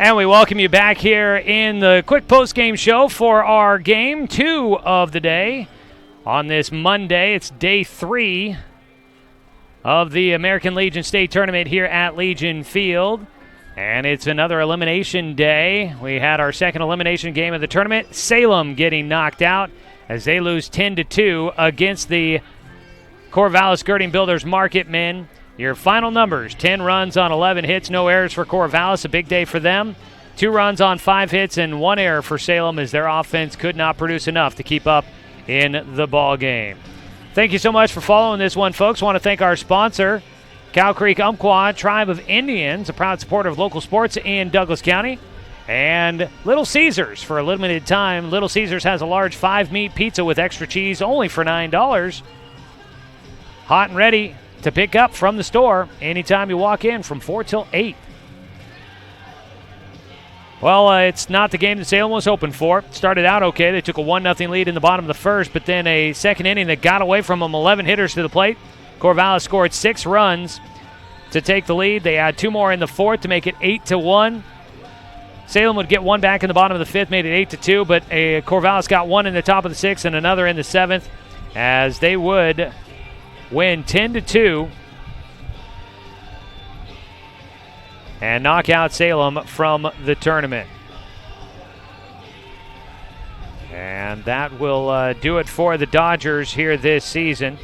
And we welcome you back here in the quick post-game show for our game 2 of the day. On this Monday, it's day 3 of the American Legion State Tournament here at Legion Field. And it's another elimination day. We had our second elimination game of the tournament. Salem getting knocked out as they lose 10-2 against the Corvallis Girding Builders Marketmen. Your final numbers, 10 runs on 11 hits, no errors for Corvallis, a big day for them. 2 runs on 5 hits and 1 error for Salem as their offense could not produce enough to keep up in the ball game. Thank you so much for following this one, folks. I want to thank our sponsor, Cow Creek Umpqua Tribe of Indians, a proud supporter of local sports in Douglas County. And Little Caesars for a limited time. Little Caesars has a large 5-meat pizza with extra cheese only for $9. Hot and ready to pick up from the store anytime you walk in from 4 till 8. Well, it's not the game that Salem was hoping for. Started out okay. They took a 1-0 lead in the bottom of the first, but then a second inning that got away from them, 11 hitters to the plate. Corvallis scored 6 runs to take the lead. They had 2 more in the fourth to make it 8-1. Salem would get 1 back in the bottom of the fifth, made it 8-2, but Corvallis got 1 in the top of the sixth and another in the seventh as they would win 10-2 and knock out Salem from the tournament. And that will do it for the Dodgers here this season.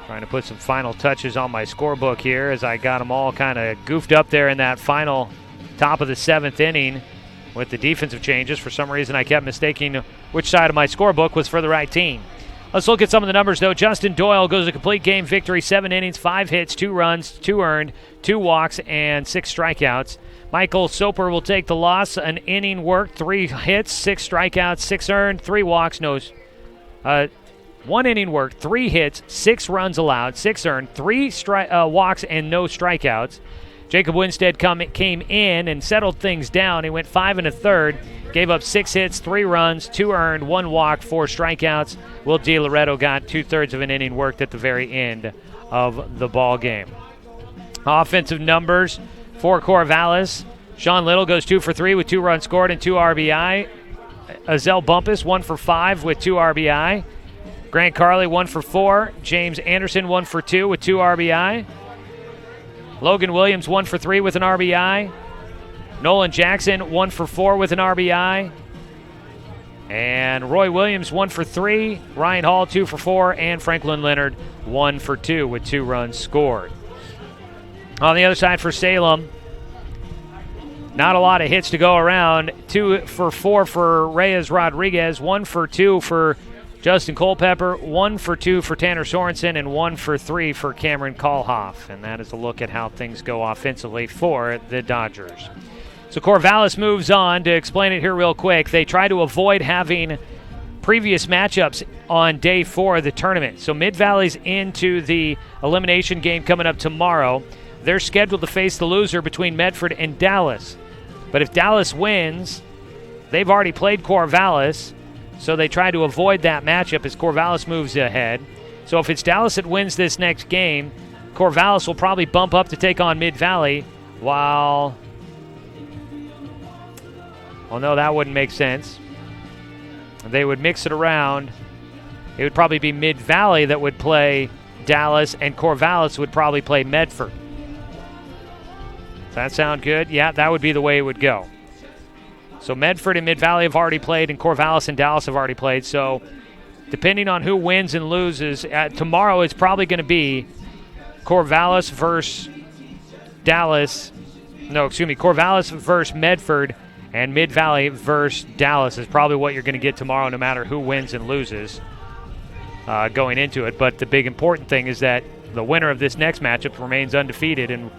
Trying to put some final touches on my scorebook here as I got them all kind of goofed up there in that final top of the 7th inning with the defensive changes. For some reason, I kept mistaking which side of my scorebook was for the right team. Let's look at some of the numbers, though. Justin Doyle goes a complete game victory, 7 innings, 5 hits, 2 runs, 2 earned, 2 walks, and 6 strikeouts. Michael Soper will take the loss, an inning worked, 3 hits, 6 strikeouts, 6 earned, 3 walks, 1 inning worked, 3 hits, 6 runs allowed, 6 earned, 3 walks, and no strikeouts. Jacob Winstead came in and settled things down. He went 5 1/3, gave up 6 hits, 3 runs, 2 earned, 1 walk, 4 strikeouts. Will DiLoretto got 2/3 of an inning worked at the very end of the ball game. Offensive numbers for Corvallis. Sean Little goes 2 for 3 with 2 runs scored and 2 RBI. Azel Bumpus 1 for 5 with 2 RBI. Grant Carley 1 for 4. James Anderson 1 for 2 with 2 RBI. Logan Williams 1 for 3 with an RBI. Nolan Jackson 1 for 4 with an RBI. And Roy Williams 1 for 3. Ryan Hall 2 for 4. And Franklin Leonard 1 for 2 with 2 runs scored. On the other side for Salem, not a lot of hits to go around. 2 for 4 for Reyes Rodriguez. 1 for 2 for Justin Culpepper, 1 for 2 for Tanner Sorensen, and 1 for 3 for Cameron Kalhoff. And that is a look at how things go offensively for the Dodgers. So Corvallis moves on. To explain it here real quick, they try to avoid having previous matchups on day 4 of the tournament. So Mid-Valley's into the elimination game coming up tomorrow. They're scheduled to face the loser between Medford and Dallas. But if Dallas wins, they've already played Corvallis. So they try to avoid that matchup as Corvallis moves ahead. So if it's Dallas that wins this next game, Corvallis will probably bump up to take on Mid-Valley, Well, no, that wouldn't make sense. They would mix it around. It would probably be Mid-Valley that would play Dallas, and Corvallis would probably play Medford. Does that sound good? Yeah, that would be the way it would go. So Medford and Mid-Valley have already played, and Corvallis and Dallas have already played. So depending on who wins and loses, tomorrow it's probably going to be Corvallis versus Dallas. No, excuse me, Corvallis versus Medford, and Mid-Valley versus Dallas is probably what you're going to get tomorrow, no matter who wins and loses going into it. But the big important thing is that the winner of this next matchup remains undefeated and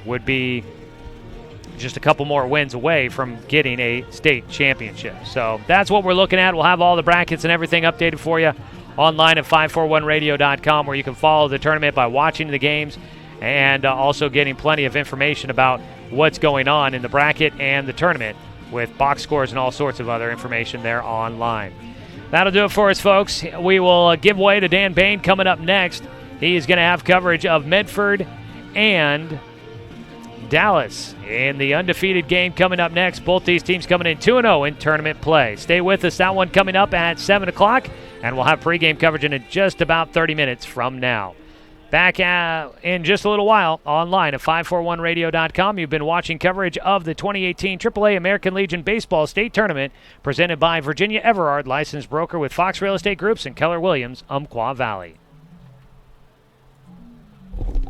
would be just a couple more wins away from getting a state championship. So that's what we're looking at. We'll have all the brackets and everything updated for you online at 541radio.com, where you can follow the tournament by watching the games and also getting plenty of information about what's going on in the bracket and the tournament with box scores and all sorts of other information there online. That'll do it for us, folks. We will give way to Dan Bain coming up next. He is going to have coverage of Medford and Dallas in the undefeated game coming up next. Both these teams coming in 2-0 in tournament play. Stay with us. That one coming up at 7 o'clock, and we'll have pregame coverage in just about 30 minutes from now. Back in just a little while online at 541radio.com. You've been watching coverage of the 2018 AAA American Legion Baseball State Tournament presented by Virginia Everard, licensed broker with Fox Real Estate Groups and Keller Williams, Umpqua Valley.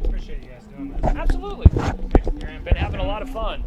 Appreciate you guys doing this. Absolutely. Been having a lot of fun.